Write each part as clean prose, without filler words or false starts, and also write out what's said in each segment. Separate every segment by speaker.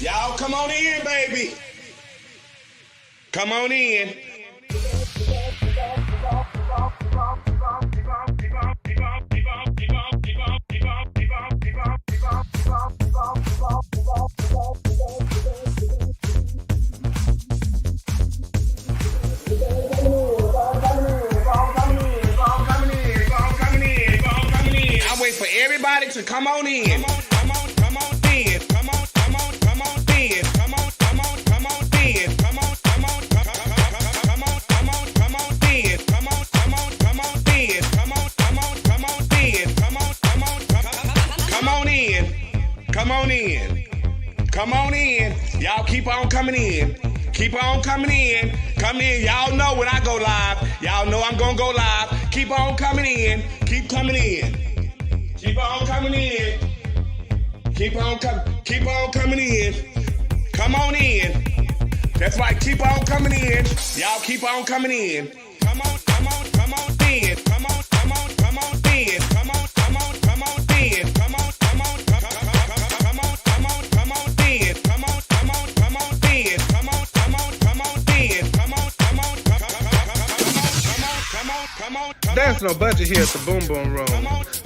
Speaker 1: Y'all come on in, baby. Come on in. I wait for everybody to come on in. Come on in. Y'all keep on coming in. Keep on coming in. Come in. Y'all know when I go live. Y'all know I'm gonna go live. Keep on coming in. Keep coming in. Keep on coming in. Keep on coming in. Come on in. That's right. Keep on coming in. Y'all keep on coming in. Come on in. Come on in. Come on in. Come on in. Come on in. Come on in. Come on in. Come on.
Speaker 2: There's no budget here at the Boom Boom Room.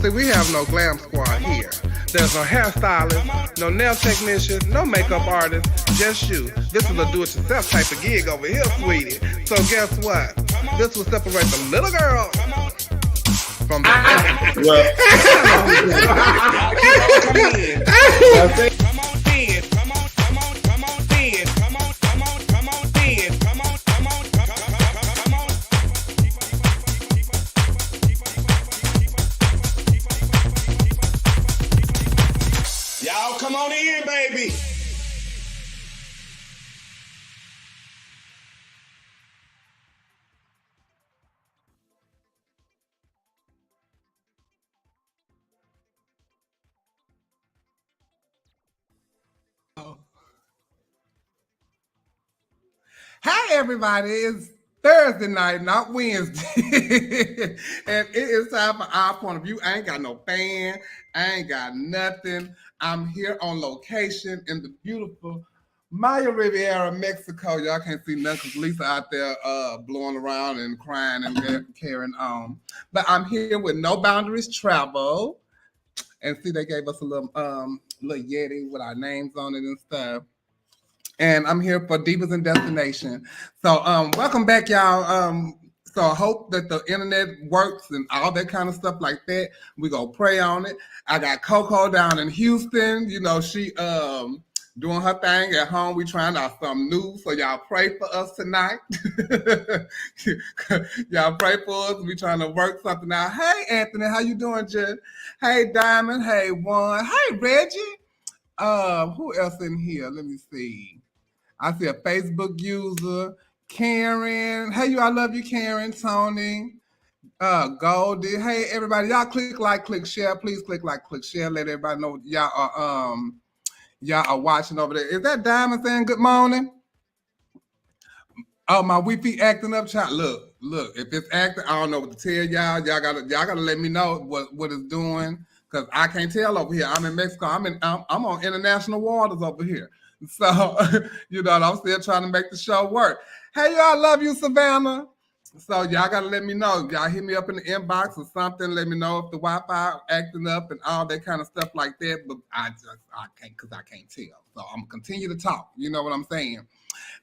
Speaker 2: See, we have no glam squad here. There's no hairstylist, no nail technician, no makeup artist, just you. This is a do-it-yourself type of gig over here, sweetie. So guess what? This will separate the little girl from the
Speaker 3: Hi, everybody. It's Thursday night, not Wednesday. And it is time for Our Point of View. I ain't got no fan. I ain't got nothing. I'm here on location in the beautiful Maya Riviera, Mexico. Y'all can't see nothing because Lisa out there blowing around and crying and carrying on. But I'm here with No Boundaries Travel. And see, they gave us a little Yeti with our names on it and stuff, and I'm here for Divas and Destination. So welcome back, y'all. So I hope that the internet works and all that kind of stuff like that. We gonna pray on it. I got Coco down in Houston. You know, she doing her thing at home. We trying out something new. So y'all pray for us tonight. Y'all pray for us. We trying to work something out. Hey Anthony, how you doing, Jen? Hey Diamond, hey Juan, hey Reggie. Who else in here? Let me see. I see a Facebook user, Karen. Hey, you, I love you, Karen, Tony, Goldie. Hey, everybody, y'all click like, click share. Please click like, click share. Let everybody know y'all are watching over there. Is that Diamond saying good morning? Oh, my Wi-Fi acting up, child. Look. If it's acting, I don't know what to tell y'all. Y'all gotta let me know what it's doing, cause I can't tell over here. I'm in Mexico. I'm on international waters over here. So I'm still trying to make the show work. Hey, y'all, love you, Savannah. So y'all gotta let me know. Y'all hit me up in the inbox or something. Let me know if the Wi-Fi acting up and all that kind of stuff like that. But I can't, cause I can't tell. So I'm gonna continue to talk. You know what I'm saying?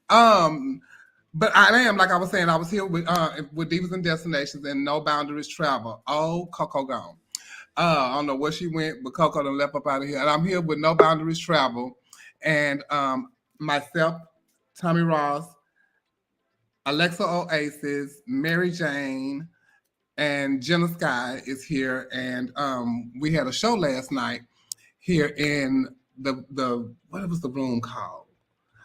Speaker 3: Um. But I am, like I was saying, I was here with Divas and Destinations and No Boundaries Travel. Oh, Coco gone. I don't know where she went, but Coco done left up out of here. And I'm here with No Boundaries Travel, and myself, Tommy Ross, Alexa Oasis, Mary Jane, and Jenna Sky is here. And we had a show last night here in the what was the room called?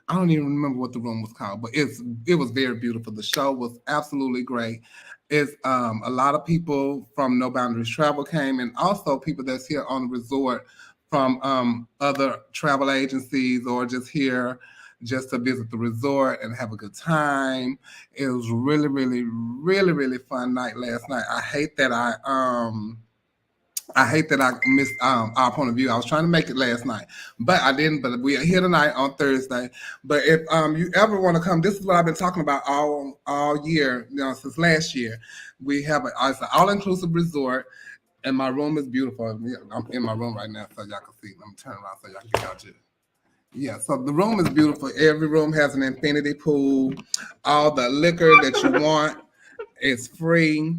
Speaker 3: I don't even remember what the room was called, but it was very beautiful. The show was absolutely great. It's a lot of people from No Boundaries Travel came, and also people that's here on the resort from other travel agencies or just here just to visit the resort and have a good time. It was really, really, really, really fun night last night. I hate that I missed Our Point of View. I was trying to make it last night, but I didn't. But we are here tonight on Thursday. But if you ever want to come, this is what I've been talking about all year, since last year. We have it's an all-inclusive resort, and my room is beautiful. I'm in my room right now, so y'all can see. Let me turn around so y'all can catch it. Yeah, so the room is beautiful. Every room has an infinity pool. All the liquor that you want is free.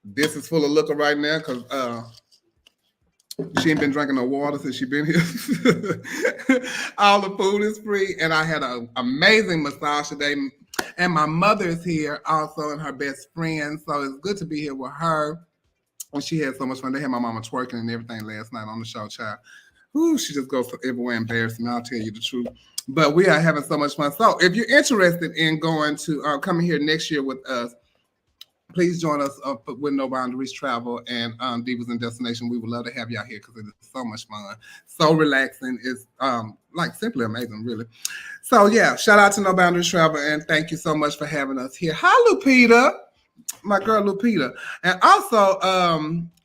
Speaker 3: This is full of liquor right now because she ain't been drinking no water since she been here. All the food is free, and I had an amazing massage today. And my mother is here also, and her best friend. So it's good to be here with her. And she had so much fun. They had my mama twerking and everything last night on the show, child. Ooh, she just goes everywhere embarrassing. I'll tell you the truth. But we are having so much fun. So if you're interested in going to coming here next year with us, please join us with No Boundaries Travel and Divas and Destination. We would love to have y'all here because it is so much fun, so relaxing. It's like simply amazing, really. So yeah, shout out to No Boundaries Travel and thank you so much for having us here. Hi, Lupita, my girl Lupita, and also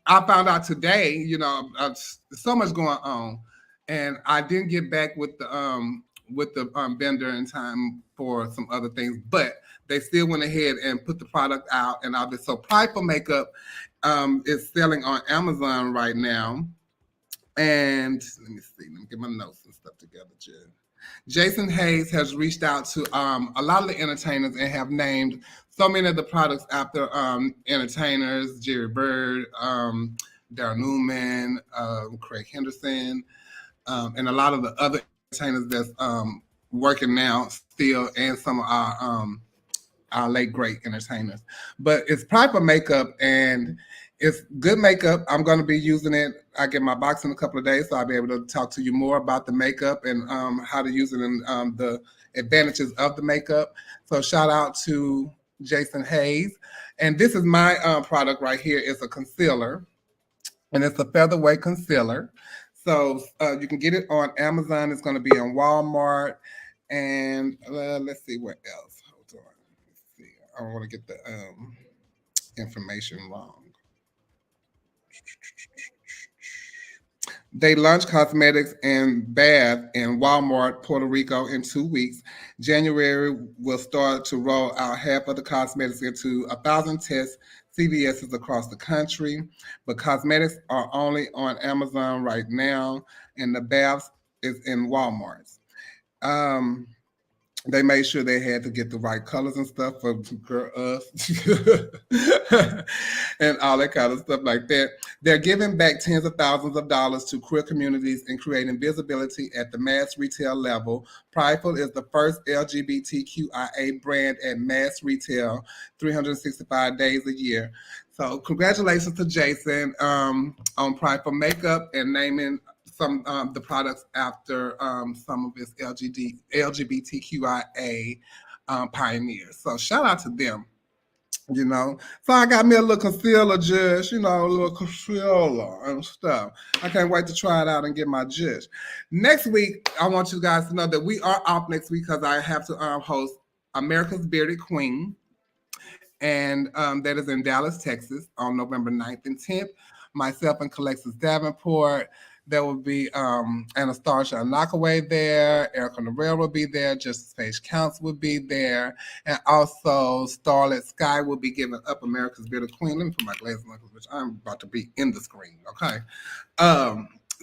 Speaker 3: I found out today, there's so much going on, and I didn't get back with the vendor in time for some other things, but they still went ahead and put the product out, and I'll be so Prideful Makeup is selling on Amazon right now. And let me see, let me get my notes and stuff together, Jen. Jason Hayes has reached out to a lot of the entertainers and have named so many of the products after entertainers, Jerry Bird, Darryl Newman, Craig Henderson, and a lot of the other entertainers that's working now still, and some of our late great entertainers. But it's Prideful Makeup, and it's good makeup. I'm going to be using it. I get my box in a couple of days, so I'll be able to talk to you more about the makeup and how to use it and the advantages of the makeup. So shout out to Jason Hayes. And this is my product right here. It's a concealer, and it's a featherweight concealer. So you can get it on Amazon. It's going to be in Walmart. And let's see what else. Hold on. Let's see. I don't want to get the information wrong. They launch cosmetics and bath in Walmart, Puerto Rico in 2 weeks. January will start to roll out half of the cosmetics into 1,000 test CVSs across the country. But cosmetics are only on Amazon right now, and the baths is in Walmart's. Um, they made sure they had to get the right colors and stuff for us and all that kind of stuff like that. They're giving back tens of thousands of dollars to queer communities and creating visibility at the mass retail level. Prideful is the first LGBTQIA brand at mass retail 365 days a year. So congratulations to Jason on Prideful Makeup and naming some the products after some of his LGBTQIA pioneers. So shout out to them. You know, so I got me a little concealer just, a little concealer and stuff. I can't wait to try it out and get my judge. Next week, I want you guys to know that we are off next week because I have to host America's Bearded Queen, and that is in Dallas, Texas, on November 9th and 10th. Myself and Alexis Davenport. There will be Anastasia Knockaway there, Erica Norrell will be there, Justice Page Counts will be there, and also Starlit Sky will be giving up America's Bearded Queen. Let me put my glasses on, which I'm about to be in the screen, okay?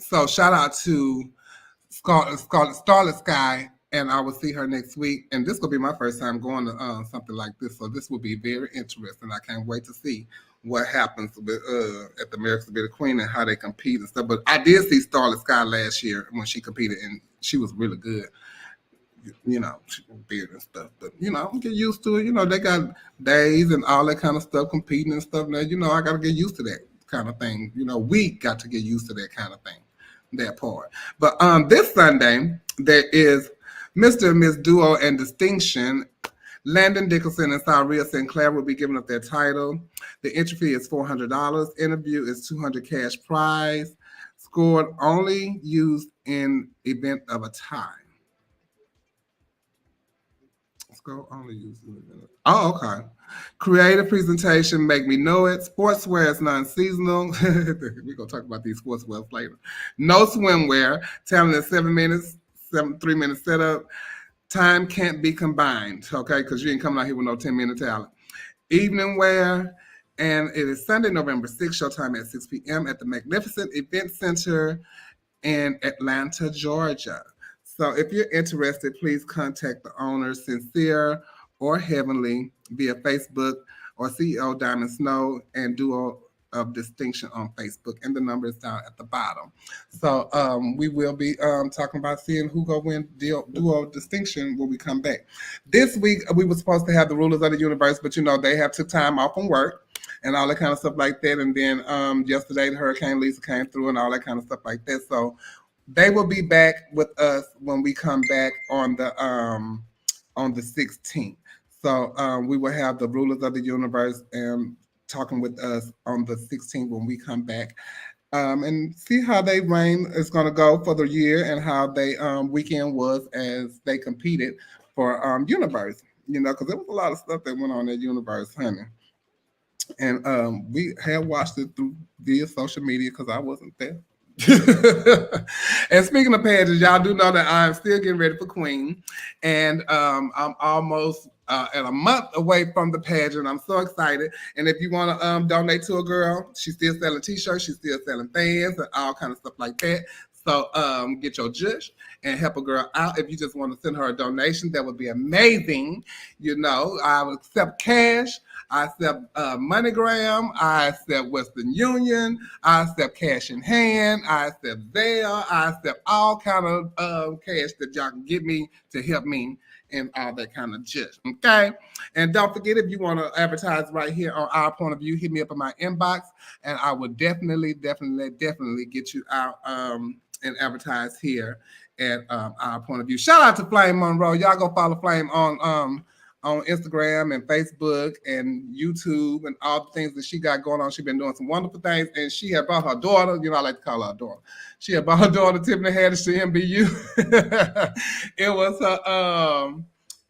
Speaker 3: So shout out to Starlit Sky, and I will see her next week. And this will be my first time going to something like this, so this will be very interesting. I can't wait to see what happens with at the America's Bearded Queen and how they compete and stuff. But I did see Starlit Sky last year when she competed, and she was really good. She beard and stuff. But I'm get used to it. They got days and all that kind of stuff, competing and stuff. Now, I got to get used to that kind of thing. We got to get used to that kind of thing, that part. But this Sunday there is Mr. and Miss Duo and Distinction. Landon Dickerson and Saria Sinclair will be giving up their title. The entry fee is $400. Interview is $200 cash prize. Scored only used in event of a tie. Score only used in event of. Oh, okay. Creative presentation, make me know it. Sportswear is non-seasonal. We're gonna talk about these sportswear later. No swimwear. Talent in 7 minutes. 3-minute setup. Time can't be combined, okay? Because you ain't coming out here with no 10-minute talent. Evening wear, and it is Sunday, November 6th, showtime at 6 p.m. at the Magnificent Event Center in Atlanta, Georgia. So if you're interested, please contact the owners, Sincere or Heavenly, via Facebook, or CEO Diamond Snow and Duo of Distinction on Facebook, and the number is down at the bottom. So we will be talking about seeing who go win Duo of Distinction when we come back. This week we were supposed to have the Rulers of the Universe, but they have took time off from work and all that kind of stuff like that. And then yesterday Hurricane Lisa came through and all that kind of stuff like that. So they will be back with us when we come back on the 16th. So we will have the Rulers of the Universe and talking with us on the 16th when we come back, and see how their reign is going to go for the year and how they weekend was as they competed for Universe. Because there was a lot of stuff that went on at Universe, honey. And we had watched it through via social media because I wasn't there. And speaking of pageants, y'all do know that I'm still getting ready for Queen, and I'm almost at a month away from the pageant. I'm so excited. And if you want to donate to a girl, she's still selling t-shirts, she's still selling fans and all kind of stuff like that. So get your jush and help a girl out. If you just want to send her a donation, that would be amazing. I would accept cash. I accept MoneyGram. I accept Western Union. I accept cash in hand. I accept Zelle. I accept all kind of cash that y'all can give me to help me and all that kind of just, okay? And don't forget, if you want to advertise right here on Our Point of View, hit me up in my inbox, and I will definitely get you out and advertise here at Our Point of View. Shout out to Flame Monroe. Y'all go follow Flame on on Instagram and Facebook and YouTube and all the things that she got going on. She's been doing some wonderful things, and she had brought her daughter. I like to call her daughter. She had brought her daughter Tiffany Haddish to MBU. It was her.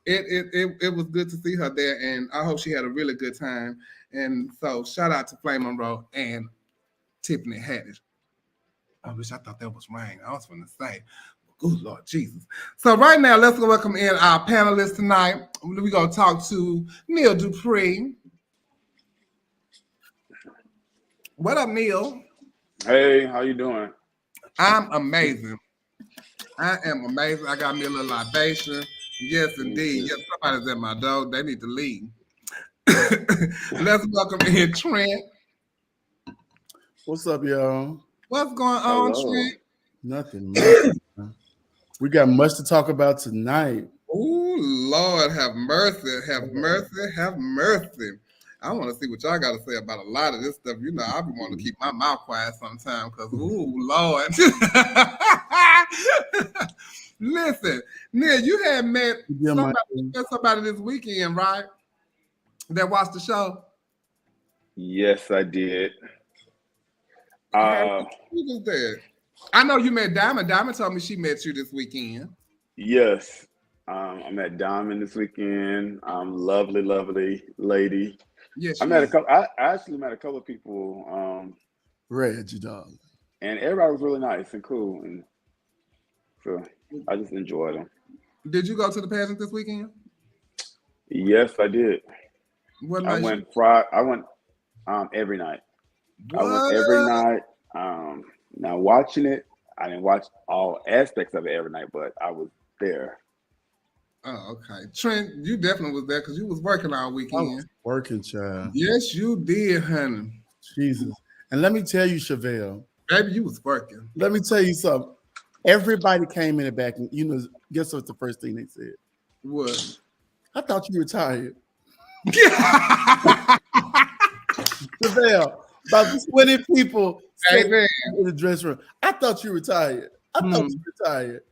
Speaker 3: It was good to see her there, and I hope she had a really good time. And so, shout out to Flame Monroe and Tiffany Haddish. I wish I thought that was rain. I was going to say, good Lord Jesus. So right now, let's go welcome in our panelists tonight. We're going to talk to Neil Dupree. What up, Neil?
Speaker 4: Hey, how you doing?
Speaker 3: I'm amazing. I am amazing. I got me a little libation. Yes, indeed. Yes, somebody's at my door. They need to leave. Let's welcome in Trent.
Speaker 5: What's up, y'all?
Speaker 3: What's going on, Trent?
Speaker 5: Nothing. We got much to talk about tonight.
Speaker 3: Oh, Lord, have mercy, have mercy, have mercy. I want to see what y'all got to say about a lot of this stuff. I be wanting to keep my mouth quiet sometimes because, ooh, Lord. Listen, Neil, you had met somebody this weekend, right? That watched the show?
Speaker 4: Yes, I did.
Speaker 3: Who was there? I know you met Diamond. Diamond told me she met you this weekend.
Speaker 4: Yes. I met Diamond this weekend. Lovely, lovely lady.
Speaker 3: Yes.
Speaker 4: I actually met a couple of people.
Speaker 5: Reggie, dog.
Speaker 4: And everybody was really nice and cool. And so I just enjoyed them.
Speaker 3: Did you go to the pageant this weekend?
Speaker 4: Yes, I did.
Speaker 3: What
Speaker 4: I went every night.
Speaker 3: What?
Speaker 4: I went every night. Now watching it, I didn't watch all aspects of it every night, but I was there.
Speaker 3: Oh, okay. Trent, you definitely was there because you was working all weekend.
Speaker 5: I was working, child.
Speaker 3: Yes, you did, honey.
Speaker 5: Jesus. And let me tell you, Chevelle.
Speaker 3: Baby, you was working.
Speaker 5: Let me tell you something. Everybody came in the back and, guess what's the first thing they said?
Speaker 3: What?
Speaker 5: I thought you retired. Chevelle, about 20 people in the dressing room. I thought you retired. I thought you retired.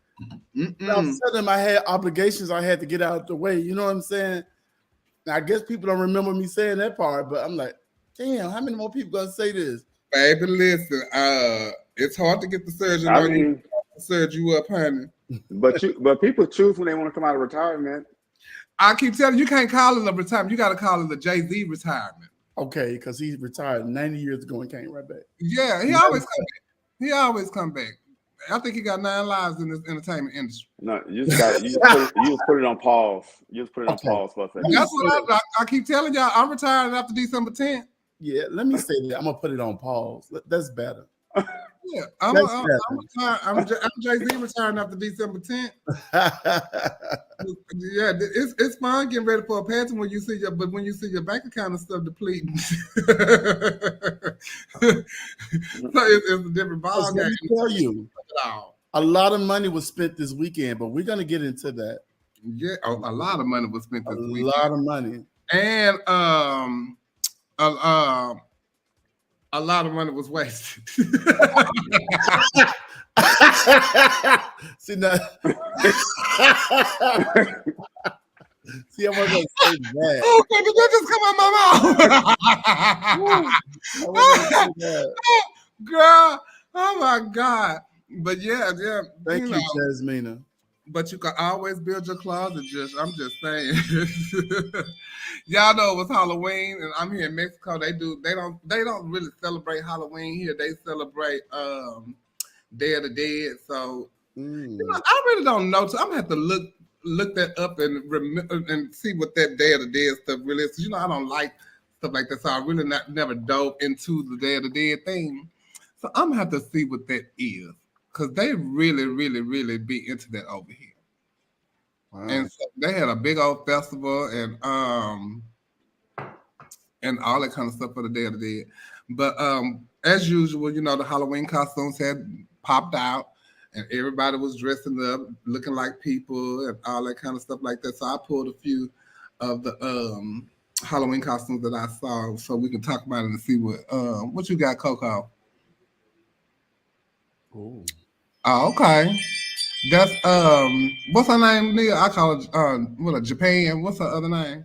Speaker 5: I was telling them I had obligations I had to get out of the way. You know what I'm saying? Now, I guess people don't remember me saying that part, but I'm like, damn, how many more people gonna say this?
Speaker 3: Baby, listen, it's hard to get the surgeon to surge you up, honey.
Speaker 4: But people choose when they want to come out of retirement.
Speaker 3: I keep telling you, you can't call it a retirement. You got to call it a Jay-Z retirement.
Speaker 5: Okay, because he retired 90 years ago and came right back.
Speaker 3: Yeah, he always come back. He always come back. I think he got 9 lives in this entertainment industry.
Speaker 4: No, you just put it on pause. You just put it on pause for a second.
Speaker 3: That's what I keep telling y'all. I'm retiring after December 10th.
Speaker 5: Yeah, let me say that. I'm gonna put it on pause. That's better.
Speaker 3: Yeah, I'm Jay-Z retiring after December 10th. Yeah, it's fun getting ready for a pageant when you see your bank account and stuff depleting. So it's a different ball game.
Speaker 5: Let me tell you, a lot of money was spent this weekend, but we're gonna get into that.
Speaker 3: Yeah, a lot of money was spent this weekend.
Speaker 5: A lot of money,
Speaker 3: and a lot of money was wasted.
Speaker 5: See now. See, I wasn't gonna say that.
Speaker 3: Okay, did that just come out my mouth? Girl, oh my God. But yeah.
Speaker 5: Thank you, Jasmina.
Speaker 3: But you can always build your closet. I'm just saying. Y'all know it was Halloween, and I'm here in Mexico. They don't really celebrate Halloween here. They celebrate Day of the Dead. So I really don't know. So I'm gonna have to look that up and see what that Day of the Dead stuff really is. I don't like stuff like that, so I really never dove into the Day of the Dead thing. So I'm gonna have to see what that is, because they really, really, really be into that over here. Wow. And so they had a big old festival and all that kind of stuff for the Day of the Dead. But as usual, the Halloween costumes had popped out and everybody was dressing up, looking like people and all that kind of stuff like that. So I pulled a few of the Halloween costumes that I saw so we can talk about it and see what you got, Coco.
Speaker 5: Ooh.
Speaker 3: Oh, okay. That's what's her name, Neil? I call it what, Japan. What's her other name?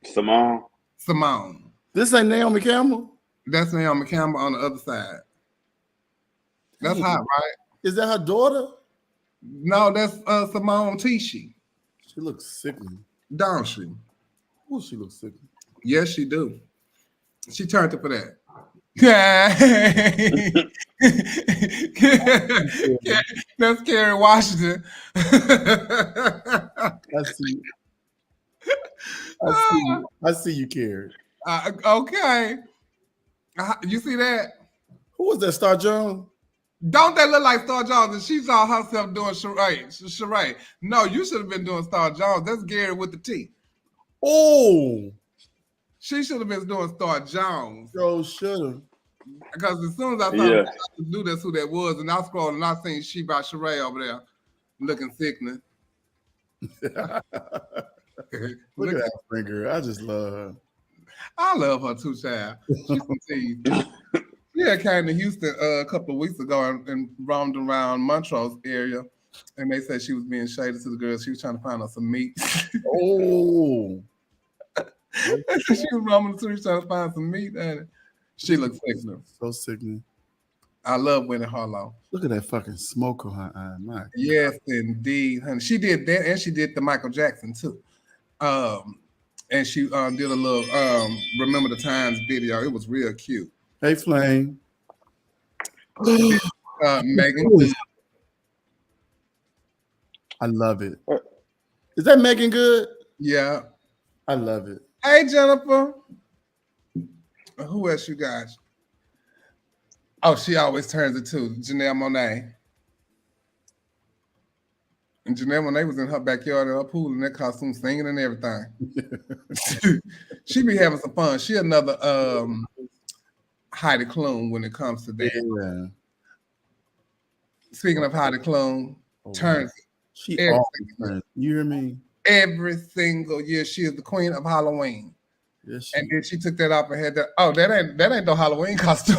Speaker 4: Simone.
Speaker 3: Simone.
Speaker 5: This ain't Naomi Campbell.
Speaker 3: That's Naomi Campbell on the other side. That's hot, right?
Speaker 5: Is that her daughter?
Speaker 3: No, that's Simone Tichy.
Speaker 5: She looks sickening.
Speaker 3: Don't she?
Speaker 5: Oh, she looks sickening.
Speaker 3: Yes, she do. She turned it for that. That's Kerry Washington.
Speaker 5: I see. I see you, Kerry.
Speaker 3: Okay. You see that?
Speaker 5: Who was that, Star Jones?
Speaker 3: Don't that look like Star Jones? And she saw herself doing charade. No, you should have been doing Star Jones. That's Gary with the T.
Speaker 5: Oh,
Speaker 3: she should have been doing Star Jones.
Speaker 5: Joe should have.
Speaker 3: Because as soon as I thought I knew that's who that was, and I scrolled and I seen she by Sheree over there looking sickening.
Speaker 5: Look at that finger. I just love her.
Speaker 3: I love her too, child. She's some teeth. Yeah, came to Houston a couple of weeks ago and roamed around Montrose area, and they said she was being shady to the girls. She was trying to find us some meat.
Speaker 5: Oh,
Speaker 3: she was roaming the streets trying to find some meat, and she looks sickening.
Speaker 5: So sickening.
Speaker 3: I love Winnie Harlow.
Speaker 5: Look at that fucking smoke on her eye. My
Speaker 3: yes, indeed, honey. She did that, and she did the Michael Jackson too. And she did a little Remember the Times video. It was real cute.
Speaker 5: Hey, Flame.
Speaker 3: Megan.
Speaker 5: I love it. Is that Megan Good?
Speaker 3: Yeah.
Speaker 5: I love it.
Speaker 3: Hey, Jennifer. Who else you got? Oh, she always turns it to Janelle Monáe. And Janelle Monáe was in her backyard in her pool in that costume, singing and everything. She be having some fun. She another Heidi Klum when it comes to that.
Speaker 5: Yeah.
Speaker 3: Speaking of Heidi Klum, turns
Speaker 5: she always, you hear me?
Speaker 3: Every single year, she is the queen of Halloween.
Speaker 5: Yes,
Speaker 3: and then she took that off and had that. Oh, that ain't no Halloween costume.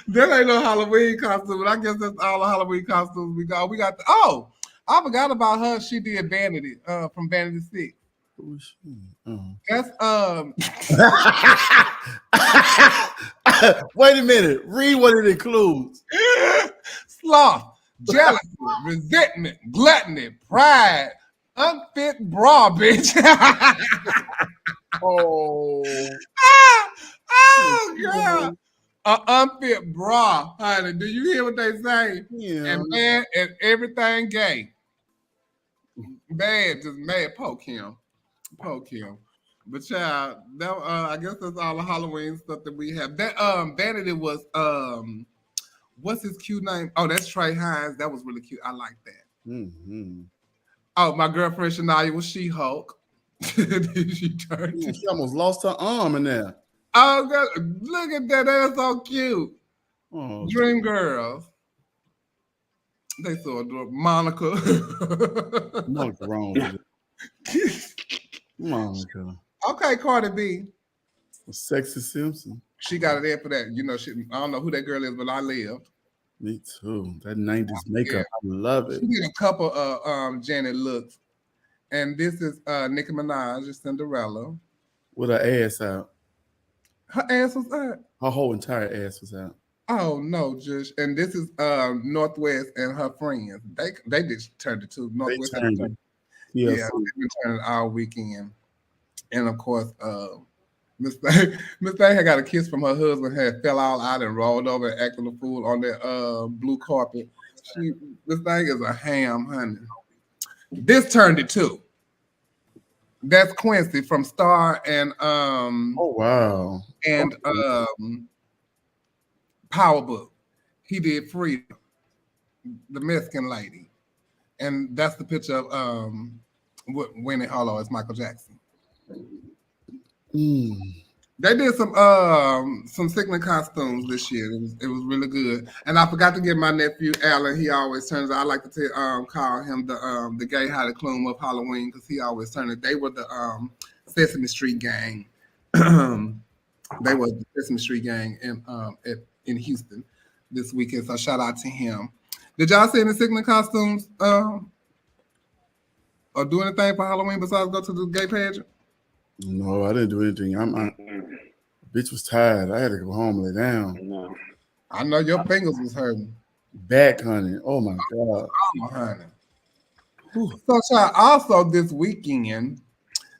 Speaker 3: That ain't no Halloween costume. But I guess that's all the Halloween costumes we got. We got the, I forgot about her. She did Vanity from Vanity 6.
Speaker 5: Who is she? Oh.
Speaker 3: That's
Speaker 5: Wait a minute. Read what it includes.
Speaker 3: Sloth, jealousy, resentment, gluttony, pride, unfit bra, bitch.
Speaker 5: Oh,
Speaker 3: girl. An unfit bra, honey. Do you hear what they say?
Speaker 5: Yeah.
Speaker 3: And man, and everything gay. Bad, just mad. Poke him. But child, that I guess that's all the Halloween stuff that we have. That Vanity was what's his cute name? Oh, that's Trey Hines. That was really cute. I like that.
Speaker 5: Mm-hmm.
Speaker 3: Oh, my girlfriend Shania was She-Hulk. She
Speaker 5: almost lost her arm in there.
Speaker 3: Oh, God, look at that. That's so cute.
Speaker 5: Oh,
Speaker 3: Dream Girls. They so adorable. Monica.
Speaker 5: What's wrong with it? Monica.
Speaker 3: Okay, Cardi B.
Speaker 5: Sexy Simpson.
Speaker 3: She got it in for that. You know, I don't know who that girl is, but I lived.
Speaker 5: Me too. That 90s makeup. Yeah. I love it.
Speaker 3: She did a couple of Janet looks. And this is Nicki Minaj, Cinderella.
Speaker 5: With her ass out.
Speaker 3: Her ass was out.
Speaker 5: Her whole entire ass was out.
Speaker 3: Oh no, just and this is Northwest and her friends. They just turned it to Northwest.
Speaker 5: Turned it. Yeah,
Speaker 3: they've been turning it all weekend. And of course, Miss Thing had got a kiss from her husband, had fell all out and rolled over and acted a fool on that blue carpet. This thing is a ham, honey. This turned it too. That's Quincy from Star and
Speaker 5: oh wow.
Speaker 3: And Power Book. He did Freedom, the Mexican lady. And that's the picture of Winnie Harlow as Michael Jackson.
Speaker 5: Mm.
Speaker 3: They did some sickening costumes this year. It was really good. And I forgot to give my nephew Alan. He always turns. I like to call him the gay Heidi Klum of Halloween because he always turned it. They were the Sesame Street gang. They were the Sesame Street gang in Houston. this weekend. So shout out to him. Did y'all see any sickening costumes or do anything for Halloween besides go to the gay pageant?
Speaker 5: No, I didn't do anything. Bitch was tired. I had to go home and lay down.
Speaker 4: No.
Speaker 3: I know your fingers was hurting.
Speaker 5: Back, honey. Oh my God.
Speaker 3: Oh, honey. So, child, also this weekend,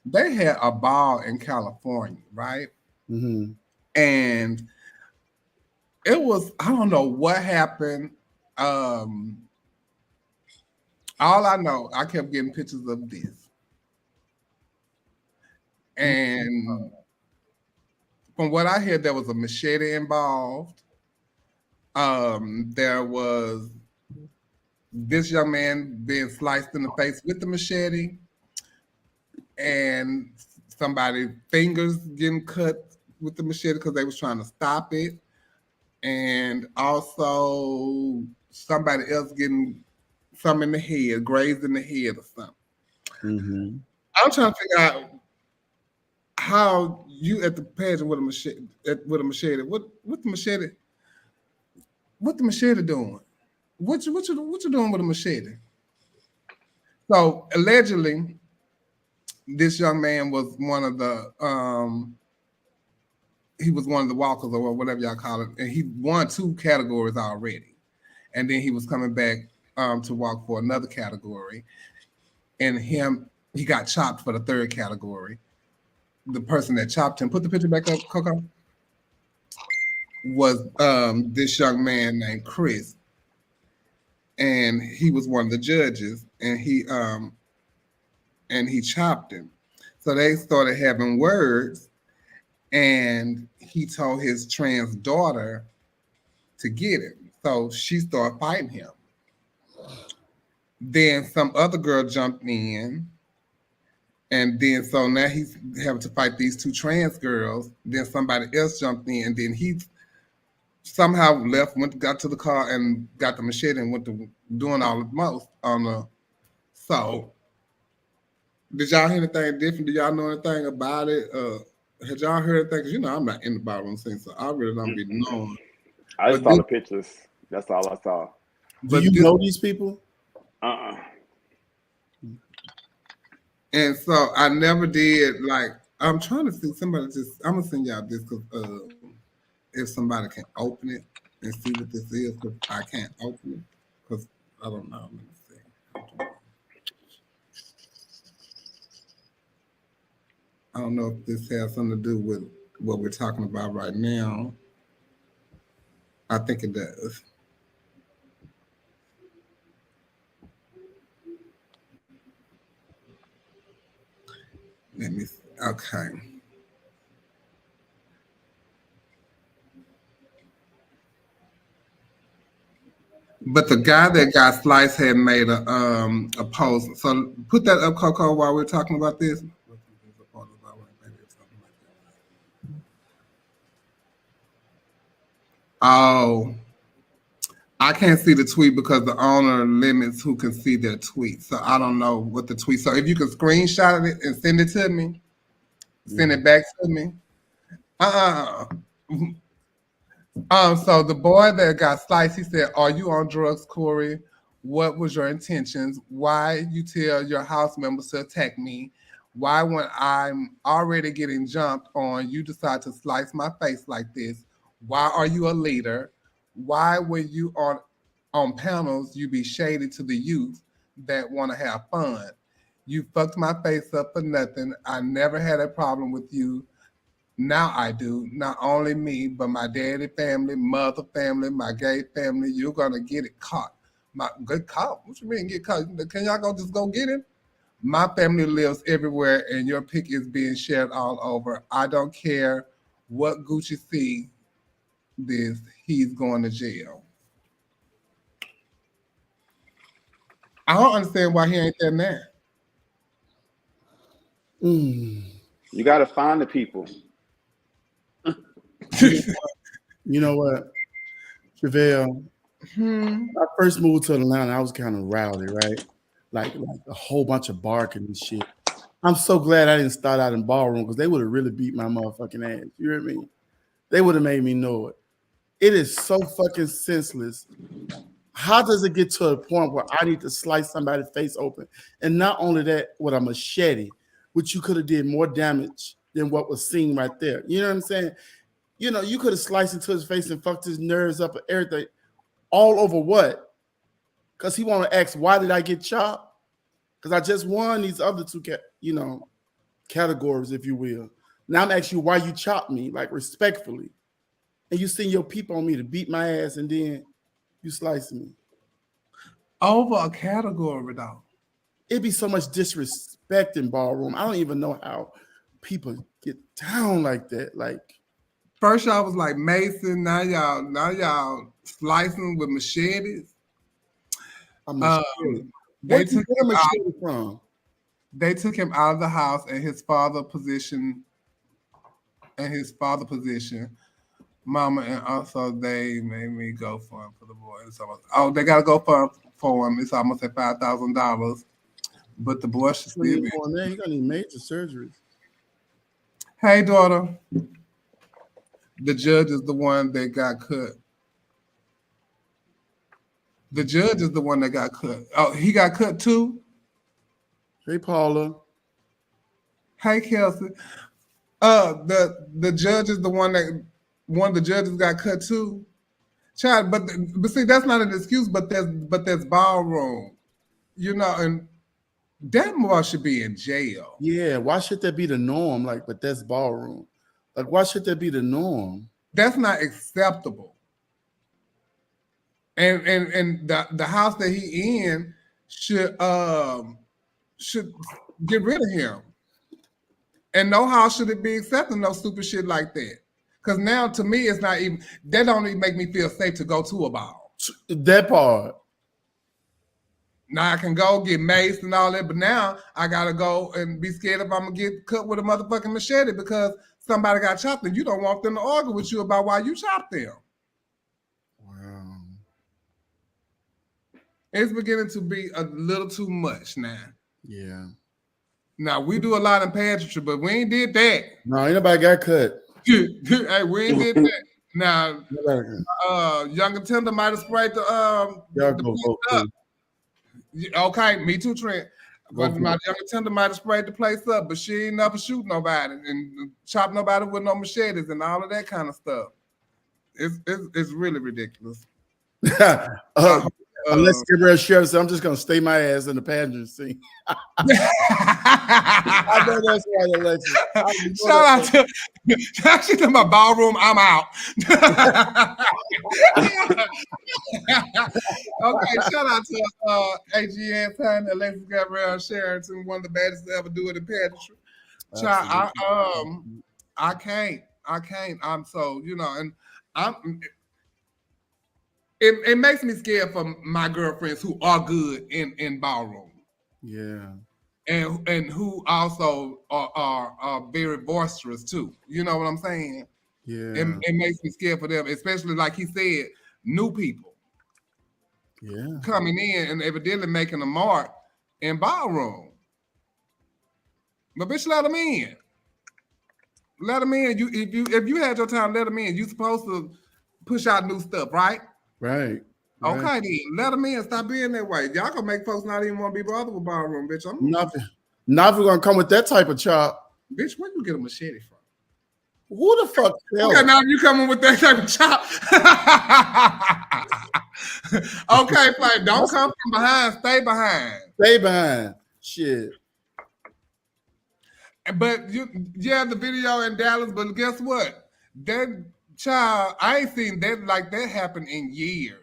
Speaker 3: they had a ball in California, right?
Speaker 5: Mm-hmm.
Speaker 3: And it was, I don't know what happened. All I know, I kept getting pictures of this. And from what I heard, there was a machete involved. There was this young man being sliced in the face with the machete, and somebody's fingers getting cut with the machete because they was trying to stop it, and also somebody else getting something in the head, grazed in the head or something.
Speaker 5: Mm-hmm.
Speaker 3: I'm trying to figure out how you at the pageant with a machete. What the machete? What the machete doing? What you doing with a machete? So allegedly, this young man was one of the he was one of the walkers or whatever y'all call it, and he won 2 categories already, and then he was coming back to walk for another category, and he got chopped for the 3rd category. The person that chopped him, put the picture back up, Coco, was this young man named Chris, and he was one of the judges, and he chopped him. So they started having words, and he told his trans daughter to get him. So she started fighting him. Then some other girl jumped in, and then so now he's having to fight these 2 trans girls. Then somebody else jumped in, and then he somehow left, got to the car and got the machete and went to doing all the most on the. So, did y'all hear anything different? Do y'all know anything about it? Had y'all heard anything? Because you know I'm not in the ballroom scene, so I really don't be knowing.
Speaker 4: I just saw the pictures. That's all I saw.
Speaker 5: Do you know these people?
Speaker 3: And so I never did. Like, I'm trying to see somebody. I'm gonna send y'all this because if somebody can open it and see what this is, because I can't open it because I don't know. Let me see. I don't know if this has something to do with what we're talking about right now. I think it does. Let me see. Okay. But the guy that got sliced had made a post. So put that up, Coco, while we're talking about this. Oh, I can't see the tweet because the owner limits who can see their tweet. So I don't know what the tweet. So if you can screenshot it and send it to me, send it back to me. So the boy that got sliced, he said, "Are you on drugs, Corey? What was your intentions? Why you tell your house members to attack me? Why, when I'm already getting jumped on, you decide to slice my face like this? Why are you a leader? Why, when you are on panels, you be shady to the youth that want to have fun? You fucked my face up for nothing. I never had a problem with you. Now I do. Not only me, but my daddy family, mother family, my gay family. You're gonna get it caught. Get caught? What you mean get caught? Can y'all just go get him? My family lives everywhere, and your pic is being shared all over. I don't care what Gucci see this. He's going to jail." I don't understand why he ain't there now.
Speaker 4: You got to find the people.
Speaker 5: You know what, Chevelle? When I first moved to Atlanta, I was kind of rowdy, right? Like a whole bunch of barking and shit. I'm so glad I didn't start out in ballroom because they would have really beat my motherfucking ass. You hear me? They would have made me know it. It is so fucking senseless. How does it get to a point where I need to slice somebody's face open? And not only that, with a machete, which you could have did more damage than what was seen right there. You know what I'm saying? You know, you could have sliced into his face and fucked his nerves up and everything. All over what? Because he want to ask, why did I get chopped? Because I just won these other two, categories, if you will. Now I'm asking you why you chopped me, like respectfully. And you send your people on me to beat my ass and then you slice me.
Speaker 3: Over a category, though.
Speaker 5: It'd be so much disrespect in ballroom. I don't even know how people get down like that. Like,
Speaker 3: first y'all was like Mason, now y'all slicing with machetes.
Speaker 5: Where took him machete from?
Speaker 3: They took him out of the house and his father position. Mama, and also they made me go for him for the boy. They gotta go for him. It's almost at $5,000. But the boy should still be.
Speaker 5: He's gonna need major surgeries.
Speaker 3: Hey, daughter. The judge is the one that got cut. The judge is the one that got cut. Oh, he got cut too?
Speaker 5: Hey, Paula.
Speaker 3: Hey, Kelsey. The judge is the one of the judges got cut too. Child, but see, that's not an excuse, but there's ballroom. You know, and that boy should be in jail.
Speaker 5: Yeah, why should that be the norm? Like, but that's ballroom. Like, why should that be the norm?
Speaker 3: That's not acceptable. And the house that he in should get rid of him. And no house should it be accepting no stupid shit like that. Because now to me, it's not even, that don't even make me feel safe to go to a ball.
Speaker 5: That part.
Speaker 3: Now I can go get maced and all that, but now I gotta go and be scared if I'm gonna get cut with a motherfucking machete because somebody got chopped and you don't want them to argue with you about why you chopped them.
Speaker 5: Wow.
Speaker 3: It's beginning to be a little too much now.
Speaker 5: Yeah.
Speaker 3: Now we do a lot in pageantry, but we ain't did that.
Speaker 5: No, ain't nobody got cut.
Speaker 3: Hey, we ain't did that. Now, Young and Tender might have sprayed the Okay, me too, Trent. But my Young and Tender might have sprayed the place up, but she ain't never shoot nobody and chop nobody with no machetes and all of that kind of stuff. It's really ridiculous.
Speaker 5: Unless Gabrielle Sheriff said, I'm just gonna stay my ass in the pageant scene. I know that's right, Alexis.
Speaker 3: Shout out to she's in my ballroom. I'm out. Okay, shout out to AGN Time, Alexis Gabrielle Sheridan, one of the baddest to ever do it in pageantry. Child, I can't. I'm so, you know, and It makes me scared for my girlfriends who are good in ballroom.
Speaker 5: Yeah.
Speaker 3: And who also are very boisterous too. You know what I'm saying?
Speaker 5: Yeah.
Speaker 3: It makes me scared for them, especially like he said, new people.
Speaker 5: Yeah. Coming
Speaker 3: in and evidently making a mark in ballroom. But bitch, let them in. Let them in. If you had your time, let them in. You supposed to push out new stuff, right?
Speaker 5: Right.
Speaker 3: Okay, then let them in. Stop being that way. Y'all gonna make folks not even want to be bothered with ballroom, bitch.
Speaker 5: Not if we're gonna come with that type of chop.
Speaker 3: Bitch, where you get a machete from?
Speaker 5: Who the fuck?
Speaker 3: Okay, now you coming with that type of chop. Okay, fine. Don't come from behind. Stay behind.
Speaker 5: Stay behind. Shit.
Speaker 3: But you have the video in Dallas, but guess what? That child, I ain't seen that like that happen in years.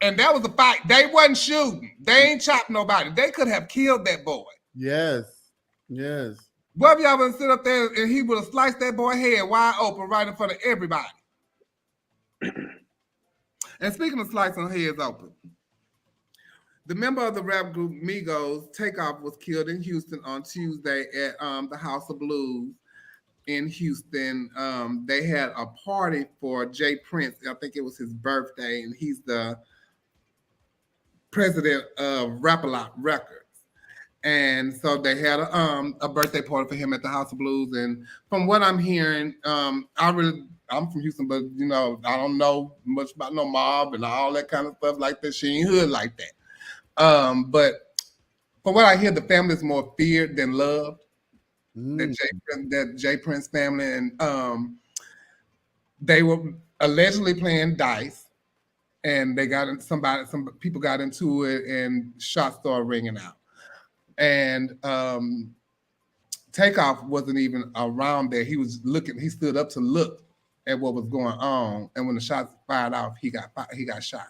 Speaker 3: And that was a fight. They wasn't shooting. They ain't chopped nobody. They could have killed that boy.
Speaker 5: Yes. Yes.
Speaker 3: What if y'all would sit up there and he would have sliced that boy head wide open right in front of everybody? And speaking of slicing heads open, the member of the rap group Migos, Takeoff, was killed in Houston on Tuesday at the House of Blues in Houston. They had a party for Jay Prince. I think it was his birthday, and he's the president of Rap-A-Lot Records. And so they had a birthday party for him at the House of Blues. And from what I'm hearing, I'm from Houston, but you know, I don't know much about no mob and all that kind of stuff like that. She ain't hood like that. But from what I hear, the family is more feared than loved. That Jay Prince family, and they were allegedly playing dice, and they got some people got into it, and shots started ringing out. And Takeoff wasn't even around there. He was looking. He stood up to look at what was going on, and when the shots fired off, he got shot,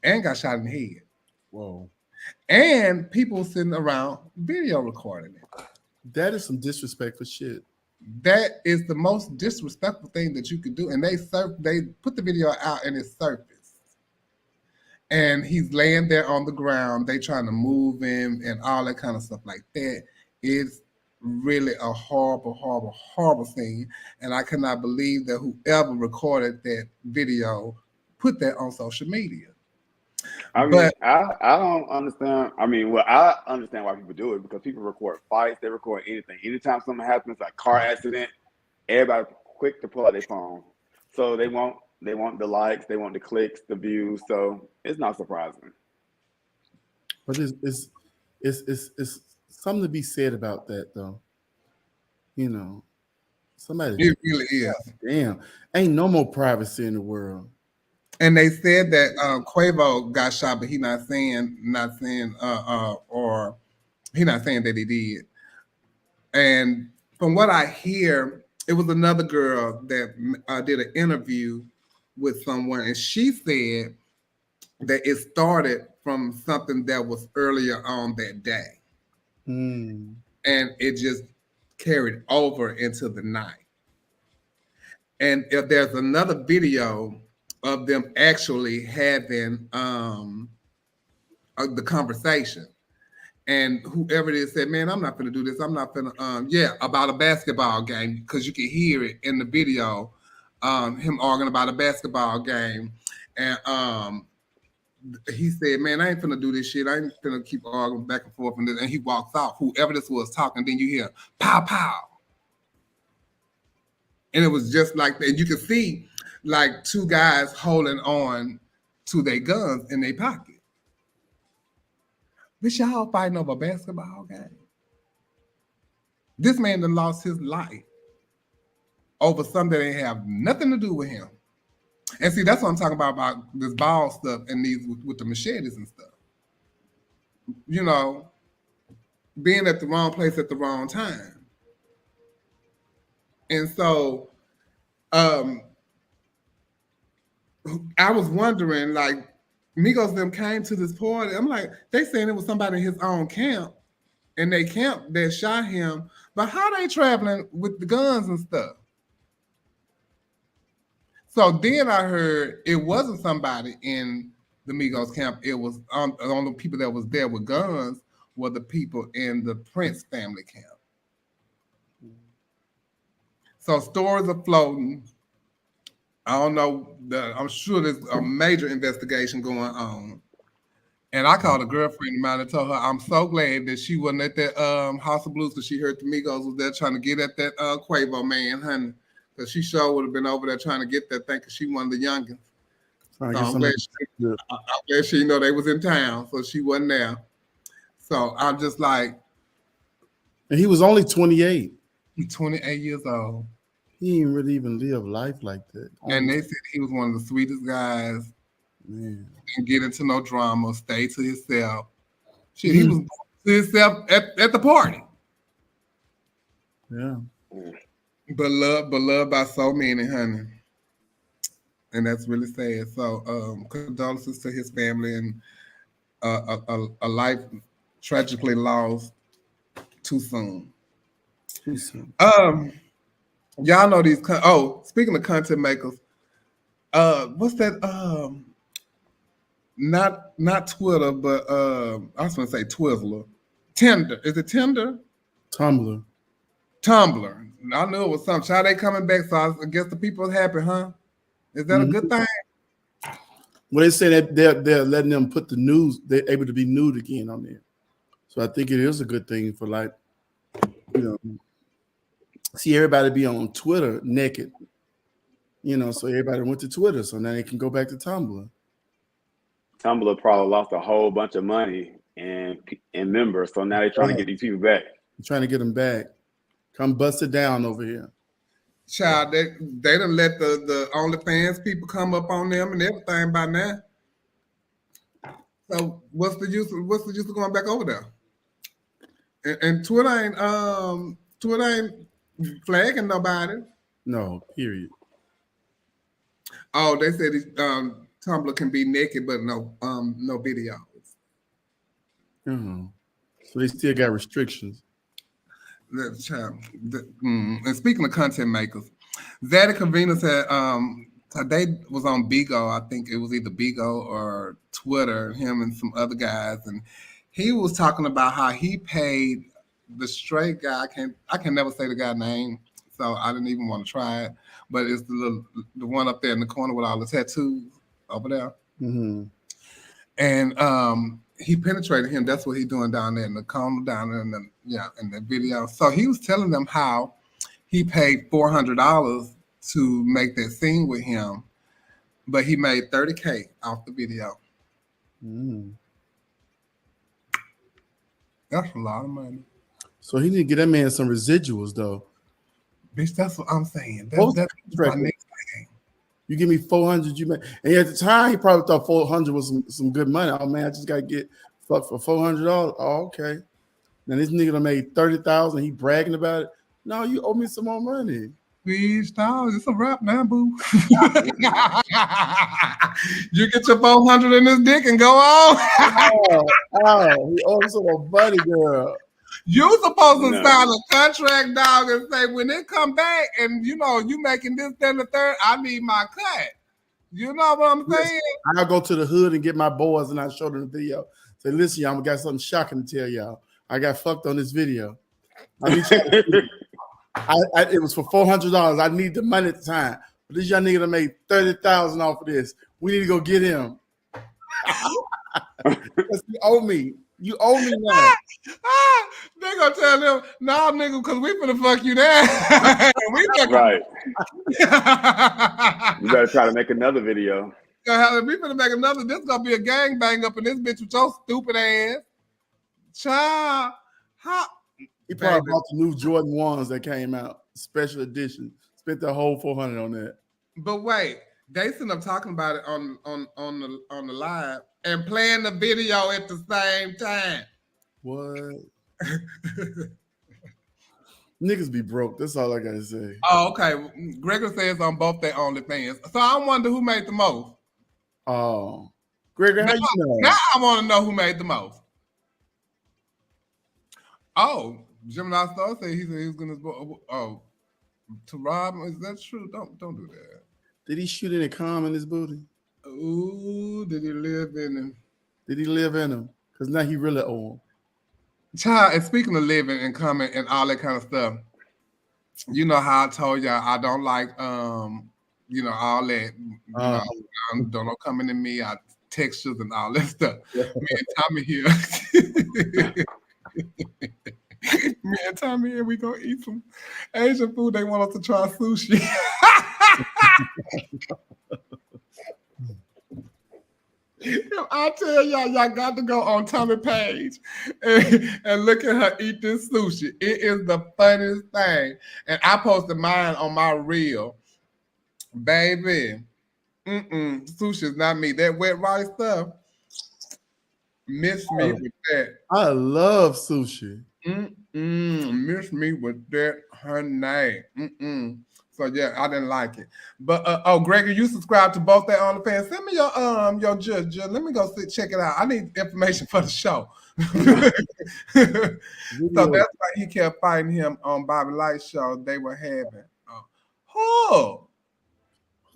Speaker 3: and got shot in the head.
Speaker 5: Whoa!
Speaker 3: And people sitting around video recording it.
Speaker 5: That is some disrespectful shit.
Speaker 3: That is the most disrespectful thing that you could do. And they put the video out, and it's surfaced. And he's laying there on the ground. They trying to move him and all that kind of stuff like that. It's really a horrible, horrible, horrible thing. And I cannot believe that whoever recorded that video put that on social media.
Speaker 4: I mean, I don't understand. I mean, well, I understand why people do it, because people record fights, they record anything. Anytime something happens, like car accident, everybody quick to pull out their phone. So they want the likes, they want the clicks, the views. So it's not surprising.
Speaker 5: But it's something to be said about that, though. You know, somebody.
Speaker 3: It really is.
Speaker 5: Damn, ain't no more privacy in the world.
Speaker 3: And they said that Quavo got shot, but he's not saying that he did. And from what I hear, it was another girl that did an interview with someone, and she said that it started from something that was earlier on that day. And it just carried over into the night. And if there's another video of them actually having the conversation, and whoever it is said, man, I'm not gonna do this. I'm not gonna, about a basketball game, because you can hear it in the video, him arguing about a basketball game. And he said, man, I ain't gonna do this shit. I ain't gonna keep arguing back and forth. And he walks off, whoever this was talking, then you hear pow, pow. And it was just like that. You could see like two guys holding on to their guns in their pocket. But y'all fighting over a basketball game. This man done lost his life over something that ain't have nothing to do with him. And see, that's what I'm talking about this ball stuff and these with the machetes and stuff. You know, being at the wrong place at the wrong time. And so, I was wondering, like, Migos them came to this party. I'm like, they saying it was somebody in his own camp, and they camp that shot him. But how they traveling with the guns and stuff? So then I heard it wasn't somebody in the Migos camp. It was on the people that was there with guns were the people in the Prince family camp. So stories are floating. I don't know. I'm sure there's a major investigation going on. And I called a girlfriend of mine and told her I'm so glad that she wasn't at that House of Blues, because she heard the Migos was there trying to get at that Quavo man, honey. Because she sure would have been over there trying to get that thing, because she one of the youngest. So I'm glad she know they was in town, so she wasn't there. So I'm just like.
Speaker 5: And he was only 28.
Speaker 3: He's 28 years old.
Speaker 5: He didn't really even live life like that.
Speaker 3: And they said he was one of the sweetest guys.
Speaker 5: Man.
Speaker 3: Didn't get into no drama, stay to himself. Shit, he was to himself at the party.
Speaker 5: Yeah.
Speaker 3: But loved by so many, honey. And that's really sad. So condolences to his family, and a life tragically lost too soon.
Speaker 5: Too soon.
Speaker 3: Y'all know these. Speaking of content makers, what's that? Not Twitter, but I was going to say Twizzler. Tinder. Is it Tinder?
Speaker 5: Tumblr. I knew it was something. Child, they coming back, so I guess the people are happy, huh? Is that a good thing? Well, they say that they're letting them put the news. They're able to be nude again on there. So I think it is a good thing for like, you know, see everybody be on Twitter naked, you know, so everybody went to Twitter, so now they can go back to Tumblr.
Speaker 4: Tumblr probably lost a whole bunch of money and members, so now they're trying to get these people back.
Speaker 5: They're trying to get them back. Come bust it down over here.
Speaker 3: Child, they done let the OnlyFans people come up on them and everything by now. So what's the use of going back over there? And Twitter ain't flagging nobody.
Speaker 5: No, period.
Speaker 3: Oh, they said Tumblr can be naked, but no videos.
Speaker 5: So they still got restrictions.
Speaker 3: And speaking of content makers, Zaddy Venus had they was on Bigo. I think it was either Bigo or Twitter, him and some other guys, and he was talking about how he paid the straight guy. I can never say the guy's name, so I didn't even want to try it. But it's the one up there in the corner with all the tattoos over there.
Speaker 5: Mm-hmm.
Speaker 3: And he penetrated him. That's what he's doing down there in the corner, down there in the video. So he was telling them how he paid $400 to make that scene with him, but he made $30K off the video. That's a lot of money.
Speaker 5: So he need to get that man some residuals, though.
Speaker 3: Bitch, that's what I'm saying. That's my next thing.
Speaker 5: You give me 400, you make, and at the time he probably thought 400 was some good money. Oh man, I just gotta get fucked for $400. Oh, okay. Now this nigga done made 30,000. He bragging about it. No, you owe me some more money.
Speaker 3: Please, no, it's a wrap now, boo. You get your 400 in this dick and go on.
Speaker 5: He owes some more money, girl.
Speaker 3: You supposed to sign a contract, dog, and say when it come back and you know you making this, then the third, I need my cut. You know what I'm saying?
Speaker 5: I'll go to the hood and get my boys and I show them the video. Say, listen, y'all, I got something shocking to tell y'all. I got fucked on this video. It was for $400. I need the money at the time. But this young nigga that made $30,000 off of this. We need to go get him. You owe me. You owe me now.
Speaker 3: They gonna tell them, nah, nigga, because we finna fuck you there.
Speaker 4: Right. You better try to make another video.
Speaker 3: We finna make another. This gonna be a gangbang up in this bitch with your stupid ass. Child.
Speaker 5: He probably bought the new Jordan 1s that came out, special edition. Spent the whole $400 on that.
Speaker 3: But wait, they sitting up talking about it on the live and playing the video at the same time.
Speaker 5: What? Niggas be broke. That's all I gotta say.
Speaker 3: Oh, okay. Gregor says on both their OnlyFans. So I wonder who made the most.
Speaker 5: Oh, Gregor, how you know?
Speaker 3: Now I want to know who made the most. Oh, Gemini Star said he was gonna. Oh, to Rob, is that true? Don't do that.
Speaker 5: Did he shoot any cum in his booty?
Speaker 3: Ooh, did he live in him?
Speaker 5: Did he live in him? Because now he really owe him.
Speaker 3: Child, and speaking of living and coming and all that kind of stuff, you know how I told y'all I don't like all that. Don't coming to me, textures and all that stuff. Me and Tommy here. Me and Tommy here, we gonna eat some Asian food. They want us to try sushi. I tell y'all got to go on Tommy page and look at her eat this sushi. It is the funniest thing. And I posted mine on my reel. Baby, sushi is not me. That wet rice stuff, miss me with that.
Speaker 5: I love sushi.
Speaker 3: Miss me with that, honey. So yeah, I didn't like it. But Gregory, you subscribe to both their OnlyFans. Send me your judge. Let me go check it out. I need information for the show. So that's why he kept fighting him on Bobby Light's show. They were having who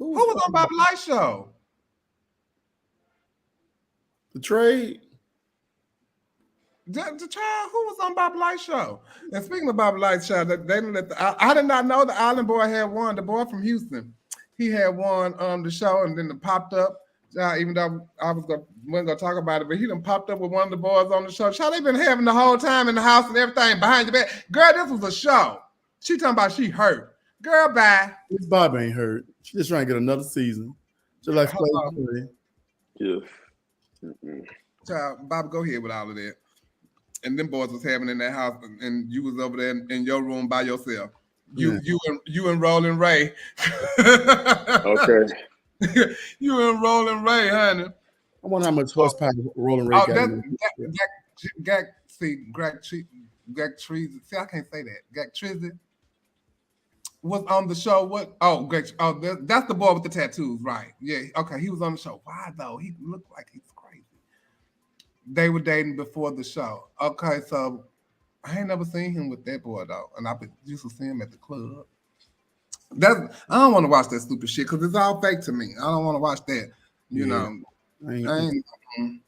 Speaker 3: was on Bobby Light's show?
Speaker 5: The Trade.
Speaker 3: The child who was on Bobby Light's show. And speaking of Bobby Light's show, they didn't let I did not know the Island Boy had won. The boy from Houston, he had won the show, and then it popped up Even though wasn't gonna talk about it, but he done popped up with one of the boys on the show. Child, they been having the whole time in the house and everything behind your back. Girl, this was a show. She talking about she hurt. Girl, bye.
Speaker 5: This Bob ain't hurt. She just trying to get another season. Just like Play.
Speaker 4: Yeah.
Speaker 3: Child, Bob, go ahead with all of that. And them boys was having in that house, and you was over there in your room by yourself. You and Roland Ray.
Speaker 4: Okay.
Speaker 3: You and Roland Ray, honey.
Speaker 5: I wonder how much horsepower Roland Ray got.
Speaker 3: Greg Treasy. See, I can't say that. Greg Treasy was on the show. What? Oh, Greg. Oh, that's the boy with the tattoos, right? Yeah. Okay, he was on the show. Why though? He looked like he's crazy. They were dating before the show. Okay, so I ain't never seen him with that boy though, and I used to see him at the club. I don't want to watch that stupid shit because it's all fake to me. I don't want to watch that. You know, you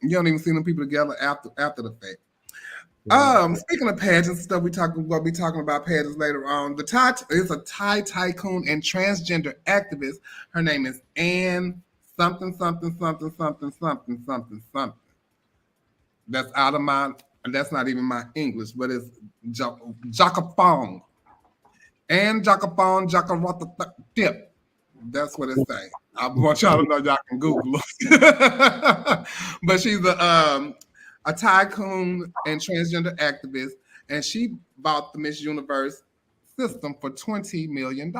Speaker 3: don't even see them people together after the fact. Speaking of pageants stuff, we'll be talking about pageants later on. The Thai is a Thai tycoon and transgender activist. Her name is Anne something. That's not even my English, but it's Jacapong. And Jacapong, Jacarata Tip. That's what it say. I want y'all to know y'all can Google it. But she's a tycoon and transgender activist, and she bought the Miss Universe system for $20 million.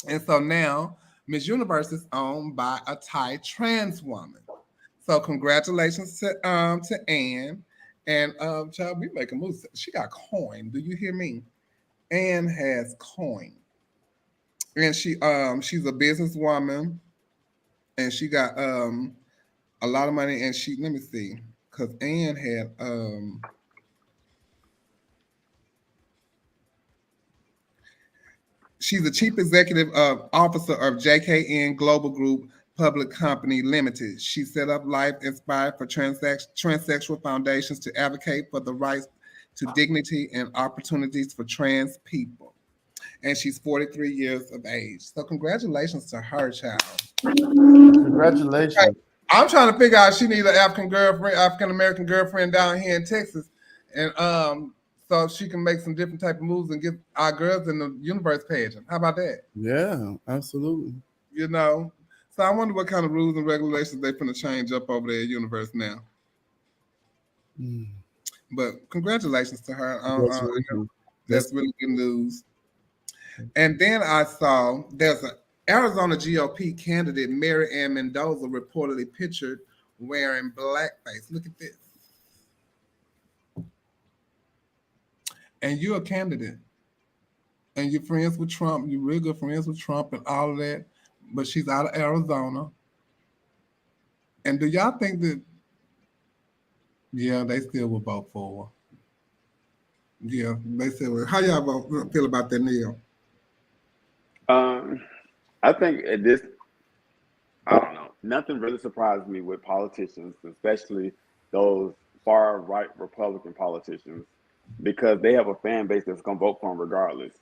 Speaker 3: And so now Miss Universe is owned by a Thai trans woman. So congratulations to Anne. And child, we make a move. She got coin. Do you hear me? Anne has coin. And she's a businesswoman, and she got a lot of money. And let me see, because Anne had she's the chief executive officer of JKN Global Group Public Company Limited. She set up Life Inspired for Transsexual Foundations to advocate for the rights to dignity and opportunities for trans people. And she's 43 years of age. So congratulations to her, child.
Speaker 5: Congratulations.
Speaker 3: I'm trying to figure out she needs an African American girlfriend down here in Texas. And so she can make some different type of moves and get our girls in the universe pageant. How about that?
Speaker 5: Yeah, absolutely.
Speaker 3: You know, so I wonder what kind of rules and regulations they're going to change up over there at Universe now. But congratulations to her. That's really good news. And then I saw there's an Arizona GOP candidate, Mary Ann Mendoza, reportedly pictured wearing blackface. Look at this. And you're a candidate. And you're friends with Trump. You're real good friends with Trump and all of that. But she's out of Arizona. And do y'all think that, yeah, they still will vote for her? Yeah, they still will. How y'all feel about that, Neil?
Speaker 4: I think at this, I don't know. Nothing really surprised me with politicians, especially those far right Republican politicians, because they have a fan base that's gonna vote for them regardless.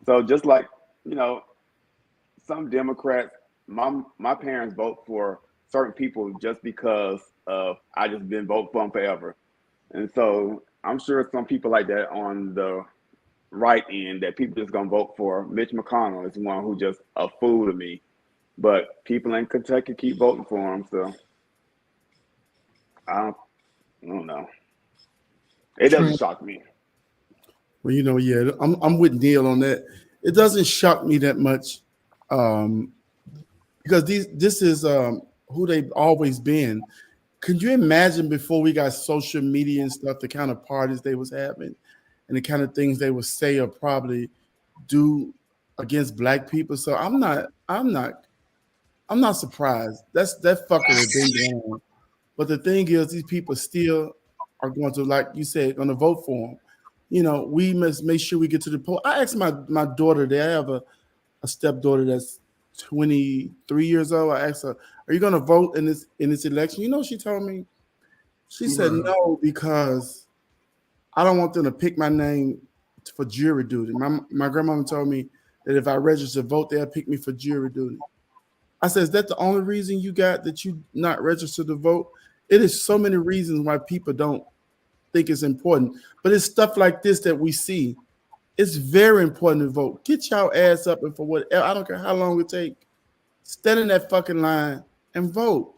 Speaker 4: So just like, you know, some Democrats, my parents vote for certain people just because of I just been voting for them forever, and so I'm sure some people like that on the right end that people just gonna vote for. Mitch McConnell is one who just a fool to me, but people in Kentucky keep voting for him, so I don't know. It doesn't shock me.
Speaker 5: Well, you know, yeah, I'm with Neil on that. It doesn't shock me that much, because this is who they've always been. Could you imagine before we got social media and stuff, the kind of parties they was having and the kind of things they would say or probably do against black people? So I'm not surprised. That fucker has been going on. But the thing is, these people still are going to, like you said, going to vote for him. You know, we must make sure we get to the poll. I asked my daughter, I have a stepdaughter that's 23 years old. I asked her, are you going to vote in this election? You know, she told me, she said no, because I don't want them to pick my name for jury duty. My grandmama told me that if I register to vote, they'll pick me for jury duty. I said, is that the only reason you got that you not registered to vote? It is so many reasons why people don't think it's important. But it's stuff like this that we see. It's very important to vote. Get your ass up and for whatever, I don't care how long it take, stand in that fucking line and vote.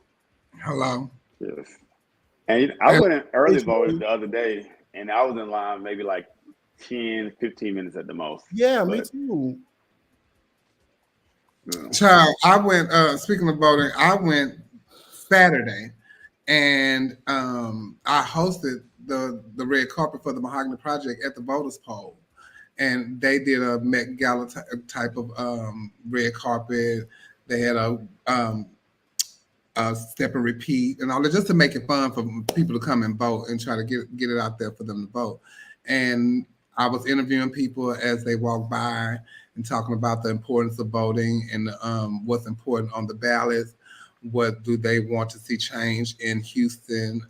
Speaker 3: Hello.
Speaker 4: Yes. And I went in early voted the other day, and I was in line maybe like 10, 15 minutes at the most.
Speaker 5: Yeah, me too.
Speaker 3: Child, I went, speaking of voting, I went Saturday, and I hosted the red carpet for the Mahogany Project at the voters poll. And they did a Met Gala type of red carpet. They had a step and repeat and all that, just to make it fun for people to come and vote and try to get it out there for them to vote. And I was interviewing people as they walked by and talking about the importance of voting and what's important on the ballots. What do they want to see change in Houston,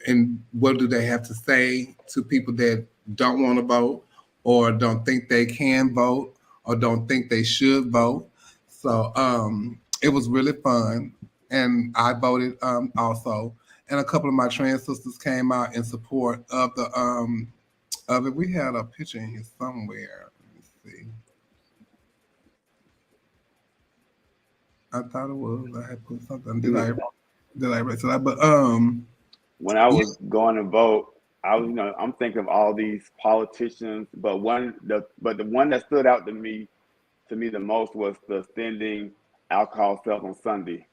Speaker 3: and what do they have to say to people that don't want to vote or don't think they can vote or don't think they should vote. So it was really fun, and I voted also. And a couple of my trans sisters came out in support of the of it. We had a picture in here somewhere. Let me see. I thought it was. I had put something. Did I write that? But
Speaker 4: when I was going to vote, I was, I'm thinking of all these politicians, but the one that stood out to me the most was the spending alcohol sales on Sunday.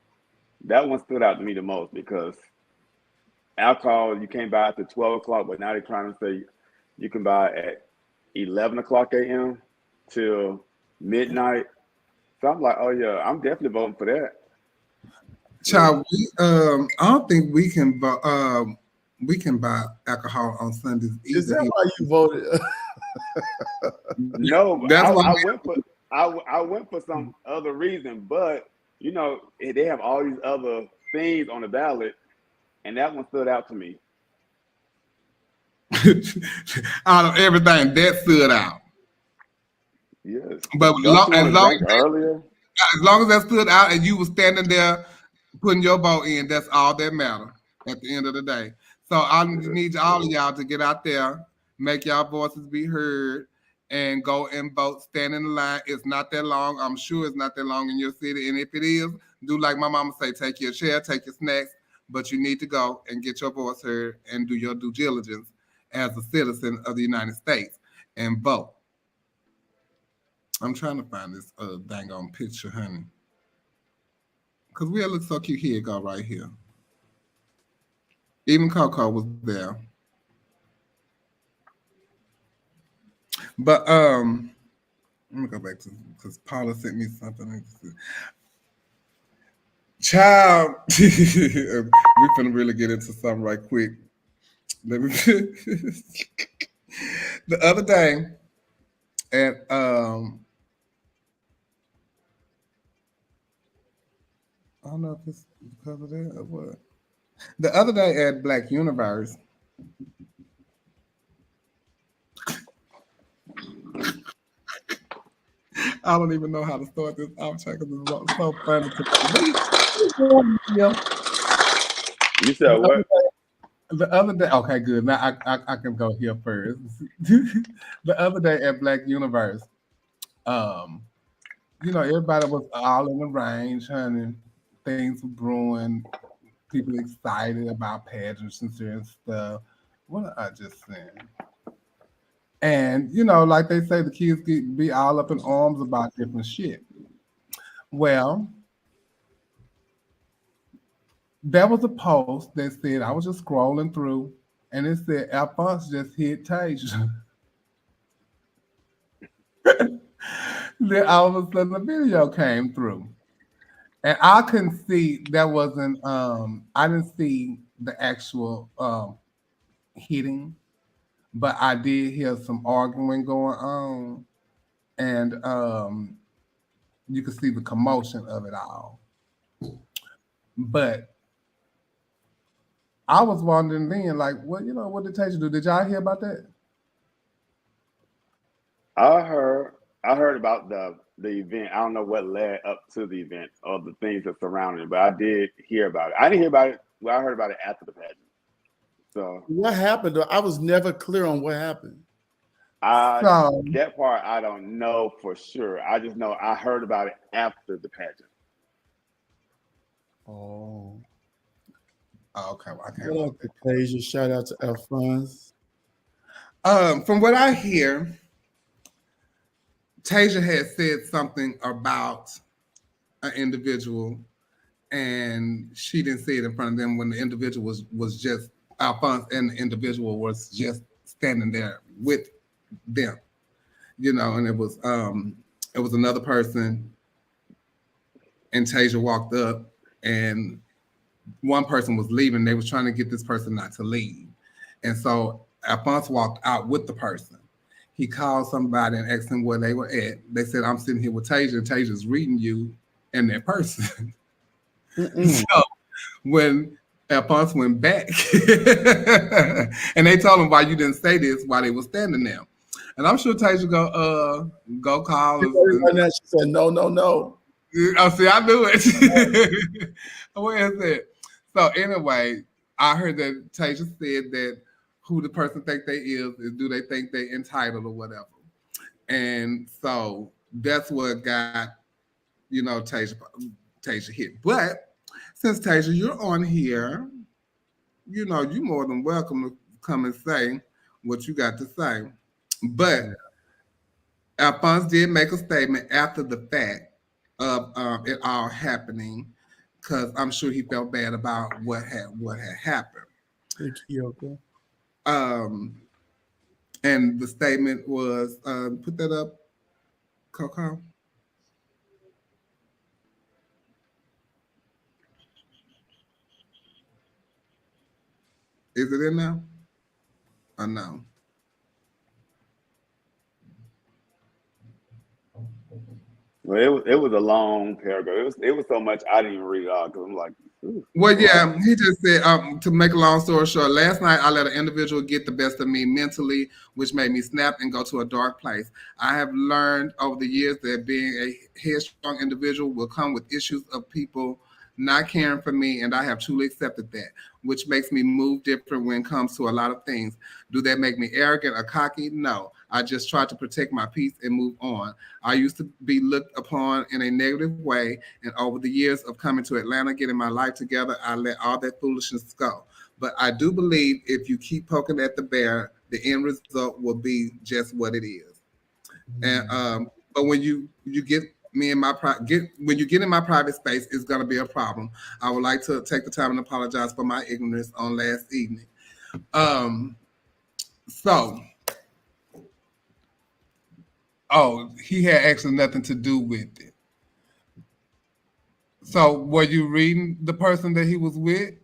Speaker 4: That one stood out to me the most because alcohol you can't buy after 12 o'clock, but now they're trying to say you can buy at 11 o'clock a.m. till midnight. So I'm like, oh yeah, I'm definitely voting for that.
Speaker 3: Child, I don't think we can buy alcohol on Sundays either.
Speaker 5: Is that why you voted?
Speaker 4: No, that's why I went for some other reason, but they have all these other things on the ballot, and that one stood out to me.
Speaker 3: Out of everything, that stood out.
Speaker 4: Yes,
Speaker 3: but as long as that stood out and you were standing there putting your vote in, that's all that matters at the end of the day. So I need all of y'all to get out there, make y'all voices be heard, and go and vote. Stand in the line. It's not that long. I'm sure it's not that long in your city. And if it is, do like my mama say, take your chair, take your snacks, but you need to go and get your voice heard and do your due diligence as a citizen of the United States and vote. I'm trying to find this dang on picture, honey. Because we look so cute. Here you go, right here. Even Coco was there. But let me go back to, because Paula sent me something. Child, we're gonna really get into something right quick. Let me. The other day at I don't know if it's because of that or what. The other day at Black Universe, I don't even know how to start this out because it's so funny.
Speaker 4: You said what?
Speaker 3: The other day, okay, good. Now I can go here first. The other day at Black Universe, everybody was all in the range, honey. Things were brewing. People excited about pageantry and stuff. What did I just say? And, like they say, the kids be all up in arms about different shit. Well, there was a post that said, I was just scrolling through, and it said, Alphonse just hit Tasia. Then all of a sudden, the video came through. And I couldn't see, that wasn't, I didn't see the actual hitting, but I did hear some arguing going on. And you could see the commotion of it all. But I was wondering then, like, what did Tasia do? Did y'all hear about that?
Speaker 4: I heard I heard about the event. I don't know what led up to the event or the things that surrounded it, but I did hear about it. I didn't hear about it. Well, I heard about it after the pageant. So
Speaker 5: what happened? I was never clear on what happened.
Speaker 4: That part I don't know for sure. I just know I heard about it after the pageant.
Speaker 5: Oh.
Speaker 3: Okay, well, I can't.
Speaker 5: Shout out to Tasia. Shout out to Alphonse.
Speaker 3: From what I hear, Tasia had said something about an individual, and she didn't say it in front of them when the individual was just Alphonse, and the individual was just standing there with them, you know, and it was another person, and Tasia walked up, and one person was leaving. They was trying to get this person not to leave, and so Alphonse walked out with the person. He called somebody and asked them where they were at. They said, "I'm sitting here with Tasia, and Tasia's reading you and that person." So when Alphonse went back, and they told him why you didn't say this while they were standing there. And I'm sure Tasia go call.
Speaker 5: She said, no.
Speaker 3: Oh, see, I knew it. Where is it? So anyway, I heard that Tasia said that who the person think they is do they think they entitled or whatever. And so that's what got, you know, Tasia hit. But since Tasia, you're on here, you know, you're more than welcome to come and say what you got to say. But Alphonse did make a statement after the fact of it all happening, because I'm sure he felt bad about what had happened.
Speaker 5: Thank you, okay.
Speaker 3: And the statement was, put that up, Coco. Is it in now? Or no?
Speaker 4: Well, it was a long paragraph. It was so much I didn't even read it all because I'm like, ooh.
Speaker 3: Well, yeah, he just said, to make a long story short, last night I let an individual get the best of me mentally, which made me snap and go to a dark place. I have learned over the years that being a headstrong individual will come with issues of people not caring for me, and I have truly accepted that, which makes me move different when it comes to a lot of things. Do that make me arrogant or cocky? No. I just try to protect my peace and move on. I used to be looked upon in a negative way, and over the years of coming to Atlanta, getting my life together, I let all that foolishness go. But I do believe if you keep poking at the bear, the end result will be just what it is. And but when you get me in my when you get in my private space, it's going to be a problem. I would like to take the time and apologize for my ignorance on last evening. He had actually nothing to do with it. So were you reading the person that he was with,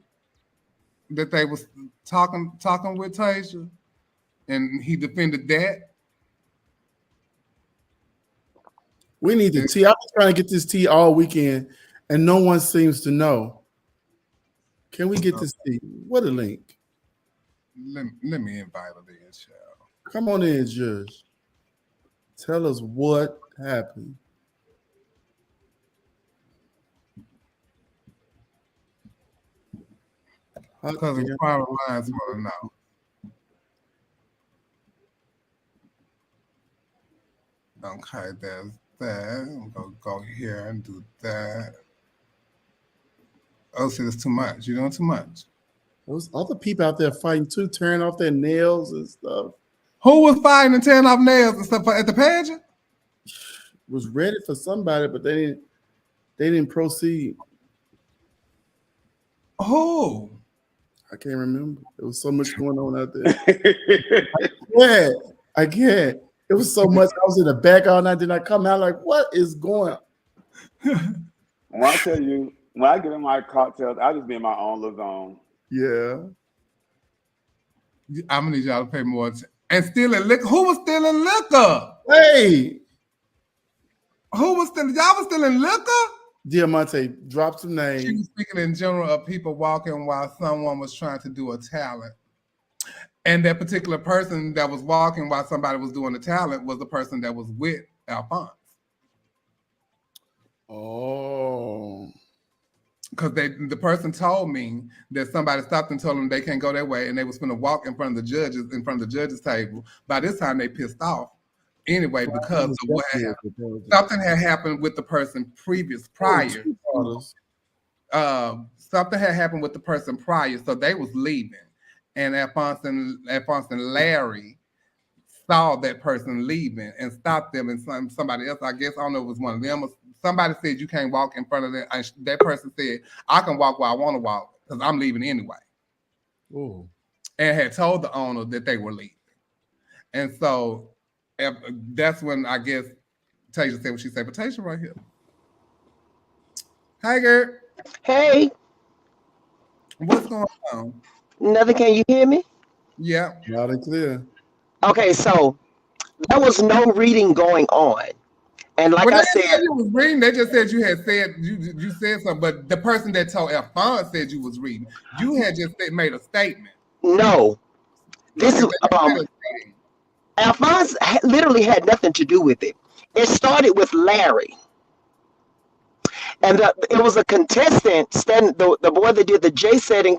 Speaker 3: that they was talking with Tasia, and he defended that?
Speaker 5: We need the tea. I've been trying to get this tea all weekend, and no one seems to know. Can we get this tea? What a link.
Speaker 3: Let me invite her in, child.
Speaker 5: Come on in, Judge. Tell us what happened.
Speaker 3: Because the private lines want to know. Okay, there's that. I'm going to go here and do that. Oh, see, that's too much. You're doing too much.
Speaker 5: Those other people out there fighting too, tearing off their nails and stuff.
Speaker 3: Who was fighting and tearing off nails and stuff at the pageant?
Speaker 5: Was ready for somebody, but they didn't proceed.
Speaker 3: Who?
Speaker 5: I can't remember. There was so much going on out there. I can't. It was so much. I was in the back all night. Then I come out like, what is going on?
Speaker 4: When I tell you, when I get in my cocktails, I just be in my own little zone.
Speaker 5: Yeah.
Speaker 3: I'm gonna need y'all to pay more attention. And stealing liquor. Who was stealing liquor?
Speaker 5: Hey.
Speaker 3: Who was stealing? Y'all was stealing liquor?
Speaker 5: Diamante, drop some names.
Speaker 3: She was speaking in general of people walking while someone was trying to do a talent. And that particular person that was walking while somebody was doing the talent was the person that was with Alphonse.
Speaker 5: Oh.
Speaker 3: Because the person told me that somebody stopped and told them they can't go that way, and they was going to walk in front of the judges table. By this time, they pissed off anyway because of what something had happened with the person prior. Something had happened with the person prior, so they was leaving, and Alphonse and Larry saw that person leaving and stopped them, and somebody else, I guess, I don't know if it was one of them, somebody said you can't walk in front of them. And that person said, I can walk where I want to walk because I'm leaving anyway.
Speaker 5: Ooh.
Speaker 3: And had told the owner that they were leaving. And so that's when I guess Tasia said what she said. But Tasia right here. Hi, girl.
Speaker 6: Hey.
Speaker 3: What's going on?
Speaker 6: Nothing. Can you hear me?
Speaker 3: Yeah.
Speaker 5: Loud and clear.
Speaker 6: Okay, so there was no reading going on. And like I said,
Speaker 3: you was reading. They just said you had said you said something, but the person that told Alphonse said you was reading. You had just made a statement.
Speaker 6: No, this is Alphonse literally had nothing to do with it. It started with Larry, and it was a contestant standing. The boy that did the J setting,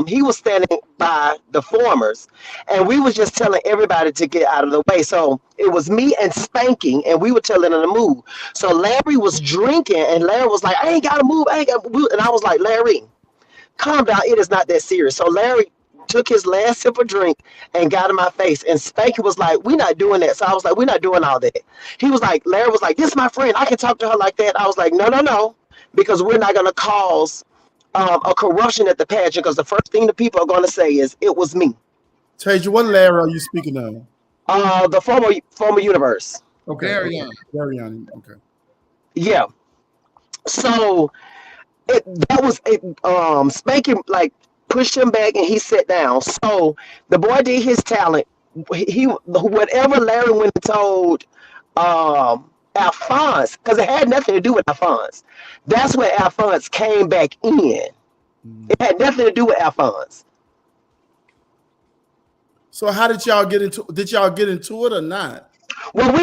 Speaker 6: he was standing by the formers, and we was just telling everybody to get out of the way. So it was me and Spanking, and we were telling them to move. So Larry was drinking, and Larry was like, I ain't gotta move, and I was like, Larry, calm down, it is not that serious. So Larry took his last sip of drink and got in my face, and Spanky was like, we're not doing that. So I was like, we're not doing all that. He was like, Larry was like, this is my friend, I can talk to her like that. I was like, no, because we're not going to cause a corruption at the pageant, because the first thing the people are going to say is it was me.
Speaker 5: Tasia, what Larry are you speaking of?
Speaker 6: The former Universe.
Speaker 5: Okay. Ariana. Okay.
Speaker 6: Yeah. So that was Spanky like pushed him back and he sat down. So the boy did his talent. Whatever Larry went and told Alphonse, because it had nothing to do with Alphonse. That's where Alphonse came back in. It had nothing to do with Alphonse.
Speaker 5: So how did y'all get into? Did y'all get into it or not?
Speaker 6: Well,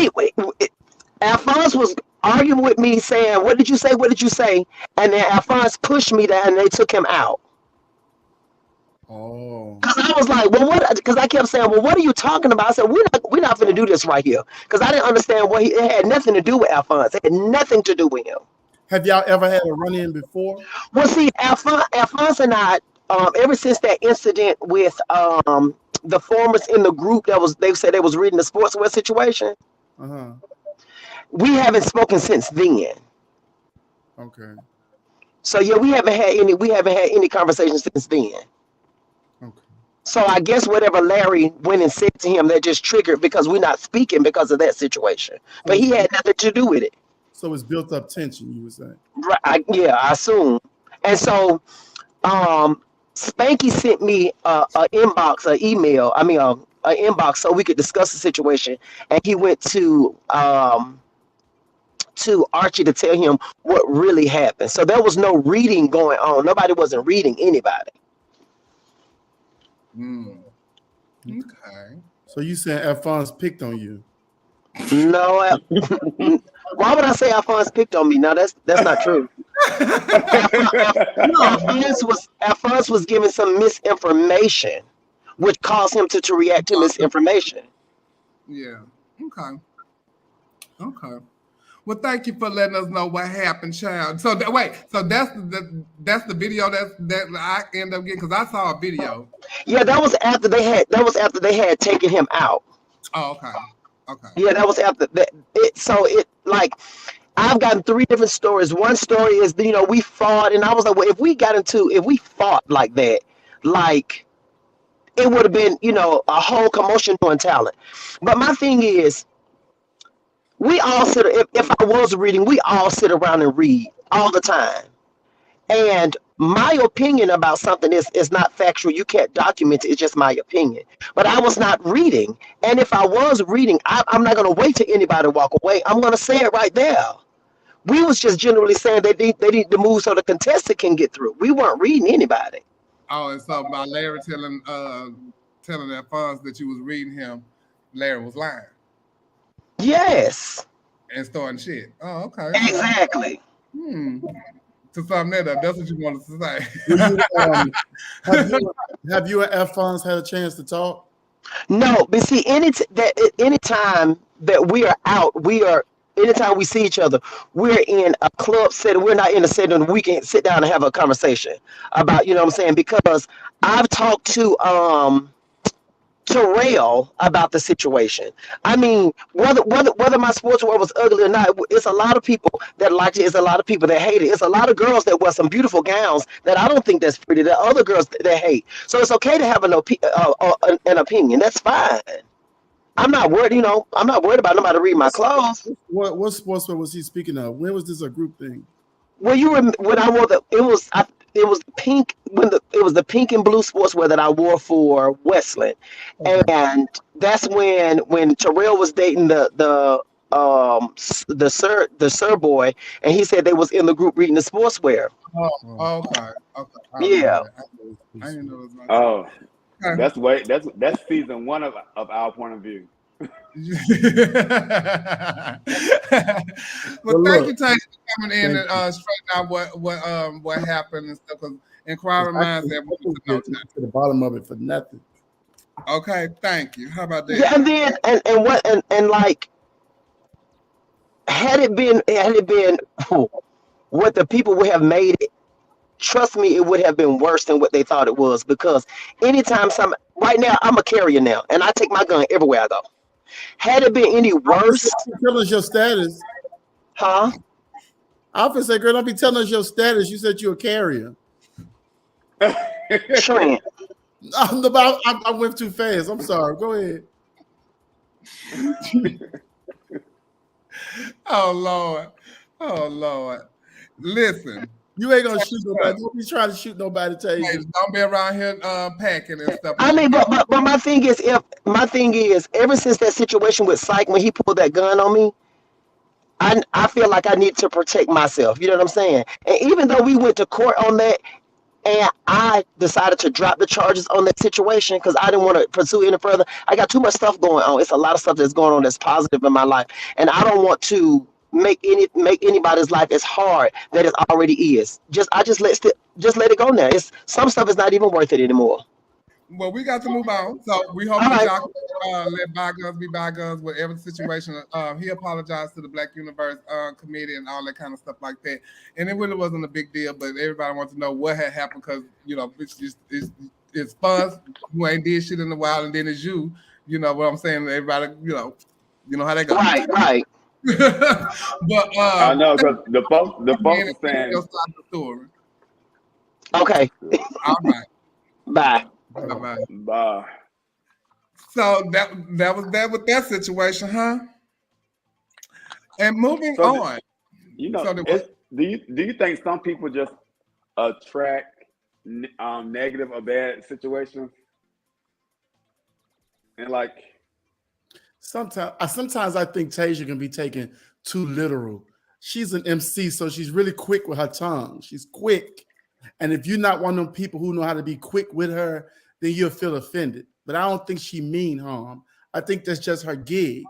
Speaker 6: Alphonse was arguing with me, saying, "What did you say? What did you say?" And then Alphonse pushed me down, and they took him out.
Speaker 5: Oh.
Speaker 6: Because I was like, well, what? Because I kept saying, well, what are you talking about? I said, we're not going to do this right here. Because I didn't understand what it had nothing to do with Alphonse. It had nothing to do with him. Have y'all ever had a run-in before? Well, see, Alphonse and I, ever since that incident with the formers in the group they said they was reading the sportswear situation. We haven't spoken since then. Okay. So yeah, we haven't had any conversations since then. Okay. So I guess whatever Larry went and said to him, that just triggered, because we're not speaking because of that situation. But he had nothing to do with it. So it's built up tension, you were saying. Right. I assume. And so Spanky sent me an inbox so we could discuss the situation. And he went to Archie to tell him what really happened. So there was no reading going on. Nobody wasn't reading anybody.
Speaker 3: Okay.
Speaker 5: So you saying Alphonse picked on you?
Speaker 6: No. Why would I say Alphonse picked on me? No, that's not true. Alphonse was giving some misinformation, which caused him to react to misinformation.
Speaker 3: Yeah. Okay. Well, thank you for letting us know what happened, child. So that's the video that I end up getting, because I saw a video.
Speaker 6: Yeah, that was after they had taken him out.
Speaker 3: Oh, okay.
Speaker 6: Yeah, that was after that. I've gotten 3 different stories. One story is, we fought, and I was like, well, if we fought like that, like, it would have been, a whole commotion on talent. But my thing is, we all if I was reading, we all sit around and read all the time. And my opinion about something is not factual. You can't document it. It's just my opinion. But I was not reading. And if I was reading, I'm not going to wait till anybody walk away. I'm going to say it right there. We was just generally saying they need to move so the contestant can get through. We weren't reading anybody.
Speaker 3: Oh, and so by Larry telling Alphonse that you was reading him, Larry was lying.
Speaker 6: Yes.
Speaker 3: and starting shit. Oh, okay.
Speaker 6: Exactly.
Speaker 3: To sum that up, that's what you wanted to say.
Speaker 5: Have you and Alphonse had a chance to talk?
Speaker 6: No, but see, anytime that we are out, anytime we see each other, we're in a club setting. We're not in a setting we can sit down and have a conversation about, you know what I'm saying? Because I've talked to Terrell about the situation. I mean, whether my sportswear was ugly or not, it's a lot of people that liked it. It's a lot of people that hate it. It's a lot of girls that wear some beautiful gowns that I don't think that's pretty. There are other girls that hate. So it's okay to have an opinion. That's fine. I'm not worried. You know, I'm not worried about nobody reading my clothes.
Speaker 5: What sportswear was he speaking of? When was this a group thing?
Speaker 6: When I wore it was the pink it was the pink and blue sportswear that I wore for Westland, and that's when Terrell was dating the Sir boy, and he said they was in the group reading the sportswear.
Speaker 3: Oh, okay.
Speaker 6: Yeah.
Speaker 3: I didn't know it was
Speaker 4: That's season 1 of our point of view.
Speaker 3: Well, thank you, Tyson, for coming in and straighten out what happened and stuff. Because inquiry minds have to know
Speaker 5: to the bottom of it for nothing.
Speaker 3: Okay, thank you. How about that?
Speaker 6: Yeah, and then and like had it been what the people would have made it. Trust me, it would have been worse than what they thought it was. Because anytime right now I'm a carrier now, and I take my gun everywhere I go. Had it been any worse,
Speaker 5: tell us your status,
Speaker 6: huh?
Speaker 5: Officer said, "Girl, don't be telling us your status. You said you're a carrier."
Speaker 6: Trent.
Speaker 5: I went too fast. I'm sorry. Go ahead.
Speaker 3: Oh Lord. Listen.
Speaker 5: You ain't gonna shoot nobody. Don't be trying to shoot nobody. Tell you.
Speaker 3: Hey, don't be around here packing and stuff.
Speaker 6: I mean, but my thing is, ever since that situation with Syke when he pulled that gun on me, I feel like I need to protect myself. You know what I'm saying? And even though we went to court on that, and I decided to drop the charges on that situation because I didn't want to pursue any further. I got too much stuff going on. It's a lot of stuff that's going on that's positive in my life, and I don't want to make anybody's life as hard that it already is. I just let it go now. Some stuff is not even worth it anymore.
Speaker 3: Well, we got to move on. So we hope that y'all can let bygones be bygones, whatever situation. He apologized to the Black Universe committee and all that kind of stuff like that. And it really wasn't a big deal, but everybody wants to know what had happened because, you know, it's fun. You ain't did shit in a while, and then it's you. You know what I'm saying? Everybody, you know how that goes.
Speaker 6: Right.
Speaker 3: But
Speaker 4: I know because the folks are saying.
Speaker 6: Okay.
Speaker 3: All right.
Speaker 6: Bye.
Speaker 4: Bye.
Speaker 3: So that was that with that situation, huh? And moving on.
Speaker 4: You know, do you think some people just attract negative or bad situations? And like
Speaker 5: sometimes I think Tasia can be taken too literal. She's an MC, so she's really quick with her tongue. She's quick. And if you're not one of them people who know how to be quick with her, then you'll feel offended. But I don't think she mean harm. I think that's just her gig,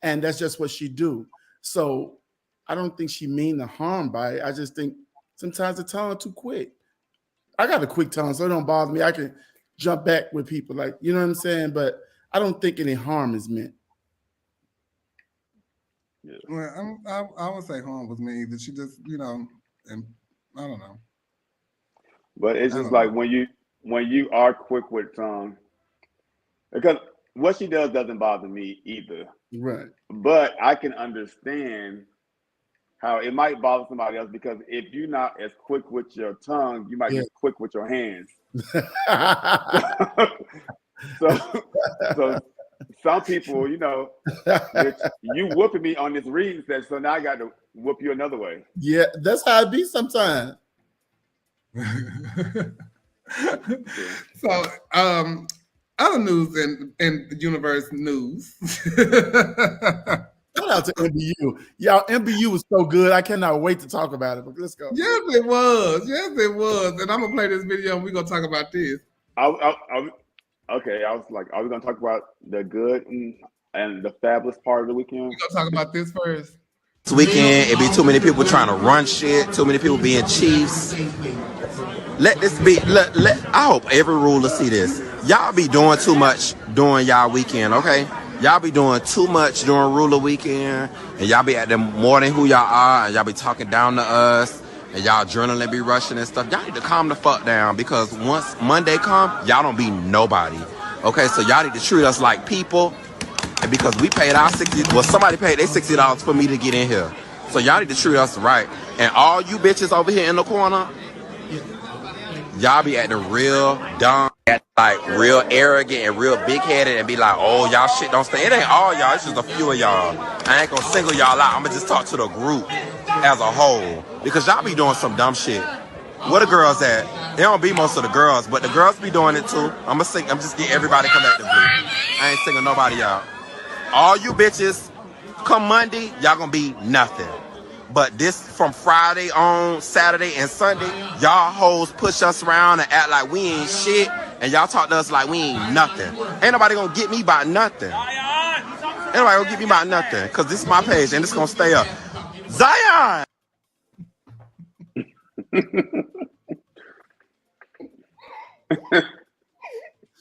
Speaker 5: and that's just what she do. So I don't think she mean the harm by it. I just think sometimes the tongue too quick. I got a quick tongue, so it don't bother me. I can jump back with people, like, you know what I'm saying? But I don't think any harm is meant.
Speaker 3: Yeah. Well, I would say harm was me that she just, you know, and I don't know.
Speaker 4: But it's just like when you are quick with tongue, because what she does doesn't bother me either.
Speaker 5: Right.
Speaker 4: But I can understand how it might bother somebody else because if you're not as quick with your tongue, you might be quick with your hands. So some people, you know, you whooping me on this reading session, so now I got to whoop you another way.
Speaker 5: Yeah, that's how it be sometimes.
Speaker 3: So, other news in the universe news.
Speaker 5: Shout out to MBU. Y'all, MBU was so good. I cannot wait to talk about it. But let's go.
Speaker 3: Yes, it was. And I'm gonna play this video and we're gonna talk about this.
Speaker 4: Okay, I was like, are we gonna talk about the good and the fabulous part of the weekend?
Speaker 3: We're gonna talk about this first.
Speaker 7: This weekend, it be too many people trying to run shit, too many people being chiefs. Let this be, I hope every ruler see this. Y'all be doing too much during y'all weekend, okay? Y'all be doing too much during ruler weekend, and y'all be acting more than who y'all are, and y'all be talking down to us, and y'all journaling be rushing and stuff. Y'all need to calm the fuck down, because once Monday come, y'all don't be nobody, okay? So y'all need to treat us like people, and because we paid our $60, well, somebody paid their $60 for me to get in here. So y'all need to treat us right. And all you bitches over here in the corner, y'all be acting real dumb, like real arrogant and real big-headed, and be like, oh, y'all shit don't stay. It ain't all y'all, it's just a few of y'all. I ain't gonna single y'all out. I'm gonna just talk to the group as a whole, because y'all be doing some dumb shit. Where the girls at? It don't be most of the girls, but the girls be doing it too. I'm just getting everybody collectively. I ain't singling nobody out. All you bitches, come Monday, y'all gonna be nothing. But this from Friday on Saturday and Sunday, y'all hoes push us around and act like we ain't shit, and y'all talk to us like we ain't nothing. Ain't nobody gonna get me by nothing. Ain't nobody gonna get me by nothing, because this is my page and it's gonna stay up. Zion!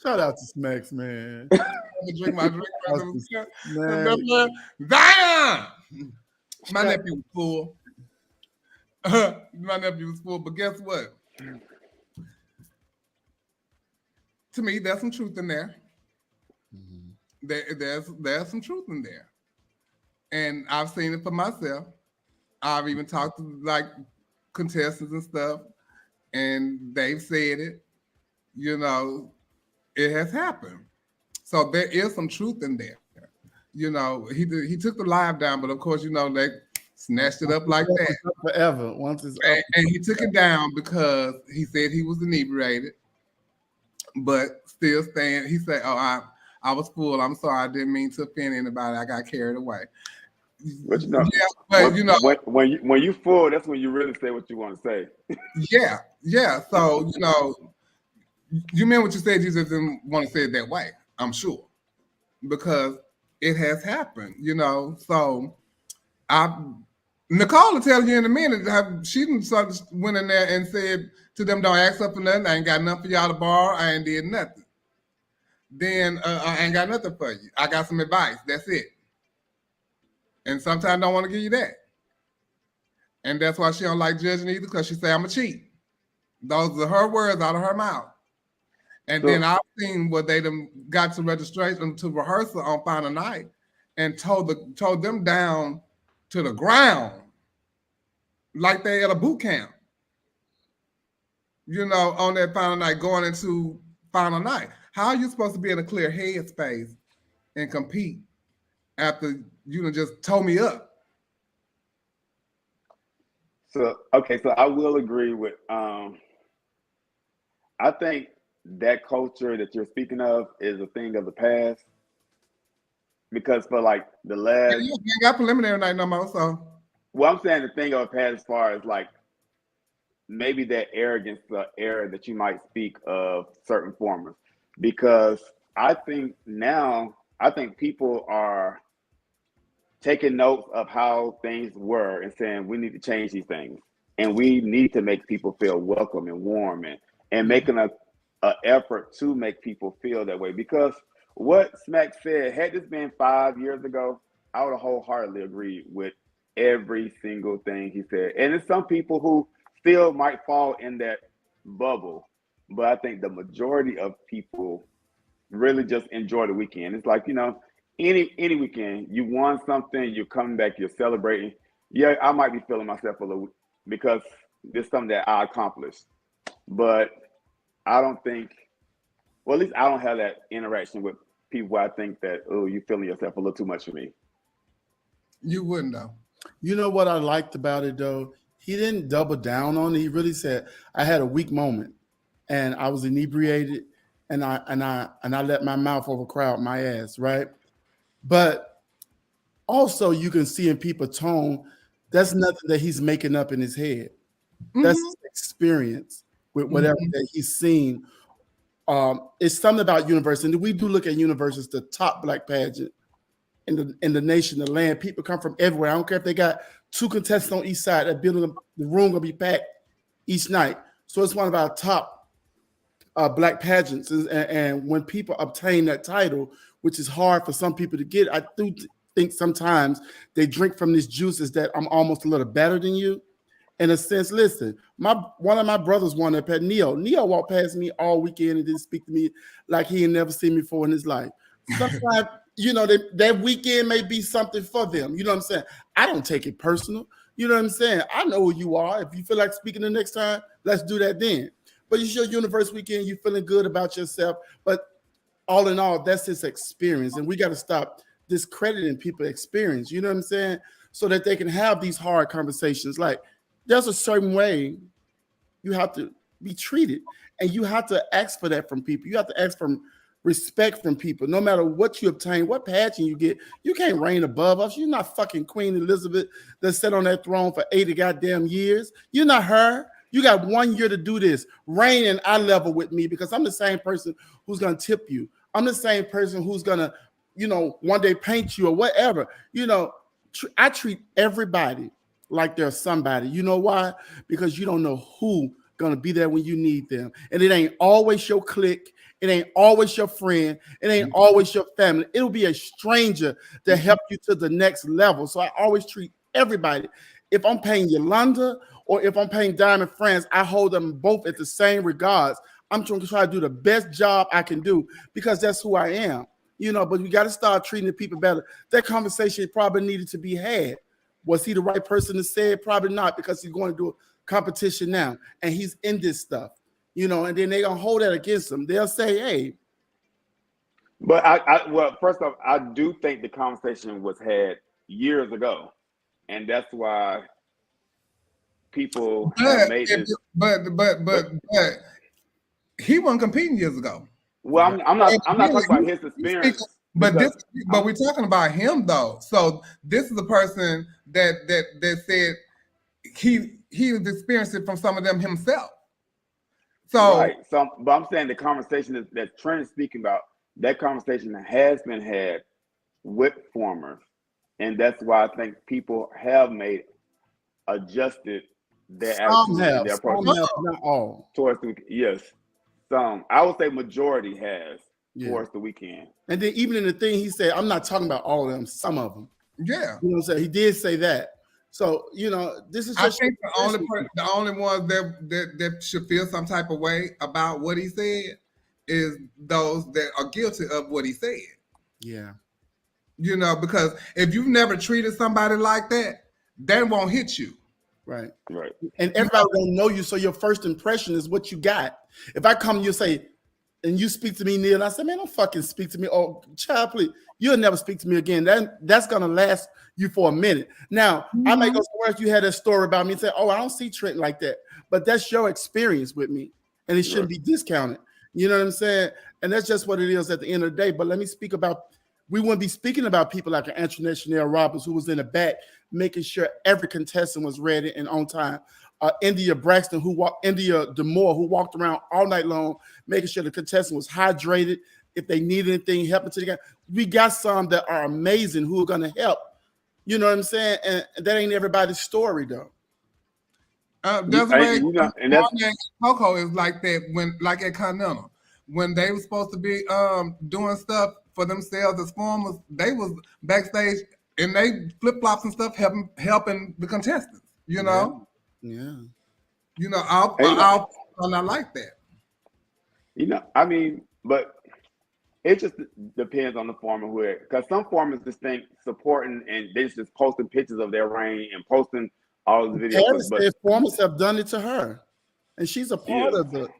Speaker 5: Shout out to Smacks, man.
Speaker 3: Drink my drink. Zion! My nephew was full. My nephew was full, but guess what? To me, there's some truth in there. There's some truth in there. And I've seen it for myself. I've even talked to like contestants and stuff, and they've said it. You know, it has happened. So there is some truth in there. You know, he took the live down, but of course, you know, they snatched it up like that.
Speaker 5: Forever. Once it's
Speaker 3: and he took it down because he said he was inebriated, but still staying. He said, "Oh, I was full. I'm sorry. I didn't mean to offend anybody. I got carried away."
Speaker 4: But you know, when you full, that's when you really say what you want to say.
Speaker 3: Yeah. So you know, you meant what you said. You just didn't want to say it that way. I'm sure, because it has happened. You know, so Nicole will tell you in a minute. She went in there and said to them, "Don't ask up for nothing. I ain't got nothing for y'all to borrow. I ain't did nothing. Then I ain't got nothing for you. I got some advice. That's it. And sometimes I don't want to give you that. And that's why she don't like judging either, because she say I'm a cheat. Those are her words out of her mouth. And then I've seen where they got to registration to rehearsal on final night and told them down to the ground like they at a boot camp. You know, on that final night, going into final night. How are you supposed to be in a clear headspace and compete after you just told me up?
Speaker 4: So I will agree with I think that culture that you're speaking of is a thing of the past. Because for like the last
Speaker 3: you ain't got preliminary night no more, so
Speaker 4: well, I'm saying the thing of the past as far as like maybe that arrogance era that you might speak of certain formers. Because I think people are taking notes of how things were and saying we need to change these things, and we need to make people feel welcome and warm, and making an effort to make people feel that way. Because what Smack said, had this been 5 years ago, I would have wholeheartedly agreed with every single thing he said. And there's some people who still might fall in that bubble, but I think the majority of people really just enjoy the weekend. It's like, you know, any weekend, you won something, you're coming back, you're celebrating. Yeah, I might be feeling myself a little because there's something that I accomplished. But I don't think, well, at least I don't have that interaction with people where I think that, oh, you're feeling yourself a little too much for me.
Speaker 3: You wouldn't though.
Speaker 5: You know what I liked about it though? He didn't double down on it. He really said, I had a weak moment and I was inebriated and I let my mouth overcrowd my ass, right? But also you can see in people's tone, that's nothing that he's making up in his head. That's his experience with whatever that he's seen. It's something about Universal, and we do look at Universal as the top black pageant in the nation, the land. People come from everywhere. I don't care if they got 2 contestants on each side. That building, the room gonna be packed each night. So it's one of our top black pageants. And when people obtain that title, which is hard for some people to get, I do think sometimes they drink from these juices that I'm almost a little better than you. In a sense, listen, one of my brothers won that pet, Neo. Neo walked past me all weekend and didn't speak to me like he had never seen me before in his life. Sometimes, you know, that weekend may be something for them. You know what I'm saying? I don't take it personal. You know what I'm saying? I know who you are. If you feel like speaking the next time, let's do that then. But it's your universe weekend. You're feeling good about yourself. But all in all, that's his experience. And we got to stop discrediting people's experience. You know what I'm saying? So that they can have these hard conversations. Like, there's a certain way you have to be treated. And you have to ask for that from people. You have to ask for respect from people. No matter what you obtain, what pageant you get, you can't reign above us. You're not fucking Queen Elizabeth that sat on that throne for 80 goddamn years. You're not her. You got 1 year to do this. Reign in eye level with me, because I'm the same person who's going to tip you. I'm the same person who's going to, you know, one day paint you or whatever. You know, I treat everybody like they're somebody. You know why? Because you don't know who going to be there when you need them. And it ain't always your clique. It ain't always your friend. It ain't always your family. It'll be a stranger to help you to the next level. So I always treat everybody. If I'm paying Yolanda or if I'm paying Diamond Friends, I hold them both at the same regards. I'm trying to try to do the best job I can do because that's who I am. You know, but we got to start treating the people better. That conversation probably needed to be had. Was he the right person to say it? Probably not, because he's going to do a competition now and he's in this stuff. You know, and then they're gonna hold that against them. They'll say, "Hey."
Speaker 4: But well, first off, I do think the conversation was had years ago, and that's why people have made this.
Speaker 3: But he wasn't competing years ago.
Speaker 4: Well, I'm not talking about his experience.
Speaker 3: But we're talking about him though. So this is a person that said he was experiencing from some of them himself. So,
Speaker 4: right. So, but I'm saying the conversation that Trent is speaking about, that conversation has been had with formers, and that's why I think people have adjusted their attitude and their approach.
Speaker 5: Not all.
Speaker 4: Towards the yes, some. I would say majority has towards the weekend.
Speaker 5: And then even in the thing he said, I'm not talking about all of them, some of them.
Speaker 3: Yeah,
Speaker 5: you know what I'm saying? He did say that. So, you know, this is just
Speaker 3: I think the only ones that should feel some type of way about what he said is those that are guilty of what he said.
Speaker 5: Yeah.
Speaker 3: You know, because if you've never treated somebody like that, that won't hit you.
Speaker 5: Right.
Speaker 4: Right.
Speaker 5: And everybody don't know you, so your first impression is what you got. If I come to you and say, and you speak to me, Neil, and I say, man, don't fucking speak to me. Oh, child, please, you'll never speak to me again. That's gonna last you for a minute. Now, I may go somewhere if you had a story about me and say, oh, I don't see Trent like that. But that's your experience with me, and it shouldn't be discounted. You know what I'm saying? And that's just what it is at the end of the day. But let me speak about, we wouldn't be speaking about people like Antoinette Chanel Roberts, who was in the back, making sure every contestant was ready and on time. India Braxton, India Demore, who walked around all night long, making sure the contestant was hydrated. If they need anything, helping to the game. We got some that are amazing who are going to help. You know what I'm saying? And that ain't everybody's story, though.
Speaker 3: That's why Coco is like that like at Continental. When they were supposed to be doing stuff for themselves as formers, they was backstage and they flip-flops and stuff helping the contestants, you know?
Speaker 5: Yeah.
Speaker 3: You know, I'll not like that.
Speaker 4: You know, I mean, but it just depends on the former because some formers just think supporting and they just posting pictures of their reign and posting all the videos.
Speaker 5: But formers have done it to her, and she's a part of it.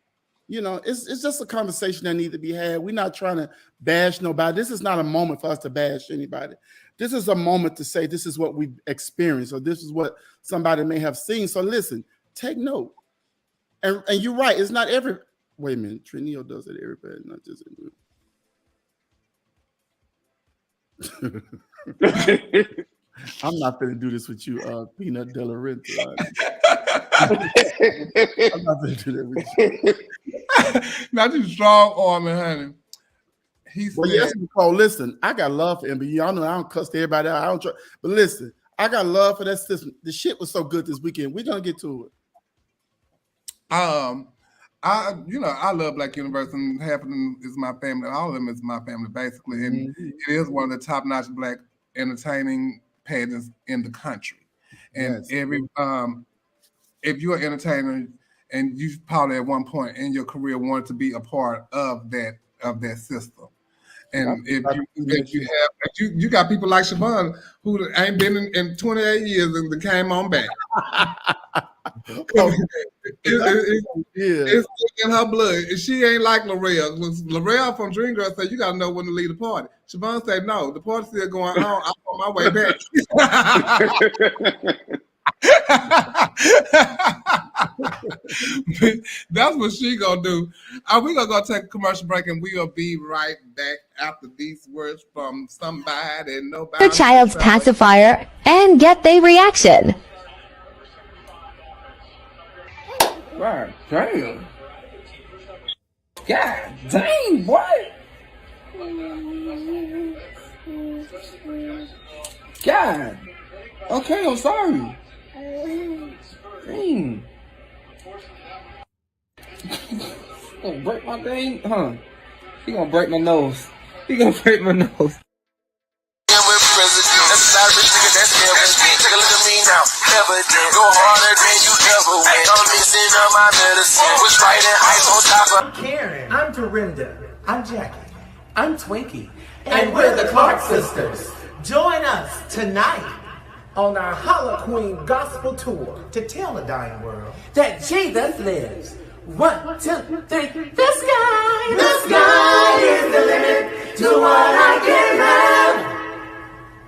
Speaker 5: You know, it's just a conversation that needs to be had. We're not trying to bash nobody. This is not a moment for us to bash anybody. This is a moment to say this is what we've experienced, or this is what somebody may have seen. So listen, take note. And you're right. It's not every. Wait a minute. Trinio does it everybody, not just I'm not gonna do this with you, Peanut De La Renta. I'm not gonna do that with you.
Speaker 3: Not too strong arming, honey. He
Speaker 5: Well,
Speaker 3: said,
Speaker 5: yes, Nicole, listen, I got love for MBE. Y'all know I don't cuss everybody out. I don't try, but listen, I got love for that system. The shit was so good this weekend. We're gonna get to it.
Speaker 3: I love Black Universe, and half of them is my family. All of them is my family, basically. And it is one of the top-notch Black entertaining pageants in the country. And if you're an entertainer and you probably at one point in your career wanted to be a part of that system. And if you got people like Siobhan who ain't been in 28 years and came on back. It's in her blood. She ain't like L'Oreal. L'Oreal from Dreamgirls said you gotta know when to leave the party. Siobhan said no, the party's still going on. I'm on my way back. That's what she gonna do. We gonna go take a commercial break, and we'll be right back after these words from somebody. Nobody.
Speaker 8: The child's pacifier and get their reaction.
Speaker 9: God damn. God dang, boy. God. Okay, I'm sorry. Dang. Gonna break my thing? Huh? He gonna break my nose. He gonna break my nose.
Speaker 10: Take a look at me now, never did. Go harder than you ever went. I'm missing up my medicine. Push right and ice on top of.
Speaker 11: I'm Karen. I'm Dorinda. I'm Jackie. I'm Twinkie. And we're the Clark Sisters. Join us tonight on our Halloween Gospel Tour to tell the dying world that Jesus lives. 1, 2, 3. The sky is the limit to what I can have.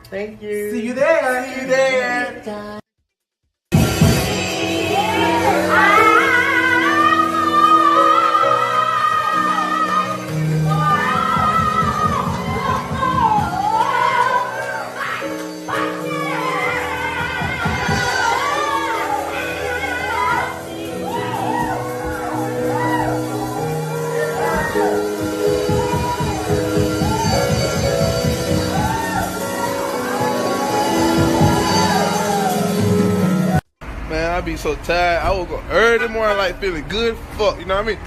Speaker 11: Thank you. See you there. See you there.
Speaker 2: Man, I be so tired. I woke up early in the morning like feeling good. Fuck, you know what I mean?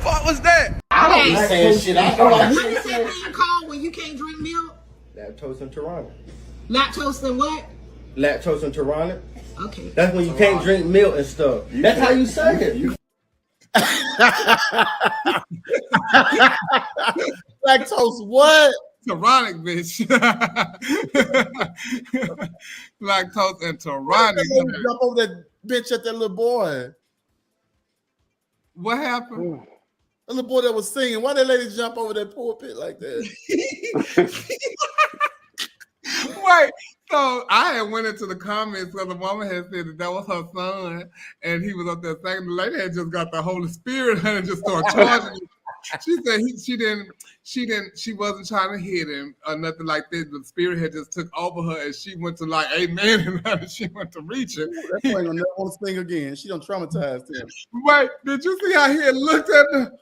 Speaker 2: Fuck was that?
Speaker 11: I don't be saying shit. I know
Speaker 12: What is that thing called when you can't drink milk?
Speaker 11: Lactose intolerant.
Speaker 12: Lactose and what?
Speaker 11: Lactose intolerant.
Speaker 12: Okay.
Speaker 11: That's when you can't drink milk and stuff. That's how you say it.
Speaker 5: Lactose what?
Speaker 3: Tyrannic, bitch. Lactose and tyrannic.
Speaker 5: Jump over that bitch at that little boy.
Speaker 3: What happened?
Speaker 5: The little boy that was singing. Why that lady jump over that pulpit like that?
Speaker 3: Wait, so I had went into the comments because the woman had said that was her son, and he was up there saying the lady had just got the Holy Spirit and just started charging him. She said she wasn't trying to hit him or nothing like that. The Spirit had just took over her, and she went to like amen, and she went to reach it.
Speaker 5: That boy gonna never want to sing again. She done traumatized him.
Speaker 3: Wait, did you see how he had looked at the?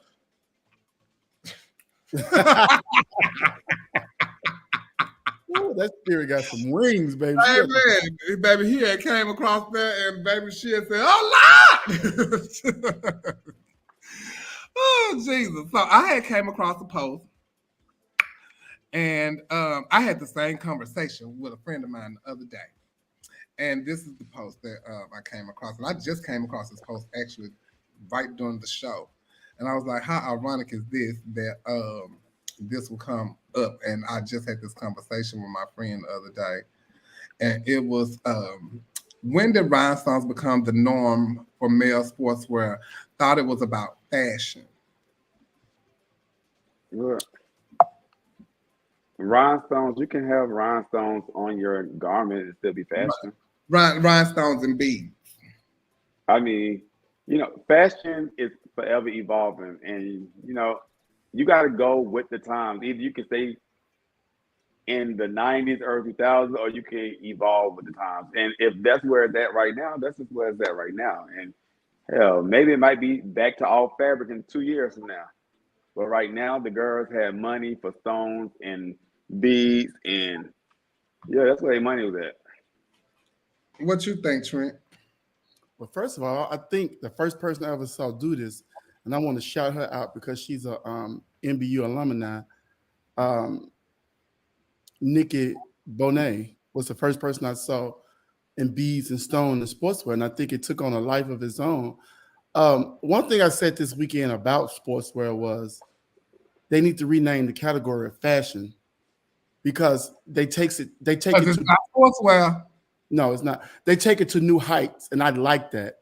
Speaker 5: Ooh, that spirit got some wings, baby.
Speaker 3: Hey man, baby, he had came across there, and baby, she had said, "Oh Lord." Oh Jesus! So I had came across a post, and I had the same conversation with a friend of mine the other day, and this is the post that I came across, and I just came across this post actually right during the show, and I was like, "How ironic is this that this will come up?" And I just had this conversation with my friend the other day, and it was when did rhinestones become the norm for male sportswear? Thought it was about fashion.
Speaker 4: Look, rhinestones, you can have rhinestones on your garment and still be fashion.
Speaker 3: Rhinestones and beads.
Speaker 4: I mean, fashion is forever evolving, and you got to go with the times. Either you can stay in the 90s, early 2000s, or you can evolve with the times. And if that's where it's at right now, that's just where it's at right now. And Hell, maybe it might be back to all fabric in 2 years from now. But right now, the girls have money for stones and beads, and yeah, that's where their money was at.
Speaker 3: What you think, Trent?
Speaker 5: Well, first of all, I think the first person I ever saw do this, and I want to shout her out because she's a NBU alumni. Nikki Bonet was the first person I saw in beads and stone and sportswear, and I think it took on a life of its own. One thing I said this weekend about sportswear was they need to rename the category of fashion because they take it.
Speaker 3: It's not sportswear.
Speaker 5: No, it's not. They take it to new heights, and I like that.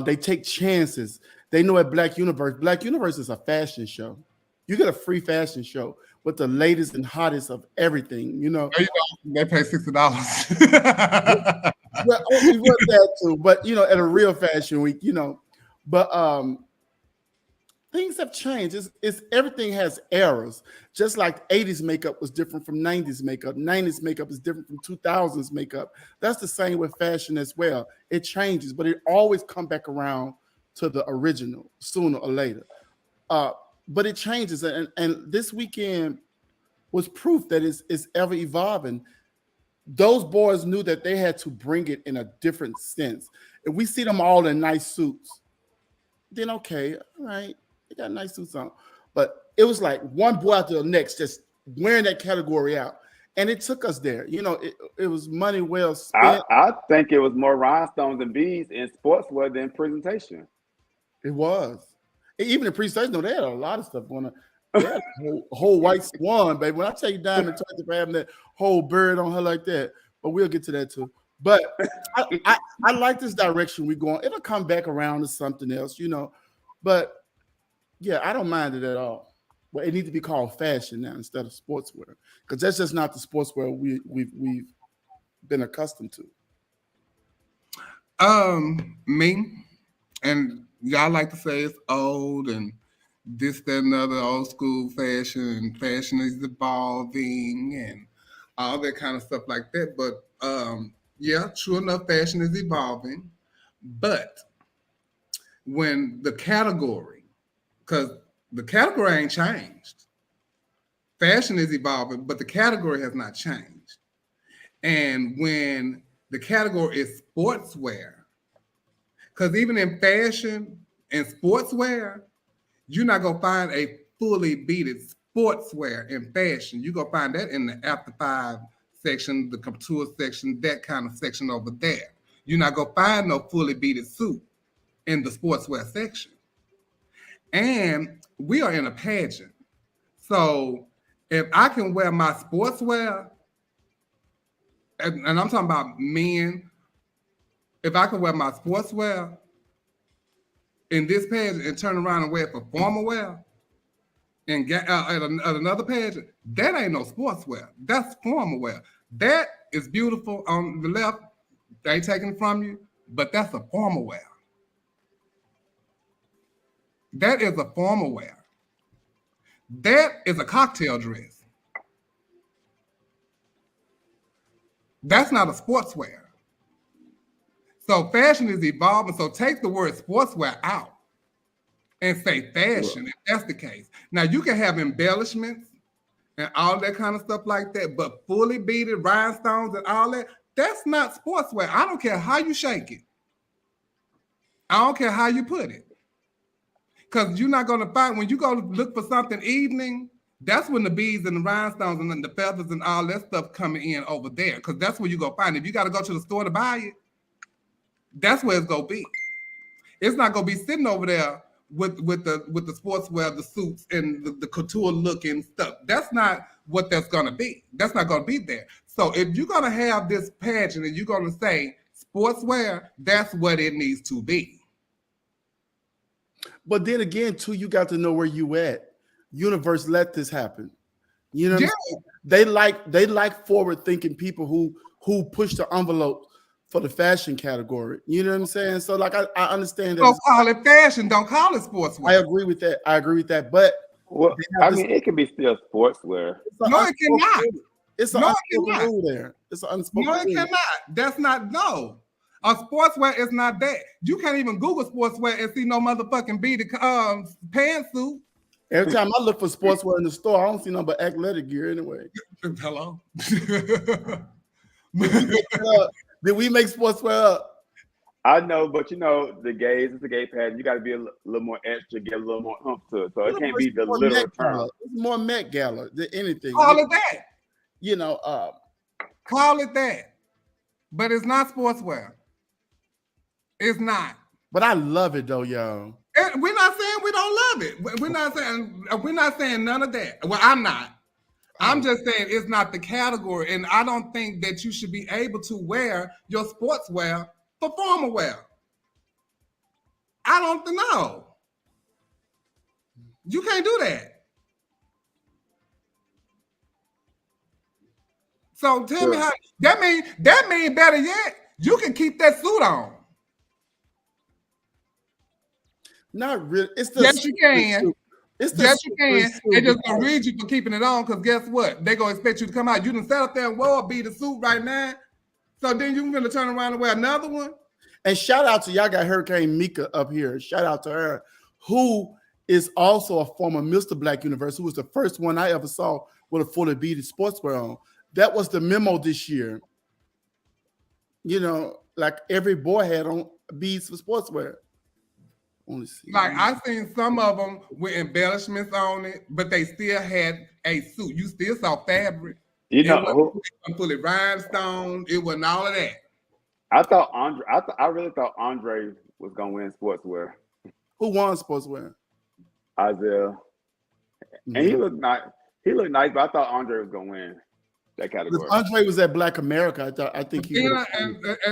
Speaker 5: They take chances. They know at Black Universe is a fashion show. You get a free fashion show with the latest and hottest of everything. You know,
Speaker 3: they pay $60.
Speaker 5: Well, we want that too, but you know, at a real fashion week, you know, but things have changed. It's everything has eras. Just like 80s makeup was different from 90s makeup. 90s makeup is different from 2000s makeup. That's the same with fashion as well. It changes, but it always come back around to the original sooner or later. But it changes, and this weekend was proof that it's ever evolving. Those boys knew that they had to bring it in a different sense. If we see them all in nice suits, then okay, all right, they got nice suits on. But it was like one boy after the next just wearing that category out. And it took us there. You know, it was money well spent.
Speaker 4: I think it was more rhinestones and beads in sportswear than presentation.
Speaker 5: It was. Even in presentation, they had a lot of stuff going on. They had a whole white swan, baby. When I tell you Diamond Twisted for having that whole bird on her like that, but we'll get to that too. But I like this direction we're going. It'll come back around to something else, you know. But yeah, I don't mind it at all. But it needs to be called fashion now instead of sportswear, because that's just not the sportswear we've been accustomed to.
Speaker 3: Me and y'all like to say it's old and this, that, and other old school fashion, and fashion is evolving and all that kind of stuff like that. But yeah, true enough, fashion is evolving. But when the category, because the category ain't changed. Fashion is evolving, but the category has not changed. And when the category is sportswear, because even in fashion and sportswear, you're not going to find a fully beaded sportswear in fashion. You're going to find that in the After 5 section, the couture section, that kind of section over there. You're not going to find no fully beaded suit in the sportswear section. And we are in a pageant. So if I can wear my sportswear, and I'm talking about men, if I can wear my sportswear in this pageant and turn around and wear it for formal wear and get at another pageant, that ain't no sportswear. That's formal wear. That is beautiful on the left. They ain't taking it from you, but that's a formal wear. That is a formal wear. That is a cocktail dress. That's not a sportswear. So fashion is evolving. So take the word sportswear out and say fashion, if that's the case. Now you can have embellishments and all that kind of stuff like that, but fully beaded rhinestones and all that, that's not sportswear. I don't care how you shake it. I don't care how you put it. Because you're not going to find, when you go look for something evening, that's when the beads and the rhinestones and then the feathers and all that stuff coming in over there. Because that's where you go find it. If you got to go to the store to buy it, that's where it's going to be. It's not going to be sitting over there with the sportswear, the suits, and the couture looking stuff. That's not what that's going to be. That's not going to be there. So if you're going to have this pageant and you're going to say sportswear, that's what it needs to be.
Speaker 5: But then again, too, you got to know where you at. Universe let this happen. You know what I'm saying? They like forward-thinking people who push the envelope for the fashion category. You know what I'm saying? So like I understand that.
Speaker 3: Don't call it fashion, don't call it sportswear.
Speaker 5: I agree with that. But
Speaker 4: well, I mean, it can be still sportswear.
Speaker 3: No, it cannot.
Speaker 5: It's an unspoken rule there. It's an unspoken rule.
Speaker 3: No, it cannot. That's not, no. Sportswear is not that. You can't even Google sportswear and see no motherfucking beaded pantsuit.
Speaker 5: Every time I look for sportswear in the store, I don't see nothing but athletic gear anyway.
Speaker 3: Hello.
Speaker 5: Did we make sportswear up?
Speaker 4: I know, but the gays, it's a gay pattern. You got to be a little more extra, get a little more oomph to it. So it can't be the literal term.
Speaker 5: It's more Met Gala than anything.
Speaker 3: Call it that.
Speaker 5: Call
Speaker 3: it that. But it's not sportswear. It's not.
Speaker 5: But I love it though, y'all.
Speaker 3: And we're not saying we don't love it. We're not saying none of that. Well, I'm not. I'm just saying it's not the category, and I don't think that you should be able to wear your sportswear for formal wear. I don't know. You can't do that. So tell me how that mean better yet, you can keep that suit on.
Speaker 5: Not really. It's the
Speaker 3: yes, you can. Yes, you can. They just gonna read you for keeping it on, because guess what? They gonna expect you to come out. You done sat up there and wear a beaded suit right now. So then you're gonna turn around and wear another one.
Speaker 5: And shout out to y'all got Hurricane Mika up here. Shout out to her, who is also a former Mr. Black Universe, who was the first one I ever saw with a fully beaded sportswear on. That was the memo this year. Like every boy had on beads for sportswear.
Speaker 3: Like I seen some of them with embellishments on it, but they still had a suit. You still saw fabric. It wasn't fully rhinestone. It wasn't all of that.
Speaker 4: I really thought Andre was gonna win sportswear.
Speaker 5: Who won sportswear?
Speaker 4: Isaiah. And he looked nice. But I thought Andre was gonna win that category.
Speaker 5: Andre was at Black America. I think he.
Speaker 3: And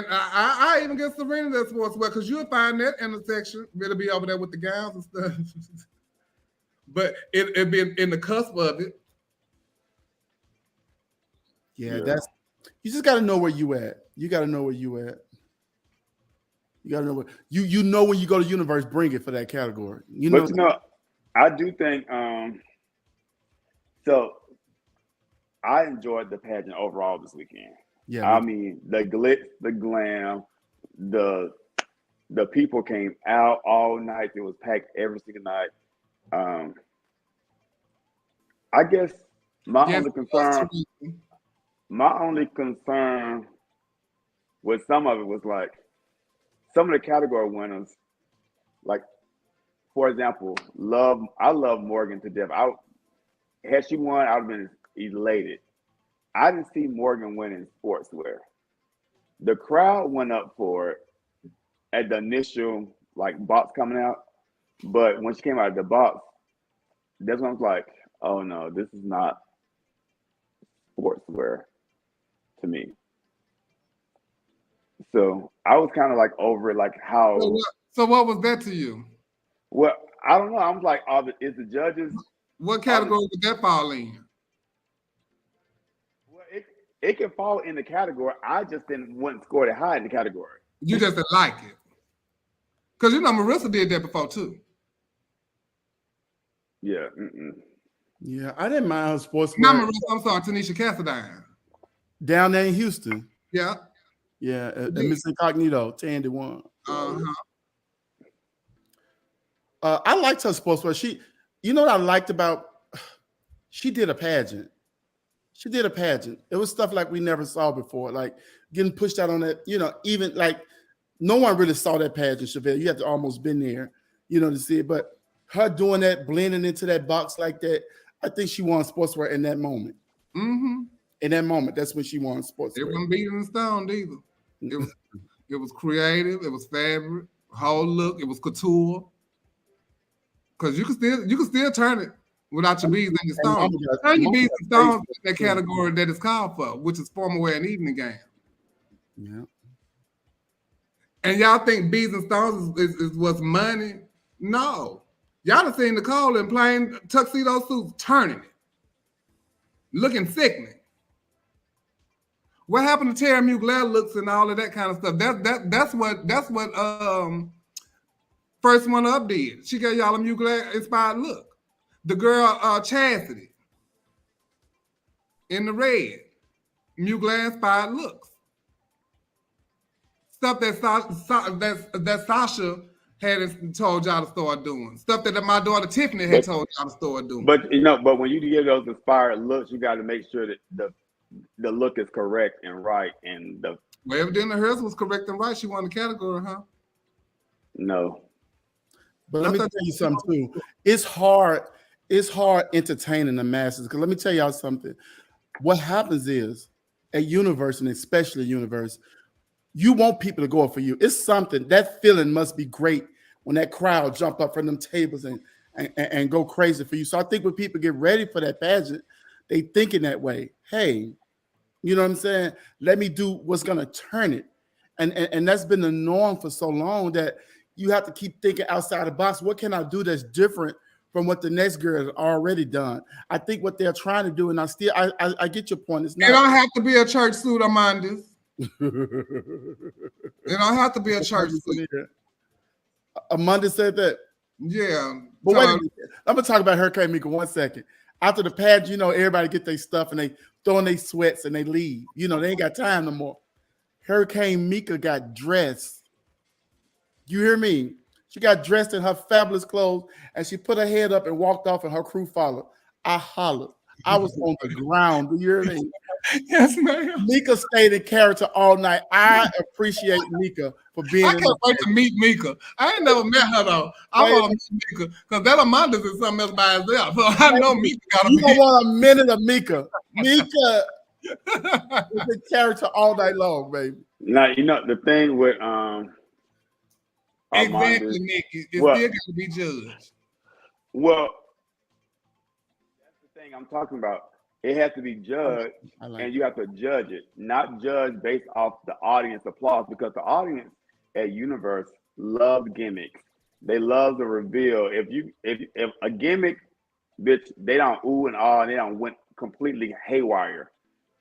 Speaker 3: I even get Serena that sportswear, because you'll find that in the section. It'll be over there with the gowns and stuff. But it'll be in the cusp of it.
Speaker 5: Yeah, that's. You just got to know where you at. You got to know where you at. You got to know what you know when you go to Universe, bring it for that category.
Speaker 4: I do think. So I enjoyed the pageant overall this weekend.
Speaker 5: Yeah,
Speaker 4: I mean the glitz, the glam, the people came out all night. It was packed every single night. I guess my only concern with some of it was like some of the category winners, like for example, I love Morgan to death. Had she won, I would have been elated. I didn't see Morgan winning sportswear. The crowd went up for it at the initial box coming out, but when she came out of the box, that's when I was like, oh no, this is not sportswear to me. So I was kind of over it, how.
Speaker 3: So what was that to you?
Speaker 4: Well, I don't know. I'm like, is the judges?
Speaker 3: What category would that fall in?
Speaker 4: Well, it can fall in the category. I just wouldn't score it high in the category.
Speaker 3: You just didn't like it, because Marissa did that before too.
Speaker 4: Yeah.
Speaker 5: Yeah, I didn't mind her sportswear.
Speaker 3: Not Marissa. I'm sorry, Tanisha Cassadine.
Speaker 5: Down there in Houston.
Speaker 3: Yeah.
Speaker 5: Yeah, Miss Incognito, Tandy won. I liked her sportswear. What I liked about, she did a pageant. It was stuff like we never saw before, like getting pushed out on that, even no one really saw that pageant, Chevelle. You have to almost been there, to see it. But her doing that, blending into that box like that, I think she won sportswear in that moment.
Speaker 3: Mm-hmm.
Speaker 5: In that moment, that's when she won sportswear.
Speaker 3: It wasn't beaten and stoned either. It was creative. It was fabric, whole look. It was couture. Because you can still turn it without your beads and your stones. Turn your beads and stones in that category that is called for, which is formal wear and evening gown.
Speaker 5: Yeah.
Speaker 3: And y'all think beads and stones is what's money? No. Y'all done seen Nicole in plain tuxedo suits turning it, looking sickening. What happened to Terry Mugler looks and all of that kind of stuff? That's what First One Up did. She got y'all a Mugler inspired look. The girl Chastity in the red, Mugler inspired looks. Stuff that Sasha had told y'all to start doing. Stuff that my daughter Tiffany had told y'all to start doing.
Speaker 4: But when you get those inspired looks, you got to make sure that the look is correct and right. And
Speaker 3: well, evidently hers was correct and right. She won the category, huh?
Speaker 4: No.
Speaker 5: But let me tell you something too. It's hard entertaining the masses. Because let me tell y'all something. What happens is at Universe, and especially Universe, you want people to go up for you. It's something, that feeling must be great when that crowd jump up from them tables and go crazy for you. So I think when people get ready for that pageant, they thinking that way. Hey, you know what I'm saying? Let me do what's going to turn it. And that's been the norm for so long that you have to keep thinking outside the box. What can I do that's different from what the next girl has already done? I think what they're trying to do, and I get your point. It's not.
Speaker 3: It don't have to be a church suit, Amandis. It don't have to be a church suit.
Speaker 5: Amanda said that.
Speaker 3: Yeah.
Speaker 5: But wait a minute. I'm gonna talk about Hurricane Mika 1 second. After the pageant, you know, everybody get their stuff and they throw in their sweats and they leave. You know, they ain't got time no more. Hurricane Mika got dressed. You hear me? She got dressed in her fabulous clothes and she put her head up and walked off and her crew followed. I hollered. I was on the ground. Do you hear me?
Speaker 3: Yes, ma'am.
Speaker 5: Mika stayed in character all night. I appreciate Mika for being.
Speaker 3: I can't wait to meet Mika. I ain't never met her though. I want to meet Mika because that Amanda is something else by herself. So I know Mika got to be.
Speaker 5: You don't want a minute of Mika. Mika is in character all night long, baby.
Speaker 4: Now you know the thing with
Speaker 3: exactly, Nikki. It's still got to be judged.
Speaker 4: Well, that's the thing I'm talking about. It has to be judged, and you have to judge it, not judge based off the audience applause, because the audience at Universe loves gimmicks. They love the reveal. If a gimmick, bitch, they don't ooh and ah, and they don't went completely haywire.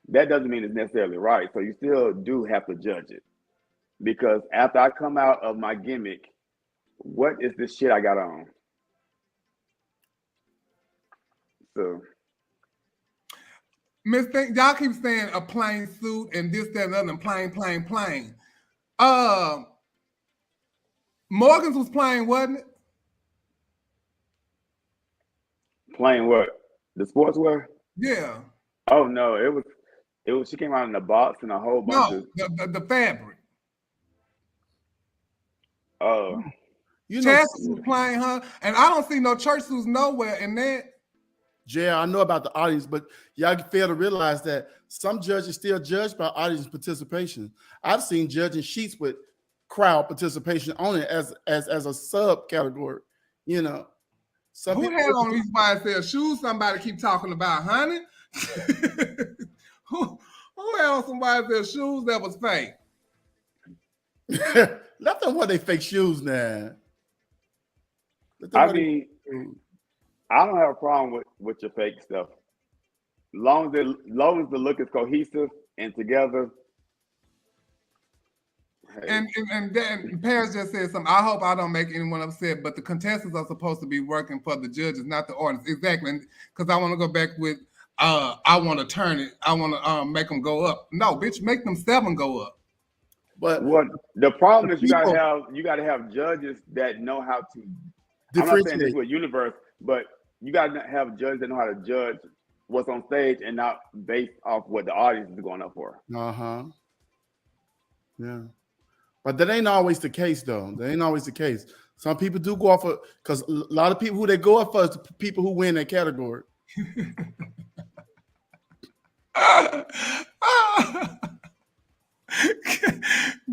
Speaker 4: That doesn't mean it's necessarily right. So you still do have to judge it, because after I come out of my gimmick, what is this shit I got on? So.
Speaker 3: Miss Thing, y'all keep saying a plain suit and this, that, and other, and plain. Morgan's was plain, wasn't it?
Speaker 4: Plain what? The sportswear?
Speaker 3: Yeah.
Speaker 4: Oh no, it was. She came out in a box and a whole bunch of
Speaker 3: the fabric.
Speaker 4: Oh,
Speaker 3: You know, was plain, huh? And I don't see no church suits nowhere in that.
Speaker 5: Yeah, I know about the audience, but y'all fail to realize that some judges still judge by audience participation. I've seen judging sheets with crowd participation on it as a subcategory. You know,
Speaker 3: who had on these YSL shoes? Somebody keep talking about, honey. who had on some YSL shoes that was fake?
Speaker 5: Let them wear their fake shoes now.
Speaker 4: I mean, I don't have a problem with your fake stuff. Long as the look is cohesive and together. Hey.
Speaker 3: And then Paris just said something. I hope I don't make anyone upset, but the contestants are supposed to be working for the judges, not the audience. Exactly. Because I want to go back with I want to turn it. I want to make them go up. No, bitch, make them 7 go up.
Speaker 4: But what the problem is, you gotta have judges that know how to. I'm not saying this with Universe, but you gotta have judges that know how to judge what's on stage and not based off what the audience is going up for.
Speaker 5: Yeah, but that ain't always the case, though. That ain't always the case. Some people do go off of, because a lot of people who they go off for is the people who win that category.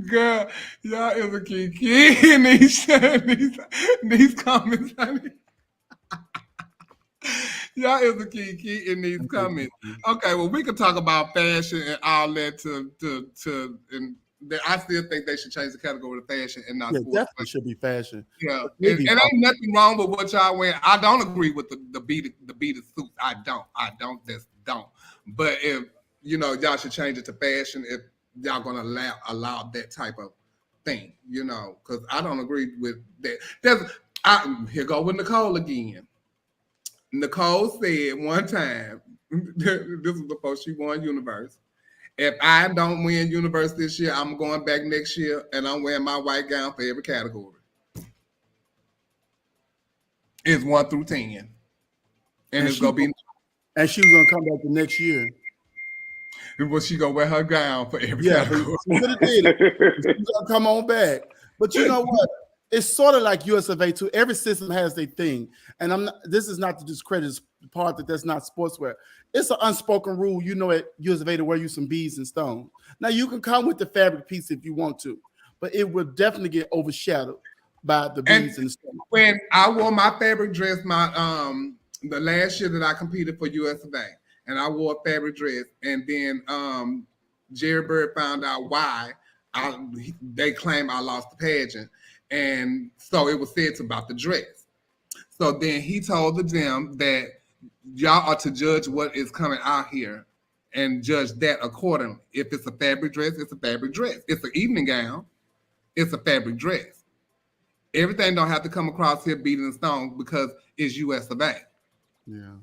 Speaker 3: Girl, y'all is a kiki in these comments, honey. Y'all is a kiki in these comments. Okay, well, we could talk about fashion and all that and I still think they should change the category to fashion and not sports.
Speaker 5: Definitely should be fashion.
Speaker 3: Yeah, and ain't nothing wrong with what y'all wearing. I don't agree with the beaded suits. I don't. But if y'all should change it to fashion if y'all gonna allow that type of thing, because I don't agree with that. Here go with Nicole again. Nicole said one time, this was before she won Universe, If I don't win University this year, I'm going back next year, and I'm wearing my white gown for every category. It's 1 through 10, and it's gonna be.
Speaker 5: And she was gonna come back the next year.
Speaker 3: Well, she gonna wear her gown for every
Speaker 5: Yeah,
Speaker 3: category.
Speaker 5: she could have did it. She's gonna come on back. But you know what? It's sort of like US of A too. Every system has their thing, and I'm not. This is not to discredit the part that's not sportswear. It's an unspoken rule, you know, at US of A to wear you some beads and stones. Now you can come with the fabric piece if you want to, but it will definitely get overshadowed by the beads and stones.
Speaker 3: When I wore my fabric dress, the last year that I competed for US of A, and I wore a fabric dress, and then Jerry Bird found out why they claim I lost the pageant. And so it was said about the dress. So then he told them that y'all are to judge what is coming out here and judge that accordingly. If it's a fabric dress, it's a fabric dress. It's an evening gown, it's a fabric dress. Everything don't have to come across here beating and stone because it's US of A.
Speaker 5: Yeah.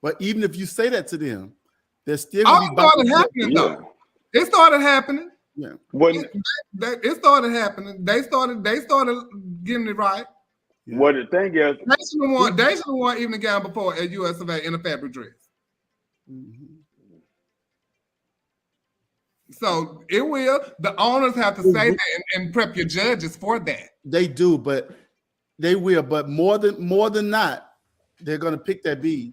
Speaker 5: But even if you say that to them, they're still
Speaker 3: going to be happening
Speaker 4: Yeah.
Speaker 3: though. It started happening.
Speaker 5: Yeah.
Speaker 3: It started happening. They started getting it right.
Speaker 5: Yeah.
Speaker 4: Well, the thing is,
Speaker 3: they should have won evening gown before at US of A in a fabric dress.
Speaker 5: Mm-hmm.
Speaker 3: So it will. The owners have to say that and prep your judges for that.
Speaker 5: They do, but they will. But more than not, they're gonna pick that bead.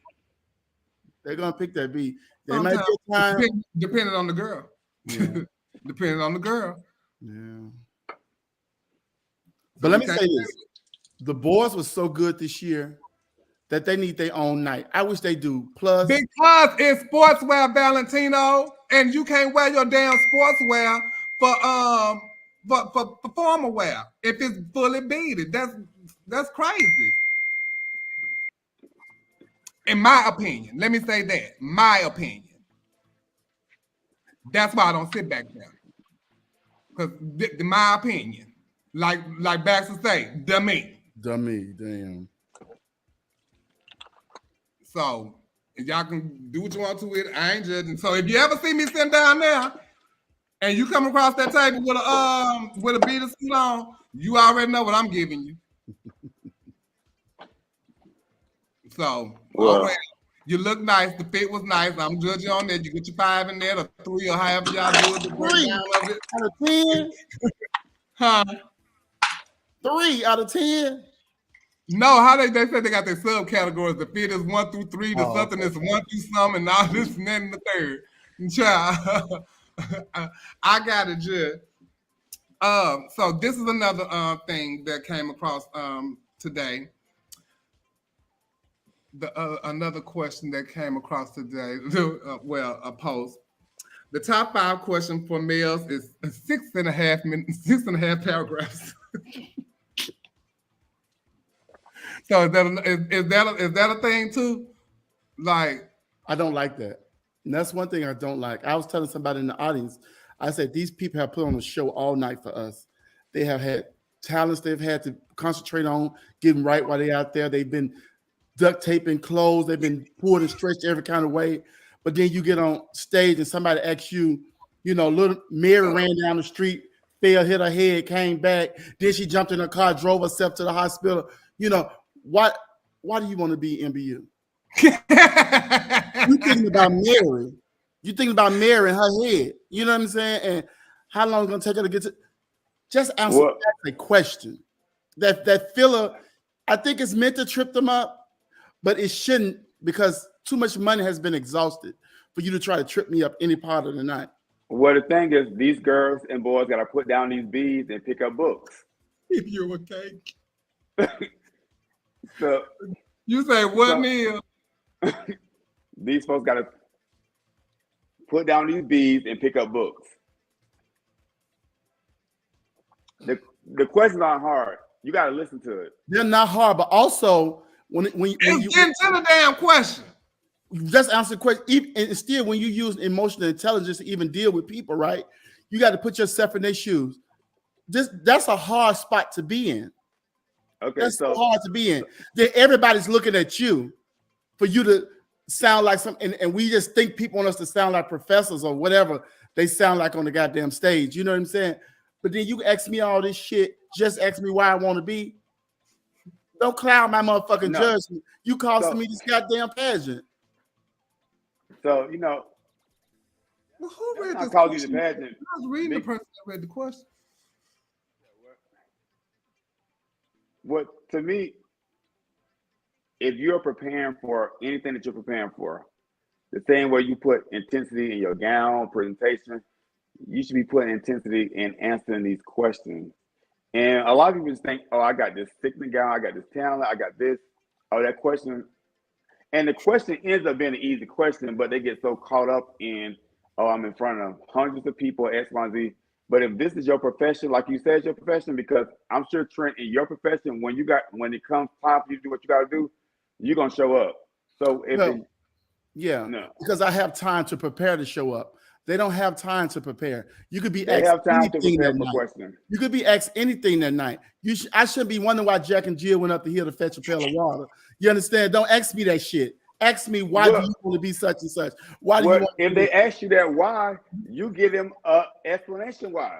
Speaker 5: They're gonna pick that bead. They might get time.
Speaker 3: Depending on the girl.
Speaker 5: Yeah.
Speaker 3: Depending on the girl.
Speaker 5: Yeah. But let me say this: the boys were so good this year that they need their own night. I wish they do. Plus,
Speaker 3: because it's sportswear, Valentino, and you can't wear your damn sportswear for formal wear if it's fully beaded. That's crazy. In my opinion, let me say that. My opinion. That's why I don't sit back there. Because my opinion, like Baxter say, dummy.
Speaker 5: Damn.
Speaker 3: So if y'all can do what you want to with it, I ain't judging. So if you ever see me sitting down there and you come across that table with a beaded suit on, you already know what I'm giving you. So okay, you look nice, the fit was nice. I'm judging on that. You get your 5 in there, or 3, or however y'all do it. The breakdown of it.
Speaker 5: Out of 10?
Speaker 3: Huh?
Speaker 5: 3 out of 10?
Speaker 3: No, how they said they got their subcategories. The fit is 1 through 3, the something is 1 through some, and all this and that and the third. Child, I got it, Judge. So this is another thing that came across today. Another question that came across today. A post. The top 5 question for males is 6.5 minutes, 6.5 paragraphs. So is that a thing too? Like,
Speaker 5: I don't like that. And that's one thing I don't like. I was telling somebody in the audience, I said, these people have put on a show all night for us. They have had talents they've had to concentrate on getting right while they're out there. They've been duct taping clothes. They've been pulled and stretched every kind of way. But then you get on stage and somebody asks you, little Mary ran down the street, fell, hit her head, came back. Then she jumped in her car, drove herself to the hospital. Why do you want to be MBU? You thinking about Mary. You thinking about Mary in her head. You know what I'm saying? And how long it's going to take her to get to? Just answer a question. That filler, I think it's meant to trip them up, but it shouldn't, because too much money has been exhausted for you to try to trip me up any part of the night.
Speaker 4: Well, the thing is, these girls and boys got to put down these beads and pick up books.
Speaker 3: If you a cake.
Speaker 4: So
Speaker 3: you say what, Neil?
Speaker 4: These folks got to put down these beads and pick up books. The questions aren't hard. You got to listen to it.
Speaker 5: They're not hard, but also when you
Speaker 3: get into the damn question.
Speaker 5: Just answer the question. And still, when you use emotional intelligence to even deal with people, right? You got to put yourself in their shoes. That's a hard spot to be in.
Speaker 4: Okay,
Speaker 5: that's so hard to be in. Then everybody's looking at you for you to sound like some, and we just think people want us to sound like professors or whatever they sound like on the goddamn stage. You know what I'm saying? But then you ask me all this shit. Just ask me why I want to be. Don't cloud my motherfucking judgment. You costing me this goddamn pageant.
Speaker 4: So, you know,
Speaker 3: Well, who read
Speaker 4: I
Speaker 3: this
Speaker 4: called you
Speaker 3: question?
Speaker 4: the pageant.
Speaker 3: I was reading the person that read the question.
Speaker 4: What, to me, if you're preparing for anything that you're preparing for, the same way you put intensity in your gown presentation, you should be putting intensity in answering these questions. And a lot of people just think, oh, I got this sickening gown, I got this talent, I got this, oh, that question. And the question ends up being an easy question, but they get so caught up in, oh, I'm in front of hundreds of people, X, Y, Z. But if this is your profession, like you said, it's your profession, because I'm sure, Trent, in your profession, when it comes time for you to do what you got to do, you're going to show up. So if
Speaker 5: because I have time to prepare to show up. They don't have time to prepare. You could be
Speaker 4: they
Speaker 5: asked
Speaker 4: have time to
Speaker 5: anything
Speaker 4: prepare
Speaker 5: that
Speaker 4: for
Speaker 5: night.
Speaker 4: questions.
Speaker 5: You could be asked anything that night. I shouldn't be wondering why Jack and Jill went up the hill to fetch a pail of water. You understand? Don't ask me that shit. Ask me why do you want to be such and such? Why do you want
Speaker 4: if they ask you that why, you give them an explanation why.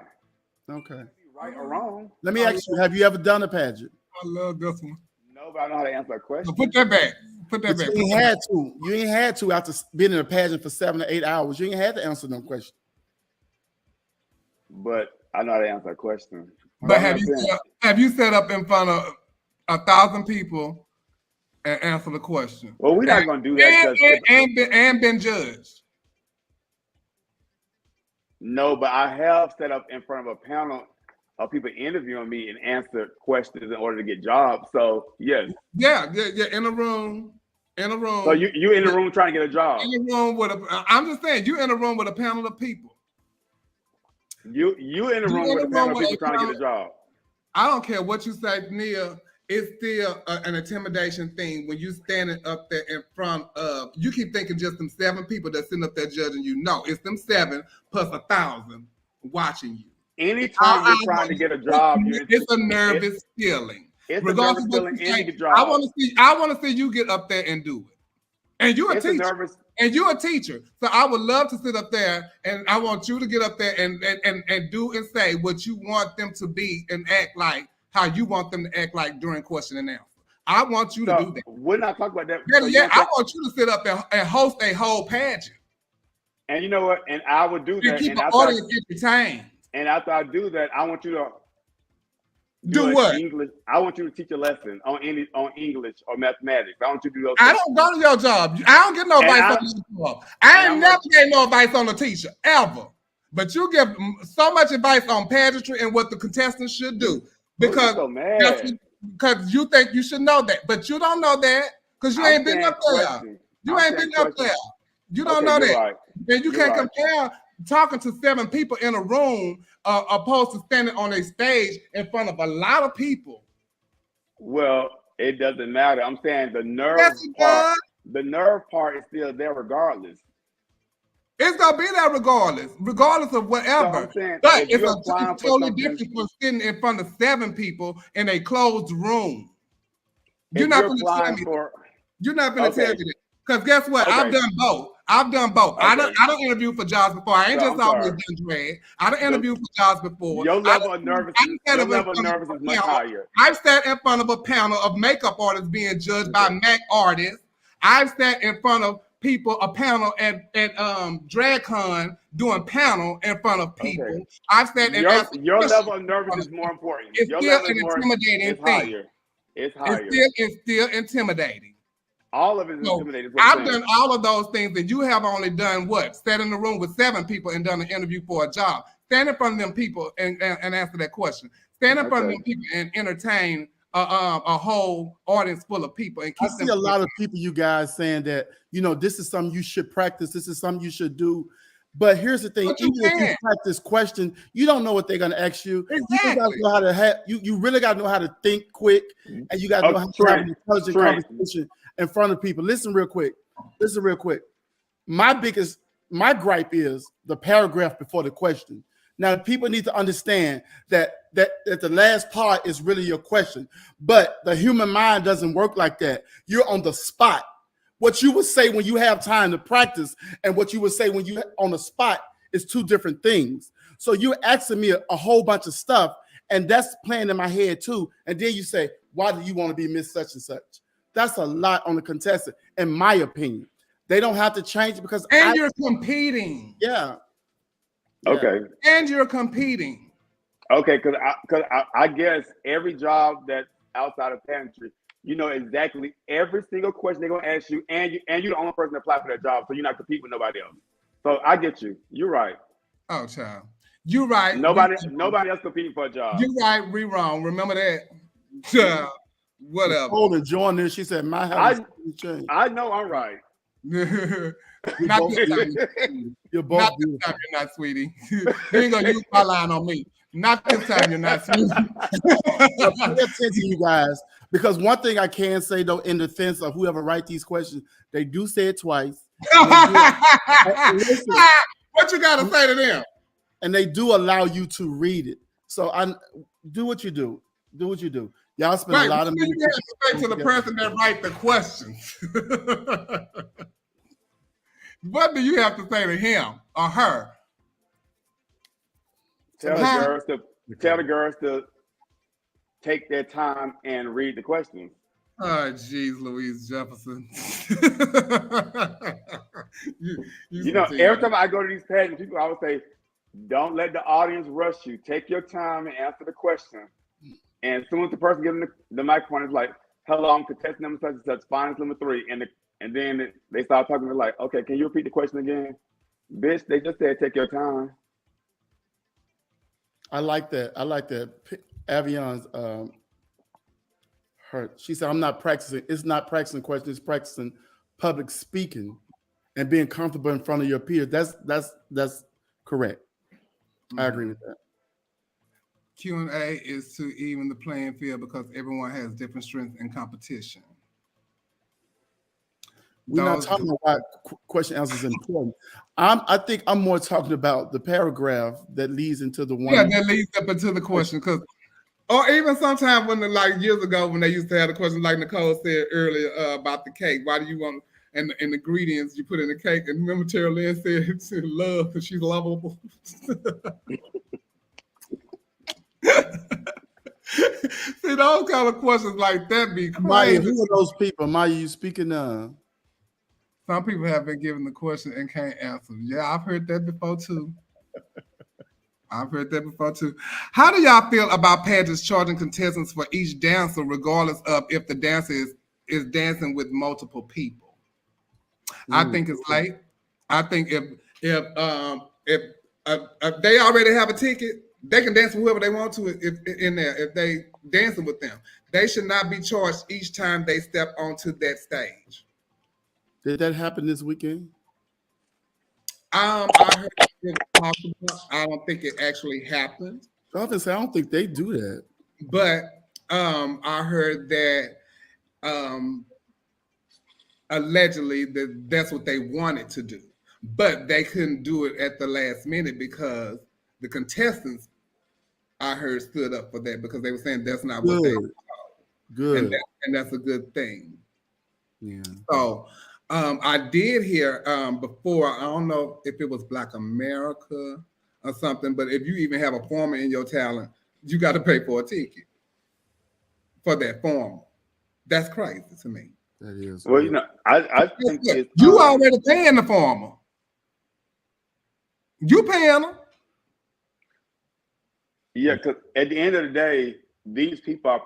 Speaker 5: Okay.
Speaker 4: Right or wrong.
Speaker 5: Let me ask you, have you ever done a pageant?
Speaker 3: I love this one.
Speaker 4: No, but I know how to answer a question.
Speaker 3: So put that back. Put that
Speaker 5: But
Speaker 3: back.
Speaker 5: you ain't had to. You ain't had to after being in a pageant for 7 or 8 hours. You ain't had to answer no question.
Speaker 4: But I know how to answer a question.
Speaker 3: But have you set up in front of 1,000 people and answer the question?
Speaker 4: Well, we're not going to do that.
Speaker 3: And been judged.
Speaker 4: No, but I have set up in front of a panel of people interviewing me and answer questions in order to get jobs. So yes.
Speaker 3: Yeah, in a room.
Speaker 4: So you in the room trying to get a job.
Speaker 3: In a room with I'm just saying, you in a room with a panel of people.
Speaker 4: You in the room with a panel of people trying to get a job.
Speaker 3: I don't care what you say, Nia. It's still an intimidation thing when you standing up there in front of. You keep thinking just them 7 people that's sitting up there judging you. No, it's them 7 plus 1,000 watching you.
Speaker 4: Anytime you're trying to get a job,
Speaker 3: it's a nervous feeling.
Speaker 4: It's
Speaker 3: regardless
Speaker 4: a
Speaker 3: of
Speaker 4: nervous
Speaker 3: what you
Speaker 4: feeling.
Speaker 3: say,
Speaker 4: Any job.
Speaker 3: I want to see you get up there and do it. And you're a teacher. And you're a teacher. So I would love to sit up there and I want you to get up there and do and say what you want them to be and act like how you want them to act like during question and answer. I want you to do that.
Speaker 4: We're not talking about that.
Speaker 3: I want you to sit up and host a whole pageant.
Speaker 4: And you know what? And I would do that.
Speaker 3: Keep the audience entertained.
Speaker 4: And after I do that, I want you to
Speaker 3: do what?
Speaker 4: English. I want you to teach a lesson on English or mathematics. I want you to do those.
Speaker 3: I don't go to your job. I don't get no advice on your job. I ain't never gave no advice on a teacher ever. But you give so much advice on pageantry and what the contestants should do because you think you should know that, but you don't know that because you ain't been up there. You ain't been up there. You don't know that.
Speaker 4: Right.
Speaker 3: And you can't compare talking to 7 people in a room opposed to standing on a stage in front of a lot of people.
Speaker 4: Well, it doesn't matter. I'm saying the nerve part is still there regardless.
Speaker 3: It's gonna be there regardless of whatever.
Speaker 4: So
Speaker 3: but it's totally different from sitting in front of 7 people in a closed room. You're not gonna tell me that. Because guess what?
Speaker 4: Okay.
Speaker 3: I've done both. Okay. I don't interview for jobs before. I ain't just always done drag. I don't interview for jobs before.
Speaker 4: Your level of nervousness is much higher.
Speaker 3: I've sat in front of a panel of makeup artists being judged by MAC artists. I've sat in front of a panel at DragCon doing panel in front of people. Okay. I've sat in
Speaker 4: your level of nervousness is more important.
Speaker 3: It's
Speaker 4: your
Speaker 3: still an intimidating thing.
Speaker 4: It's higher.
Speaker 3: It's still intimidating.
Speaker 4: All of it is intimidating.
Speaker 3: I've done all of those things, and you have only done what? Sat in the room with 7 people and done an interview for a job. Stand in front of them people and answer that question. Stand in front of them people and entertain a whole audience full of people. And
Speaker 5: I see a lot of people, you guys, saying that, this is something you should practice. This is something you should do. But here's the thing: even if you practice question, you don't know what they're gonna ask you.
Speaker 3: Exactly.
Speaker 5: You gotta know how to you really gotta know how to think quick, and you gotta know how to have an intelligent conversation in front of people. Listen real quick. My gripe is the paragraph before the question. Now, people need to understand that the last part is really your question, but the human mind doesn't work like that. You're on the spot. what you would say when you have time to practice and what you would say when you on the spot is two different things. So you're asking me a whole bunch of stuff, and that's playing in my head too. And then you say, why do you want to be Miss Such and Such? That's a lot on the contestant, in my opinion. They don't have to change it because
Speaker 3: you're competing.
Speaker 5: Yeah.
Speaker 4: Okay.
Speaker 3: And you're competing.
Speaker 4: Okay, because I guess every job that's outside of pageantry, you know exactly every single question they're gonna ask you, and you're the only person to apply for that job, so you're not competing with nobody else. So I get you. You're right.
Speaker 3: Oh, child. You're right.
Speaker 4: Nobody else competing for a job.
Speaker 3: You're right. We wrong. Remember that. Whatever.
Speaker 5: Hold and join there. She said, "My house changed."
Speaker 4: I know I'm right.
Speaker 3: Not this time.
Speaker 5: You're both.
Speaker 3: Not this time. You're not, sweetie. You ain't gonna use my line on me. Not this time. You're not, sweetie.
Speaker 5: Pay attention, you guys, because one thing I can say though, in defense of whoever write these questions, they do say it twice. Listen,
Speaker 3: what you gotta say to them?
Speaker 5: And they do allow you to read it. So I do what you do. Do what you do. Y'all spend a lot of money.
Speaker 3: You have to say to the person that write the questions. What do you have to say to him or her?
Speaker 4: Tell the girls to take their time and read the questions.
Speaker 3: Oh, geez, Louise Jefferson.
Speaker 4: you know, every time I go to these pageants, people always say, don't let the audience rush you. Take your time and answer the question. And as soon as the person gives them the microphone, it's like, hello, I'm contestant number such and such, finals number 3. And then they start talking, they're like, okay, can you repeat the question again? Bitch, they just said take your time.
Speaker 5: I like that. Avion's she said, I'm not practicing. It's not practicing questions, it's practicing public speaking and being comfortable in front of your peers. That's correct. I agree with that.
Speaker 3: Q&A is to even the playing field because everyone has different strengths and competition.
Speaker 5: We're not talking about why question answers important. I think I'm more talking about the paragraph that leads into the one.
Speaker 3: Yeah, that leads up into the question. Or even sometimes when, like years ago, when they used to have the question, like Nicole said earlier about the cake. Why do you want and the ingredients you put in the cake? And remember, Terry Lynn said love because she's lovable. See, those kind of questions like that be crazy.
Speaker 5: Maya, who are those people? Maya, you speaking of?
Speaker 3: Some people have been given the question and can't answer. Yeah, I've heard that before too. How do y'all feel about pageants charging contestants for each dancer, regardless of if the dancer is dancing with multiple people? I think it's late. I think if they already have a ticket, they can dance with whoever they want to if they dancing with them. They should not be charged each time they step onto that stage.
Speaker 5: Did that happen this weekend?
Speaker 3: I heard it possible. I don't think it actually happened.
Speaker 5: I don't think they do that.
Speaker 3: But I heard that allegedly that's what they wanted to do, but they couldn't do it at the last minute because the contestants, I heard, stood up for that because they were saying that's not what they were told.
Speaker 5: Good.
Speaker 3: And that's a good thing.
Speaker 5: Yeah.
Speaker 3: So I did hear before, I don't know if it was Black America or something, but if you even have a former in your talent, you got to pay for a ticket for that former. That's crazy to me.
Speaker 5: That is.
Speaker 4: Well, you know, I think
Speaker 3: you already paying the former. You paying them.
Speaker 4: Yeah, because at the end of the day, these people are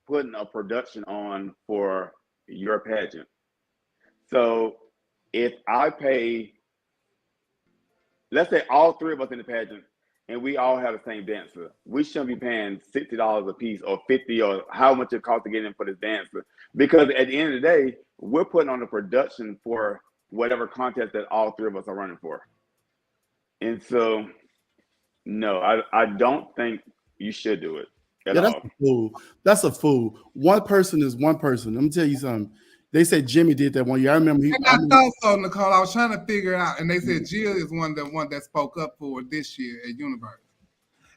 Speaker 4: putting a production on for your pageant. So if I pay, let's say all 3 of us in the pageant, and we all have the same dancer, we shouldn't be paying $60 a piece or $50 or how much it costs to get in for this dancer. Because at the end of the day, we're putting on the production for whatever contest that all 3 of us are running for. And so, no, I don't think you should do it at all.
Speaker 5: That's a fool. That's a fool. One person is one person. Let me tell you something. They said Jimmy did that one year. I remember.
Speaker 3: I thought so, Nicole. I was trying to figure out, and they said Jill is one that spoke up for it this year at University.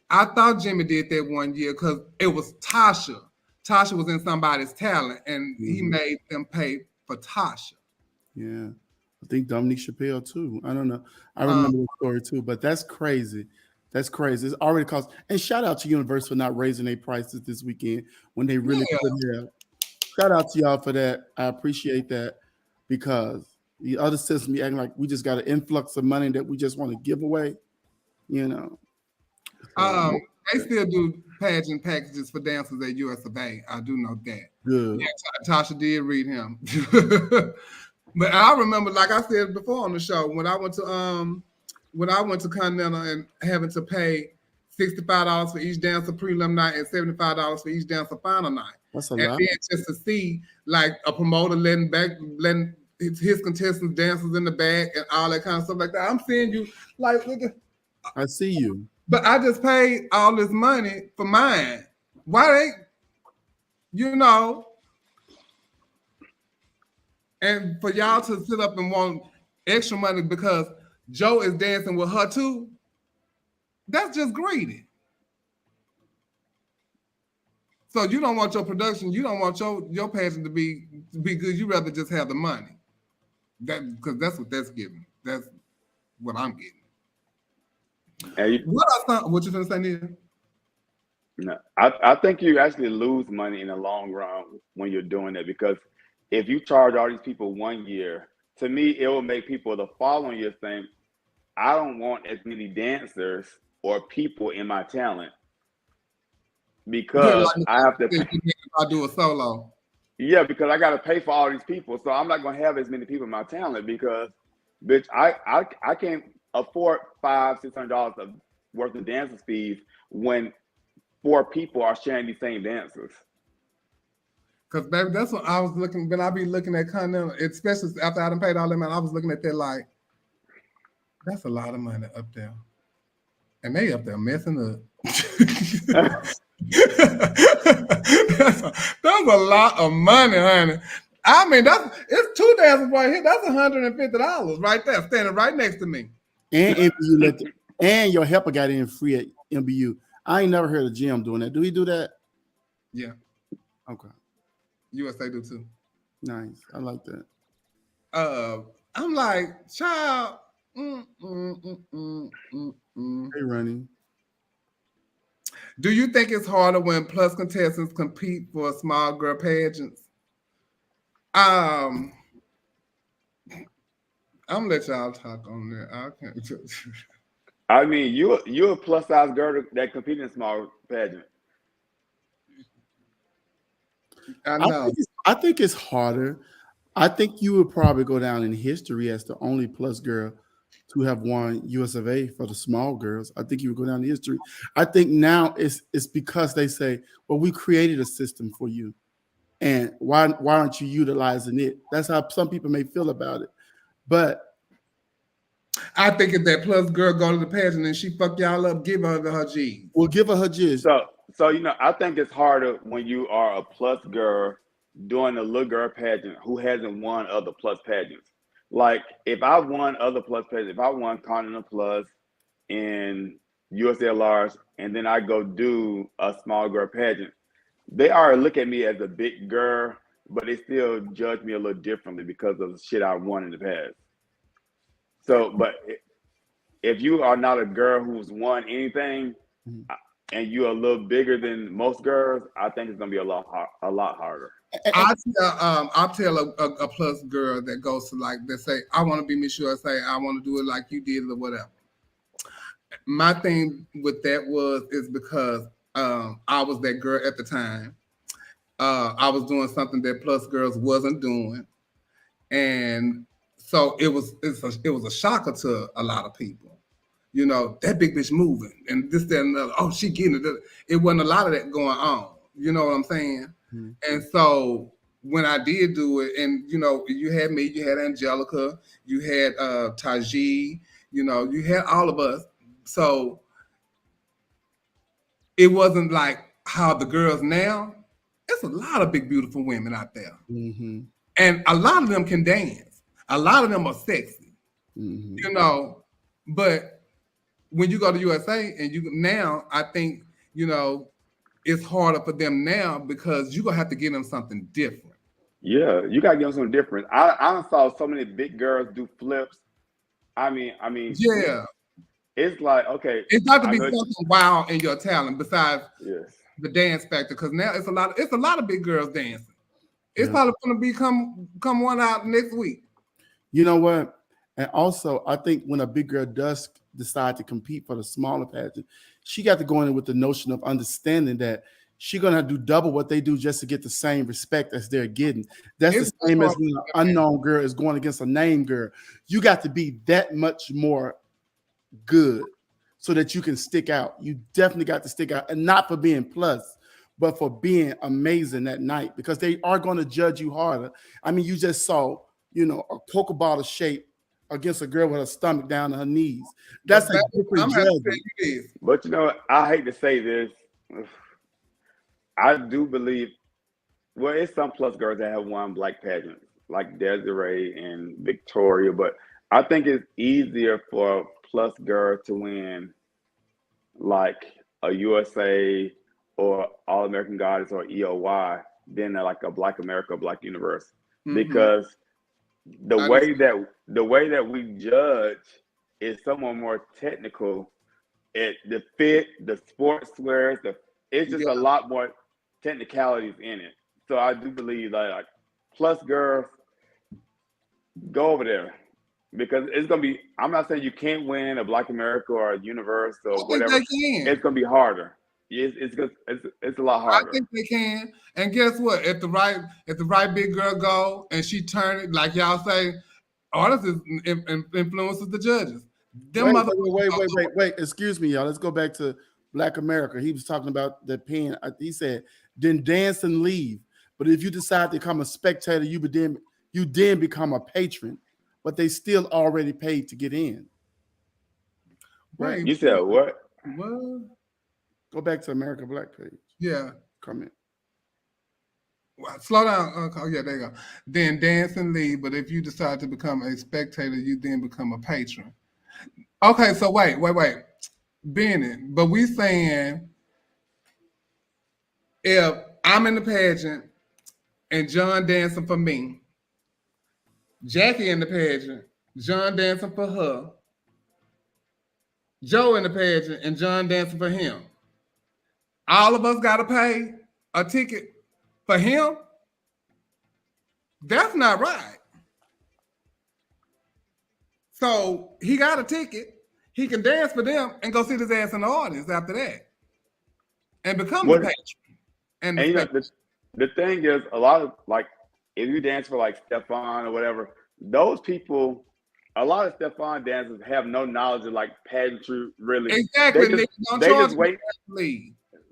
Speaker 3: I thought Jimmy did that one year because it was Tasha. Tasha was in somebody's talent, and he made them pay for Tasha.
Speaker 5: Yeah. I think Dominique Chappelle too. I don't know. I remember the story too, but that's crazy. That's crazy. It's already cost. And shout out to Universal for not raising their prices this weekend when they really could have. Shout out to y'all for that. I appreciate that because the other system be acting like we just got an influx of money that we just want to give away. You know.
Speaker 3: They still do pageant packages for dancers at US of A. I do know that.
Speaker 5: Good.
Speaker 3: Yeah, Tasha did read him. But I remember, like I said before on the show, when I went to Continental and having to pay $65 for each dancer prelim night and $75 for each dancer final night.
Speaker 5: That's a
Speaker 3: and
Speaker 5: lot.
Speaker 3: then just to see like a promoter letting his contestants dancers in the back and all that kind of stuff like that. I'm seeing you like,
Speaker 5: I see you.
Speaker 3: But I just paid all this money for mine. Why they, you know, and for y'all to sit up and want extra money because Joe is dancing with her too, that's just greedy. So you don't want your production, you don't want your passion to be good. You rather just have the money. That because that's what that's giving. That's what I'm getting. What you gonna say, Neil?
Speaker 4: No, I think you actually lose money in the long run when you're doing it because if you charge all these people 1 year, to me it will make people the following year think, I don't want as many dancers or people in my talent because I have to pay.
Speaker 3: I do a solo.
Speaker 4: Yeah, because I got to pay for all these people, so I'm not gonna have as many people in my talent because, bitch, I can't afford $500-$600 worth of dancers fees when 4 people are sharing these same dancers.
Speaker 3: Because baby, that's what I was looking. When I be looking at Continental, especially after I done paid all that money, I was looking at that like, that's a lot of money up there, and they up there messing up. That's a lot of money, honey. I mean, it's 2 dancers right here. That's $150 right there, standing right next to me.
Speaker 5: And MBU and your helper got in free at MBU. I ain't never heard of Jim doing that. Do he do that?
Speaker 3: Yeah.
Speaker 5: Okay.
Speaker 3: USA do too.
Speaker 5: Nice. I like that.
Speaker 3: I'm like, child.
Speaker 5: Hey, Ronnie.
Speaker 3: Do you think it's harder when plus contestants compete for small girl pageants? I'm gonna let y'all talk on that. I can't.
Speaker 4: I mean, you're a plus size girl that competes in small pageant.
Speaker 3: I know.
Speaker 5: I think it's harder. I think you would probably go down in history as the only plus girl to have won US of A for the small girls. I think you would go down in history. I think now it's because they say, well, we created a system for you. And why aren't you utilizing it? That's how some people may feel about it. But
Speaker 3: I think if that plus girl go to the pageant and she fuck y'all up, give her G's.
Speaker 5: We'll give her G's.
Speaker 4: So you know, I think it's harder when you are a plus girl doing a little girl pageant who hasn't won other plus pageants. Like if I won other plus pageants, if I won Continental Plus in USLRs, and then I go do a small girl pageant, they already look at me as a big girl, but they still judge me a little differently because of the shit I won in the past. So, but if you are not a girl who's won anything, and you're a little bigger than most girls, I think it's gonna be a lot harder.
Speaker 3: I'll tell a plus girl that goes to like, they say, I want to be Miss USA, I want to do it like you did or whatever. My thing with that is because I was that girl at the time. I was doing something that plus girls wasn't doing, and so it was a shocker to a lot of people. You know, that big bitch moving and this, that, and another. Oh, she getting it. It wasn't a lot of that going on. You know what I'm saying? Mm-hmm. And so when I did do it, and you know, you had me, you had Angelica, you had Taji, you know, you had all of us. So it wasn't like how the girls now. There's a lot of big, beautiful women out there, and a lot of them can dance. A lot of them are sexy, you know. But when you go to USA and now, I think, you know, it's harder for them now because you're gonna have to give them something different.
Speaker 4: Yeah, you gotta give them some difference. I saw so many big girls do flips. I mean,
Speaker 3: Yeah.
Speaker 4: it's like, okay,
Speaker 3: It's got to
Speaker 4: I
Speaker 3: be
Speaker 4: know
Speaker 3: something wild in your talent besides
Speaker 4: yes.
Speaker 3: the dance factor, because now it's a lot of big girls dancing. It's
Speaker 5: Yeah.
Speaker 3: probably going to come one out next week.
Speaker 5: You know what? And also, I think when a big girl does decide to compete for the smaller pageant, she got to go in with the notion of understanding that she's going to do double what they do just to get the same respect as they're getting. That's the same as when an unknown girl is going against a named girl. You got to be that much more good so that you can stick out. You definitely got to stick out, and not for being plus, but for being amazing that night, because they are going to judge you harder. I mean, you just saw, a Coca bottle shape against a girl with her stomach down to her knees. That's a different judging.
Speaker 4: But I hate to say this. I do believe, well, it's some plus girls that have won black pageants, like Desiree and Victoria, but I think it's easier for a plus girl to win like a USA or All American Goddess or EOY than like a Black America, Black Universe, because the way that we judge is somewhat more technical. The fit, the sportswear, it's just a lot more technicalities in it. So I do believe that like plus girls, go over there, because it's gonna be. I'm not saying you can't win a Black America or a Universe or whatever. It's gonna be harder. It's a lot harder.
Speaker 3: I think they can. And guess what? If the right big girl go and she turn it, like y'all say, artists influences the judges.
Speaker 5: Wait. Excuse me, y'all. Let's go back to Black America. He was talking about the pen. He said, then dance and leave. But if you decide to become a spectator, you then become a patron. But they still already paid to get in.
Speaker 4: Right. You said what?
Speaker 3: What?
Speaker 5: Go back to America Black page.
Speaker 3: Yeah.
Speaker 5: Come in.
Speaker 3: Well, slow down. Yeah, there you go. Then dance and leave. But if you decide to become a spectator, you then become a patron. Okay, so wait. Benny, but we saying if I'm in the pageant and John dancing for me, Jackie in the pageant, John dancing for her, Joe in the pageant and John dancing for him, all of us got to pay a ticket for him? That's not right. So he got a ticket. He can dance for them and go sit his ass in the audience after that and become the patron.
Speaker 4: And the thing is, a lot of, like, if you dance for like Stefan or whatever, those people, a lot of Stefan dancers have no knowledge of like pageantry, really.
Speaker 3: Exactly.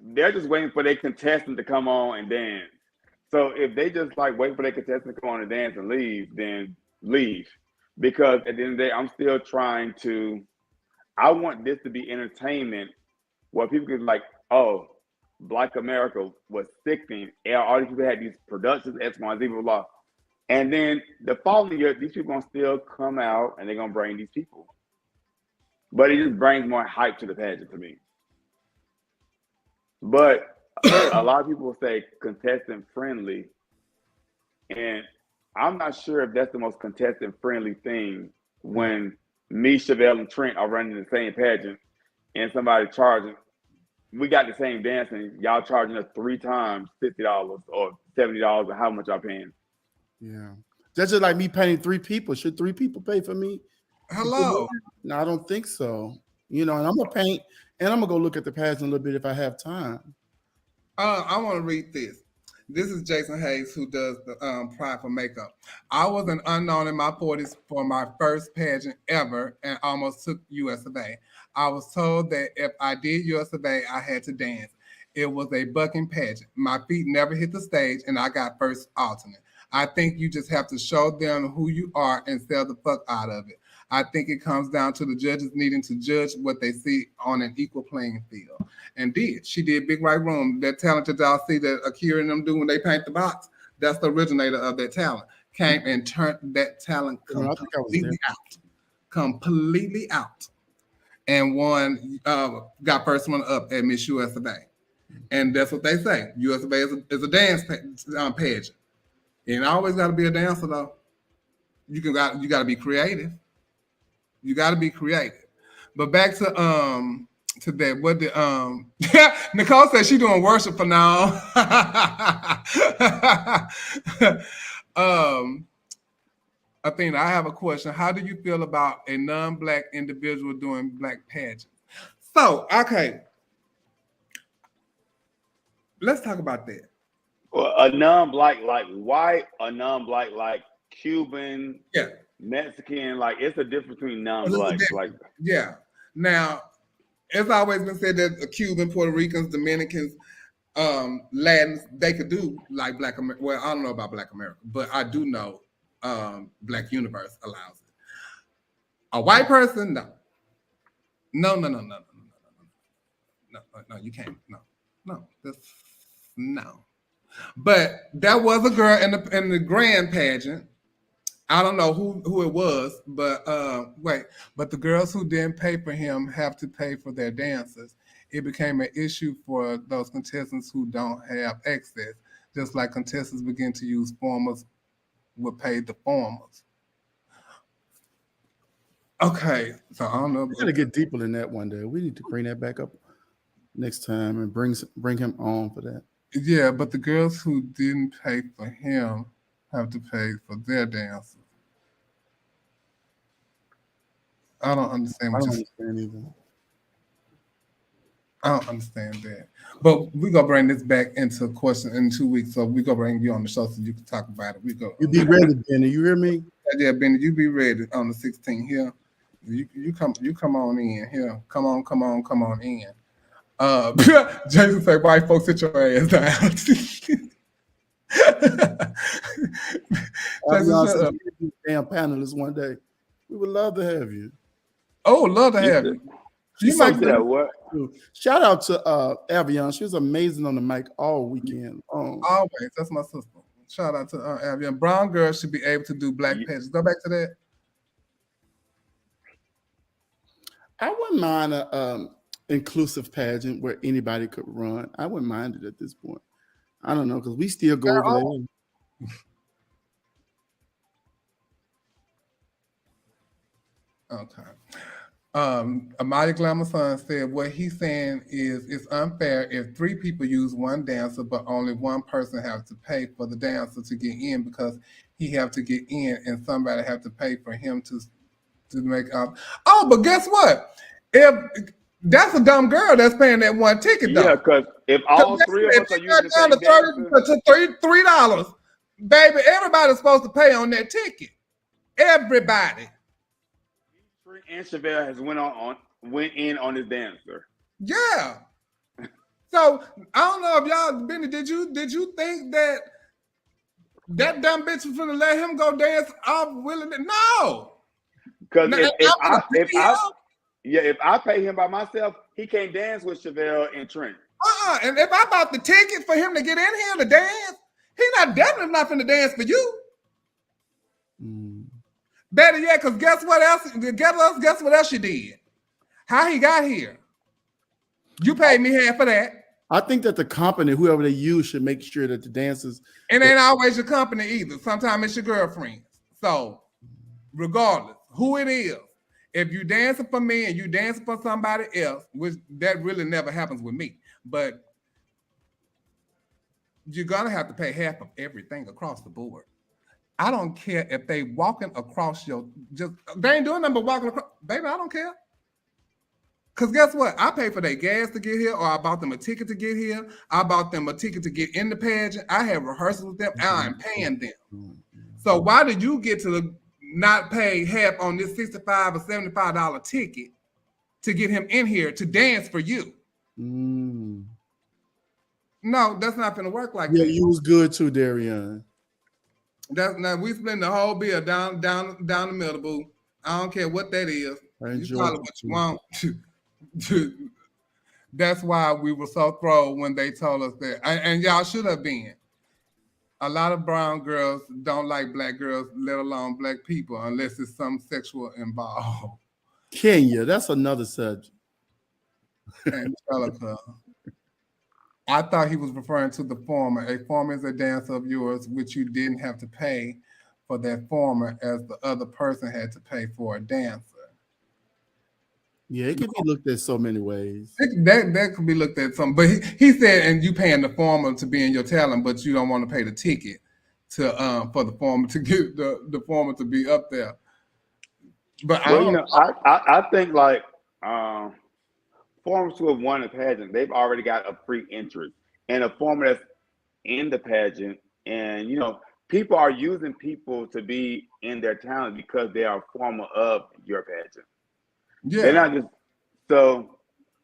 Speaker 4: They're just waiting for their contestant to come on and dance. So if they just like wait for their contestant to come on and dance and leave, then leave. Because at the end of the day, I'm still trying to, I want this to be entertainment where people can like, oh, Black America was sickening. All these people had these productions, X, Y, Z, blah, blah. And then the following year, these people are going to still come out and they're going to bring these people. But it just brings more hype to the pageant to me. But a lot of people say contestant friendly. And I'm not sure if that's the most contestant friendly thing when me, Chevelle, and Trent are running the same pageant and somebody charging. We got the same dance and y'all charging us 3 times $50 or $70 or how much y'all paying.
Speaker 5: Yeah. That's just like me paying 3 people. Should 3 people pay for me?
Speaker 3: Hello.
Speaker 5: No, I don't think so. And I'm going to paint and I'm going to go look at the pageant a little bit if I have time.
Speaker 3: I want to read this. This is Jason Hayes, who does the Pride for Makeup. I was an unknown in my 40s for my first pageant ever and almost took US of A. I was told that if I did US of A, I had to dance. It was a bucking pageant. My feet never hit the stage and I got first alternate. I think you just have to show them who you are and sell the fuck out of it. I think it comes down to the judges needing to judge what they see on an equal playing field. And she did Big Right Room. That talent that y'all see that Akira and them do when they paint the box, that's the originator of that talent. Came and turned that talent completely out. And got first one up at Miss USA. And that's what they say. USA is a dance pageant. It always got to be a dancer though. You got to be creative. You got to be creative. But back to that. What the Nicole said she doing worship for now. Athena, I have a question. How do you feel about a non-black individual doing black pageants? So, okay. Let's talk about that.
Speaker 4: Well, a non-black like white, a non-black like Cuban, Mexican, like it's a difference between non-blacks. Like
Speaker 3: Now, it's always been said that Cuban, Puerto Ricans, Dominicans, Latins, they could do like Black America. Well, I don't know about Black America, but I do know Black Universe allows it. A white person, no. No, you can't. No, no. But that was a girl in the grand pageant. I don't know who it was, but but the girls who didn't pay for him have to pay for their dancers. It became an issue for those contestants who don't have access, just like contestants begin to use formers would pay the formers. Okay, so I don't know.
Speaker 5: We gotta get deeper than that one day. We need to bring that back up next time and bring him on for that.
Speaker 3: Yeah, but the girls who didn't pay for him have to pay for their dancers. I don't understand.
Speaker 5: I don't understand either.
Speaker 3: I don't understand that. But we're gonna bring this back into a question in 2 weeks. So we're gonna bring you on the show so you can talk about it.
Speaker 5: You be ready, Benny. You hear me?
Speaker 3: Yeah, Benny, you be ready on the 16th here. You come on in here. Come on in. Jason say, white folks, sit your ass down.
Speaker 5: Damn panelists one day. We would love to have you.
Speaker 3: Oh, love to have you.
Speaker 4: You might that what?
Speaker 5: Shout out to Avion. She was amazing on the mic all weekend.
Speaker 3: Always. That's my sister. Shout out to Avion. Brown girls should be able to do black pageants. Go back to that.
Speaker 5: I wouldn't mind a inclusive pageant where anybody could run. I wouldn't mind it at this point. I don't know, because we still go over
Speaker 3: there. Okay. Amadi Glamour Son said what he's saying is it's unfair if 3 people use one dancer, but only one person has to pay for the dancer to get in because he have to get in and somebody have to pay for him to make up. Oh, but guess what? If that's a dumb girl that's paying that one ticket, though.
Speaker 4: Yeah, because if all 3 of us are using the same
Speaker 3: dancer, $3, baby, everybody's supposed to pay on that ticket. Everybody.
Speaker 4: And Chevelle has went in on his dancer.
Speaker 3: Yeah. So I don't know if y'all, Benny, did you think that dumb bitch was gonna let him go dance off willingly? No.
Speaker 4: Because if I pay him by myself, he can't dance with Chevelle and Trent.
Speaker 3: And if I bought the ticket for him to get in here to dance, he's definitely not gonna dance for you. Better yet, because guess what else? Guess what else you did? How he got here? You paid me half of that.
Speaker 5: I think that the company, whoever they use, should make sure that the dancers.
Speaker 3: It ain't always your company either. Sometimes it's your girlfriend. So, regardless who it is, if you dancing for me and you dancing for somebody else, which that really never happens with me, but you're gonna have to pay half of everything across the board. I don't care if they walking across they ain't doing nothing but walking across. Baby, I don't care. Because guess what? I pay for their gas to get here, or I bought them a ticket to get here. I bought them a ticket to get in the pageant. I have rehearsals with them, and I'm paying them. So why did you get to not pay half on this $65 or $75 ticket to get him in here to dance for you? No, that's not going to work like that.
Speaker 5: Yeah, you was good too, Darian.
Speaker 3: Now we spend the whole bill down the middle, boo. I don't care what that is. You call it what you want. That's why we were so thrilled when they told us that, and y'all should have been. A lot of brown girls don't like black girls, let alone black people, unless it's some sexual involved.
Speaker 5: Kenya, that's another subject.
Speaker 3: Angelica. I thought he was referring to the former. A former is a dancer of yours, which you didn't have to pay for that former, as the other person had to pay for a dancer.
Speaker 5: Yeah, it can be looked at so many ways.
Speaker 3: That could be looked at some, but he said, and you paying the former to be in your talent, but you don't want to pay the ticket to for the former to get the former to be up there. But
Speaker 4: I think like formers who have won a pageant, they've already got a free entry, and a former that's in the pageant, and people are using people to be in their talent because they are a former of your pageant. Yeah. They're not just, so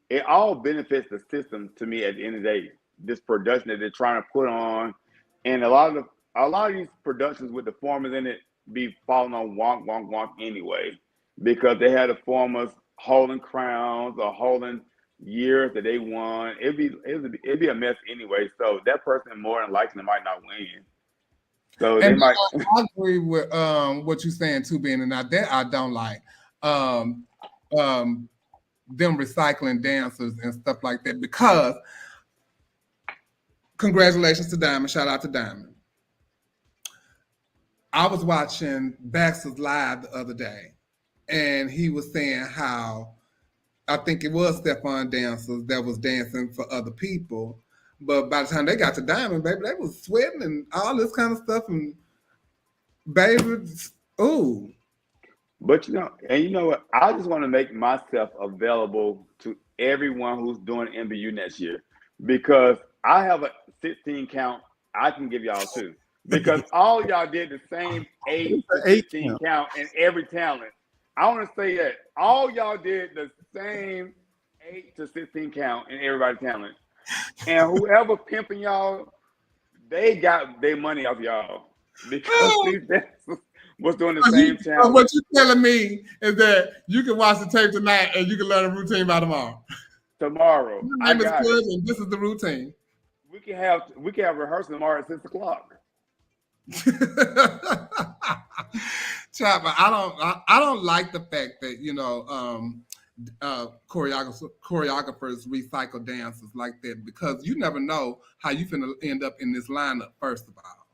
Speaker 4: it all benefits the system to me at the end of the day. This production that they're trying to put on, and a lot of these productions with the formers in it be falling on wonk anyway, because they had the formers holding crowns or holding years that they won. It'd be a mess anyway. So that person more than likely might not win. So they might.
Speaker 3: I agree with what you're saying too, being and that I don't like. Them recycling dancers and stuff like that, because congratulations to Diamond, shout out to Diamond. I was watching Baxter's Live the other day, and he was saying how I think it was Stefan dancers that was dancing for other people, but by the time they got to Diamond, baby, they was sweating and all this kind of stuff, and baby, ooh.
Speaker 4: But you know what? I just want to make myself available to everyone who's doing MBU next year, because I have a 16 count I can give y'all too. Because all y'all did the same 8 to 16 count in every talent. I want to say that all y'all did the same 8 to 16 count in everybody's talent. And whoever pimping y'all, they got their money off y'all. Because these dancers was doing the same challenge.
Speaker 3: What you're telling me is that you can watch the tape tonight and you can learn a routine by tomorrow.
Speaker 4: Tomorrow.
Speaker 3: My name is Cliff, and this is the routine.
Speaker 4: We can have rehearsal tomorrow at 6 o'clock.
Speaker 3: Chapman, I don't like the fact that choreographers recycle dancers like that, because you never know how you finna end up in this lineup. First of all,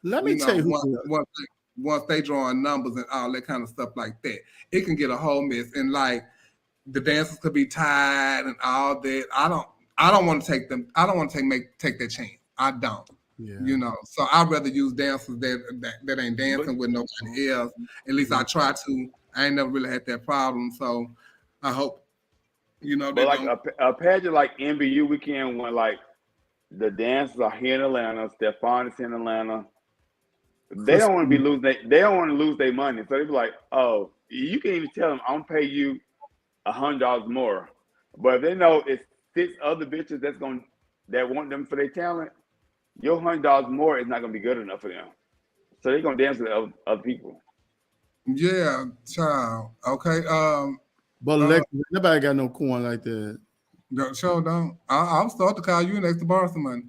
Speaker 5: let me tell you,
Speaker 3: once they drawing numbers and all that kind of stuff like that, it can get a whole mess, and like the dancers could be tied and all that. I don't want to take them. I don't want to take that chance. I don't. Yeah. So I'd rather use dancers that ain't dancing with nobody else. At least I try to. I ain't never really had that problem. So I hope,
Speaker 4: But like a pageant like MBU weekend, when like the dancers are here in Atlanta, Stefan is here in Atlanta, they don't want to be losing. They don't want to lose their money. So they be like, oh, you can even tell them I'm gonna pay you $100 more. But if they know it's 6 other bitches that want them for their talent, your $100 more is not gonna be good enough for them. So they're gonna dance with other people.
Speaker 3: Yeah, child. Okay.
Speaker 5: But Alexis, nobody got no coin like that.
Speaker 3: No, sure don't. I'll start to call you next to borrow some money.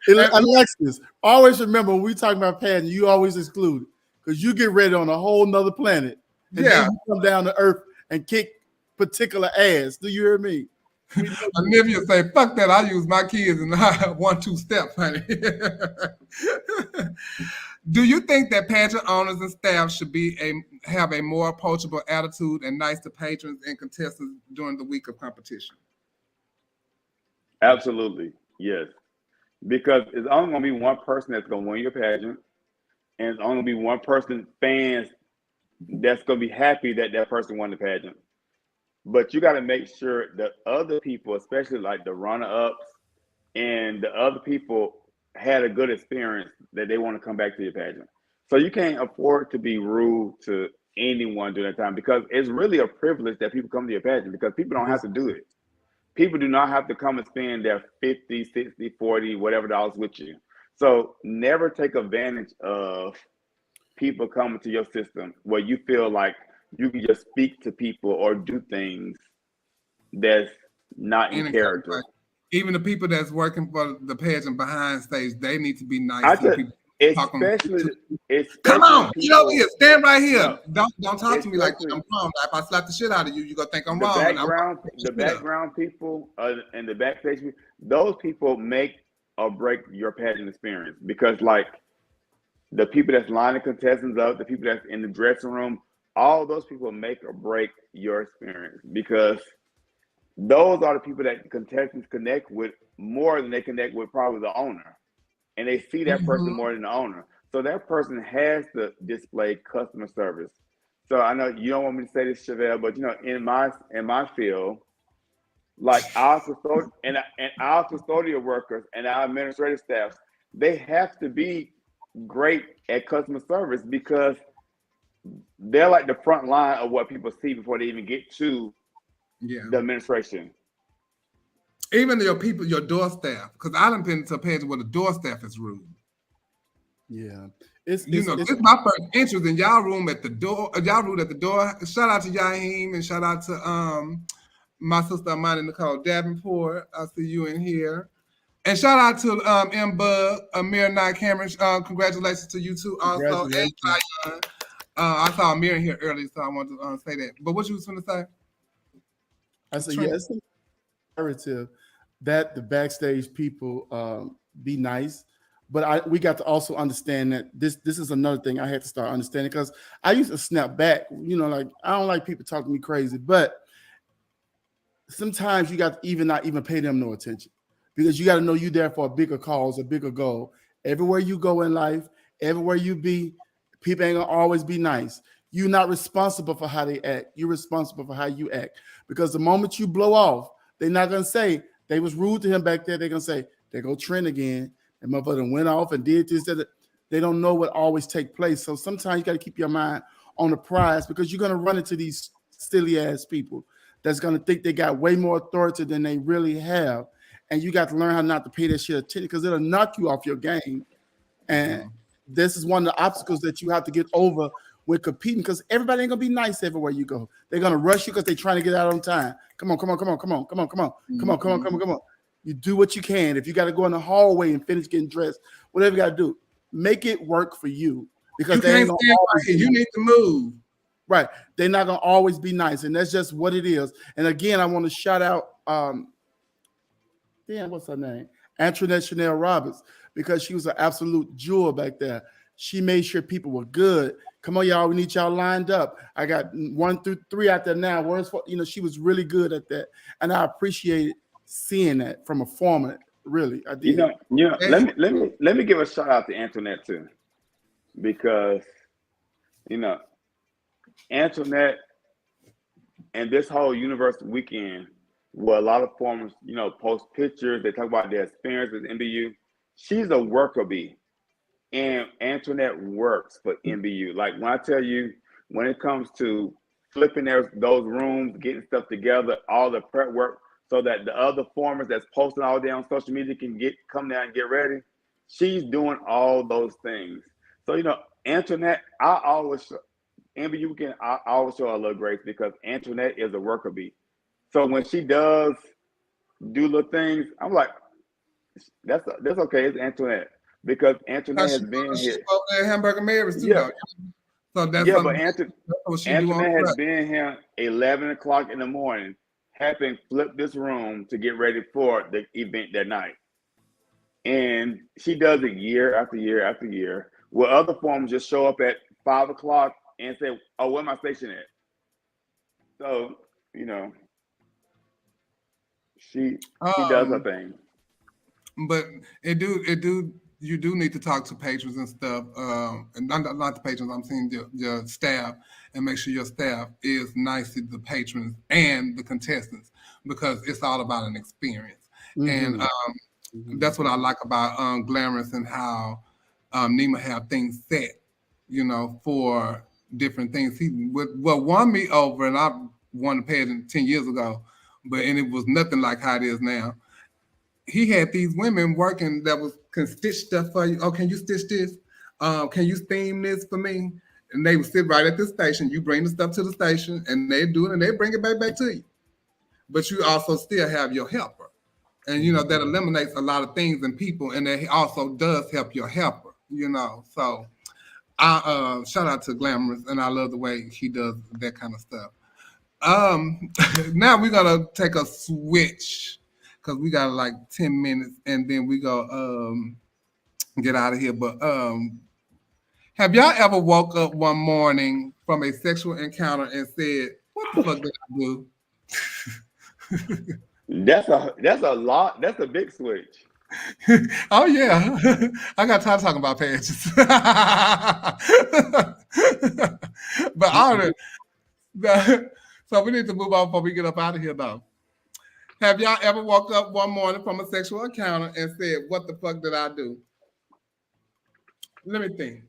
Speaker 5: Alexis, always remember when we talk about pageant, you always exclude it, because you get ready on a whole nother planet, and then you come down to earth and kick particular ass. Do you hear me?
Speaker 3: Olivia say, fuck that, I use my kids in 1-2 steps, honey. Do you think that pageant owners and staff should have a more approachable attitude and nice to patrons and contestants during the week of competition?
Speaker 4: Absolutely, yes. Because it's only going to be one person that's going to win your pageant, and it's only going to be one person, fans, that's going to be happy that that person won the pageant. But you got to make sure that other people, especially like the runner-ups and the other people, had a good experience that they want to come back to your pageant. So you can't afford to be rude to anyone during that time, because it's really a privilege that people come to your pageant, because people don't have to do it. People do not have to come and spend their 50, 60, 40, whatever dollars with you. So never take advantage of people coming to your system where you feel like you can just speak to people or do things that's not in character.
Speaker 3: Even the people that's working for the pageant behind stage, they need to be nice to people
Speaker 4: Especially
Speaker 3: come on,
Speaker 4: people,
Speaker 3: get over here, stand right here.
Speaker 4: No,
Speaker 3: Don't talk to me like I'm wrong. If I slap the shit out of you, you gonna think I'm
Speaker 4: the
Speaker 3: wrong.
Speaker 4: background people and the backstage people, those people make or break your pageant experience, because like the people that's lining contestants up, the people that's in the dressing room, all those people make or break your experience, because those are the people that the contestants connect with more than they connect with probably the owner. And they see that person more than the owner. So that person has to display customer service. So I know you don't want me to say this, Chevelle, but you know, in my field, like our custodial workers and our administrative staff, they have to be great at customer service, because they're like the front line of what people see before they even get to the administration.
Speaker 3: Even your people, your door staff, because I done been to a page where the door staff is rude.
Speaker 5: Yeah,
Speaker 3: this is my first entrance in y'all room at the door. Y'all room at the door. Shout out to Yaheem and shout out to my sister Amanda Nicole Davenport. I see you in here. And shout out to M Bug, Amir Knight Cameron. Congratulations to you too also. And I saw Amir in here earlier, so I wanted to say that. But what you was going to say?
Speaker 5: I said, yes, imperative that the backstage people be nice, but we got to also understand that this is another thing I had to start understanding, because I used to snap back, you know, like I don't like people talking to me crazy, but sometimes you got to even not even pay them no attention, because you got to know you're there for a bigger cause, a bigger goal. Everywhere you go in life, everywhere you be, people ain't gonna always be nice. You're not responsible for how they act. You're responsible for how you act, because the moment you blow off, they're not gonna say they was rude to him back there. They're gonna say, there go Trent again. And motherfucker went off and did this, that. They don't know what always take place. So sometimes you got to keep your mind on the prize, because you're gonna run into these silly ass people that's gonna think they got way more authority than they really have. And you got to learn how not to pay that shit attention, because it'll knock you off your game. And this is one of the obstacles that you have to get over with competing, because everybody ain't gonna be nice everywhere you go. They're gonna rush you because they're trying to get out on time. Come on. You do what you can. If you got to go in the hallway and finish getting dressed, whatever you got to do, make it work for you, because they ain't gonna always
Speaker 3: you need to move.
Speaker 5: Right. They're not gonna always be nice, and that's just what it is. And again, I want to shout out what's her name? Antoinette Chanel Roberts, because she was an absolute jewel back there. She made sure people were good. Come on, y'all, we need y'all lined up. I got 1 through 3 out there now. She was really good at that. And I appreciated seeing that from a former, really. I did.
Speaker 4: Let me give a shout out to Antoinette too, because Antoinette and this whole University weekend, where a lot of formers, post pictures, they talk about their experience at NBU. She's a worker bee, and Antoinette works for NBU. Like when I tell you, when it comes to flipping those rooms, getting stuff together, all the prep work, so that the other formers that's posting all day on social media can come down and get ready, she's doing all those things. So Antoinette, NBU weekend, I always show her a little grace, because Antoinette is a worker bee. So when she does do little things, I'm like, that's okay. It's Antoinette, because Antoinette has been here.
Speaker 3: Hamburger Mary's too.
Speaker 4: Yeah.
Speaker 3: So that's
Speaker 4: but Antoinette has been here 11 o'clock in the morning, helping flip this room to get ready for the event that night. And she does it year after year after year, where other formers just show up at 5 o'clock and say, "Oh, where my station at?" So she does her thing.
Speaker 3: But you do need to talk to patrons and stuff, and not the patrons. I'm saying your staff, and make sure your staff is nice to the patrons and the contestants, because it's all about an experience. And that's what I like about Glamorous, and how Nima have things set, for different things. He won me over, and I won the pageant 10 years ago, and it was nothing like how it is now. He had these women working that can stitch stuff for you. Oh, can you stitch this? Can you steam this for me? And they would sit right at the station. You bring the stuff to the station, and they do it, and they bring it back to you. But you also still have your helper. And, that eliminates a lot of things and people, and that also does help your helper. you know. So I shout out to Glamorous, and I love the way he does that kind of stuff. Now we're gonna take a switch because we got like 10 minutes, and then we go get out of here. But have y'all ever woke up one morning from a sexual encounter and said, "What the fuck did I do?"
Speaker 4: That's a lot. That's a big switch.
Speaker 3: Oh yeah, I got time talking about pages. But so we need to move on before we get up out of here, though. Have y'all ever woke up one morning from a sexual encounter and said, "What the fuck did I do?" Let me think.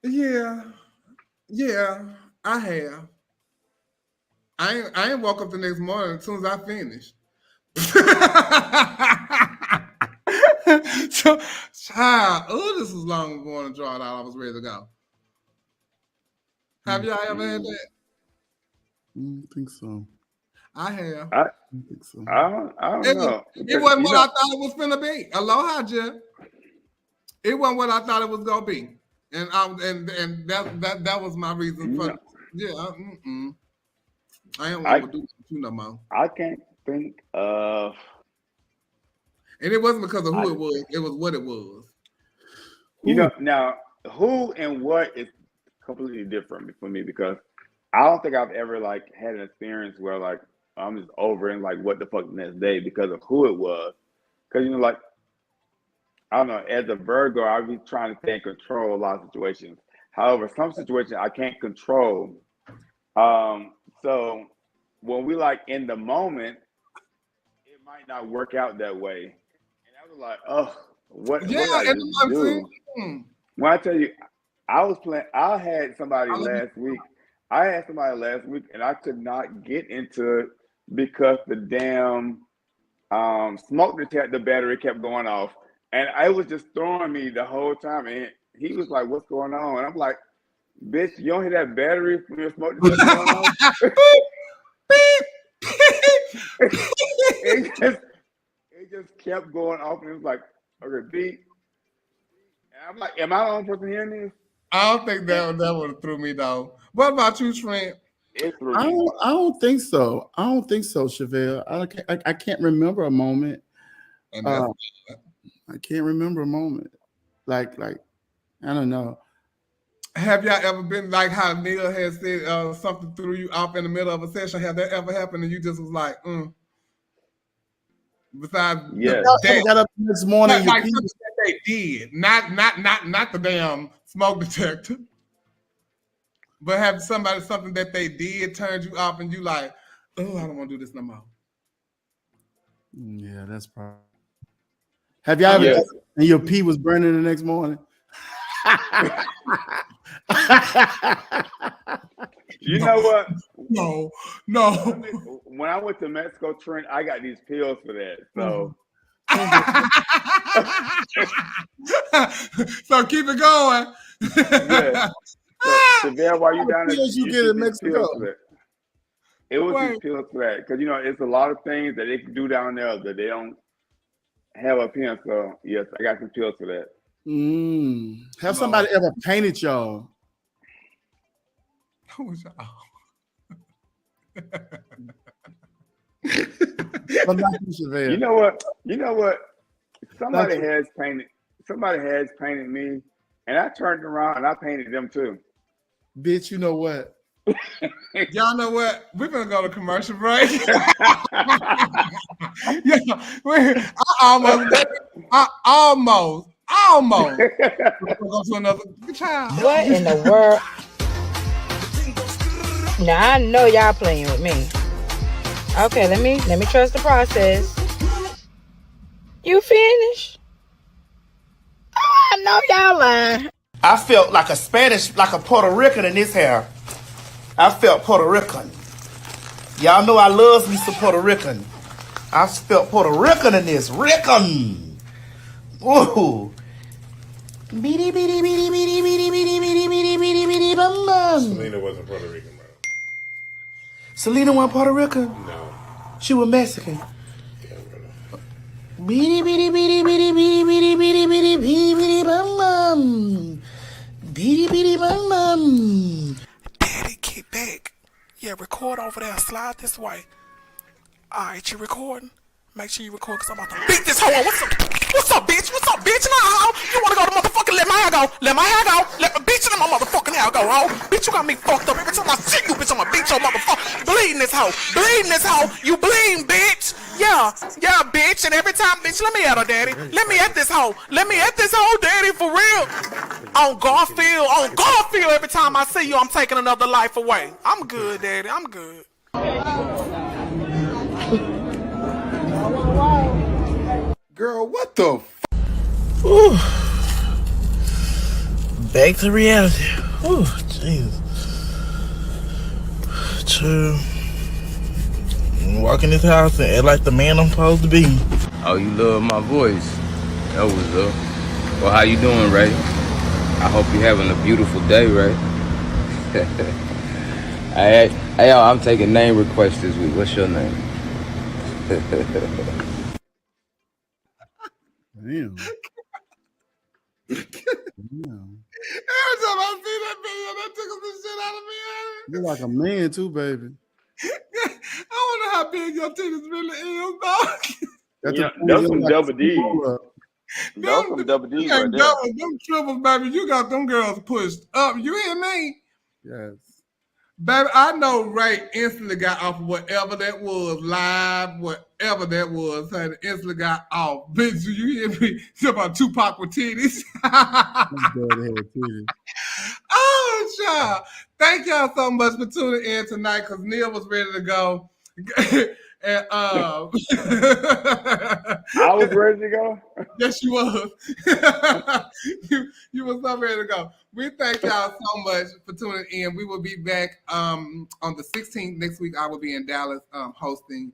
Speaker 3: Yeah, I have. I ain't woke up the next morning as soon as I finished. So, child, this was long ago to draw it out. I was ready to go. Have y'all ever had that?
Speaker 5: I don't think so.
Speaker 3: I have.
Speaker 4: I
Speaker 5: don't think so.
Speaker 4: I don't know.
Speaker 3: It wasn't what I thought it was finna be. Aloha, Jeff. It wasn't what I thought it was gonna be, and that was my reason for. I ain't want to do you no more.
Speaker 4: I can't think of.
Speaker 3: And it wasn't because of who it was. It was what it was.
Speaker 4: You know, now who and what is completely different for me because I don't think I've ever like had an experience where like I'm just over and like what the fuck the next day because of who it was. Because like I don't know, as a Virgo, I be trying to stay in control of a lot of situations. However, some situations I can't control. So when we like in the moment, it might not work out that way. And I was like, oh, what?
Speaker 3: Yeah,
Speaker 4: what
Speaker 3: and I'm
Speaker 4: do?
Speaker 3: saying,
Speaker 4: When I tell you, I had somebody last week. I had somebody last week, and I could not get into it because the damn smoke detector battery kept going off, and I was just throwing me the whole time. And he was like, "What's going on?" And I'm like, "Bitch, you don't hear that battery from your smoke detector going on?" it just kept going off, and it was like, "Okay, beep." And I'm like, "Am I the only person hearing this?"
Speaker 3: I don't think that would have threw me though. What about you, Trent?
Speaker 4: I
Speaker 5: don't think so. I don't think so, Chevelle. I can't remember a moment.
Speaker 3: And
Speaker 5: I can't remember a moment. Like I don't know.
Speaker 3: Have y'all ever been like how Neil has said something threw you off in the middle of a session? Have that ever happened and you just was like, Besides,
Speaker 5: yeah, got up the next morning.
Speaker 3: Like something that they did, not the damn smoke detector, but have something that they did turned you off and you like, oh, I don't want to do this no more.
Speaker 5: Yeah, that's probably. Have y'all ever and your pee was burning the next morning?
Speaker 4: You know what?
Speaker 3: No.
Speaker 4: When I went to Mexico, Trent, I got these pills for that. So,
Speaker 3: so keep it going.
Speaker 4: Yeah. So there, while you down there,
Speaker 5: you get in Mexico.
Speaker 4: It was these pills for that because it's a lot of things that they can do down there that they don't have up here. So yes, I got some pills for that.
Speaker 5: Have somebody ever painted y'all?
Speaker 4: You know what? Somebody has painted me, and I turned around and I painted them too.
Speaker 5: Bitch, you know what?
Speaker 3: Y'all know what? We're gonna go to commercial break. I almost. Go to another child.
Speaker 12: What in the world? Now I know y'all playing with me. Okay, let me trust the process. You finished? Oh, I know y'all lying.
Speaker 11: I felt like a Spanish, like a Puerto Rican in this hair. I felt Puerto Rican. Y'all know I love me some Puerto Rican. I felt Puerto Rican in this. Rican. Ooh. Beady, beady, beady, beady, beady, beady, beady, beady, beady, beady, bum, bum.
Speaker 13: Selena wasn't Puerto Rican, bro.
Speaker 11: Selena wasn't Puerto Rican?
Speaker 13: No.
Speaker 11: She was Mexican.
Speaker 13: Yeah, brother.
Speaker 11: Beady, beady, beady, beady, beady, beady.
Speaker 13: over there. Slide this way. All right, you recording? Make sure you record because I'm about to beat this hoe. What's up, bitch? What's up, bitch? Nah, hoe. You want to go to motherfucking let my hair go? Let my hair go. Let my bitch in my motherfucking hair go, hoe. Bitch, you got me fucked up. Every time I see you, bitch, I'm going to beat your motherfucker. Bleeding this hoe. Bleeding this hoe. You bleeding, bitch. Yeah, bitch. And every time, bitch, let me at her, daddy. Let me at this hoe. Let me at this hoe, daddy, for real. On Garfield, every time I see you, I'm taking another life away. I'm good, daddy. I'm good.
Speaker 5: Girl, what the f?
Speaker 14: Back to reality. Ooh, Jesus. To walk in this house and act like the man I'm supposed to be.
Speaker 15: Oh, you love my voice. That was up. Well, how you doing, Ray? I hope you're having a beautiful day, Ray. Hey, yo, I'm taking name requests this week. What's your name?
Speaker 5: Damn.
Speaker 3: Every time I see that video, that tickles the shit out of me.
Speaker 5: You're like a man too, baby.
Speaker 3: I wonder how big your titties really is, dog.
Speaker 4: That's some double D's. That's some double D's right there.
Speaker 3: Them triples, baby. You got them girls pushed up. You hear me?
Speaker 5: Yes.
Speaker 3: Baby, I know Ray instantly got off of whatever that was, live, whatever that was. Honey, instantly got off. Bitch, you hear me? It's about Tupac with titties. Oh, child. Thank y'all so much for tuning in tonight because Neil was ready to go. And
Speaker 4: I was ready to go.
Speaker 3: Yes, you was. you was so ready to go. We thank y'all so much for tuning in. We will be back on the 16th. Next week, I will be in Dallas hosting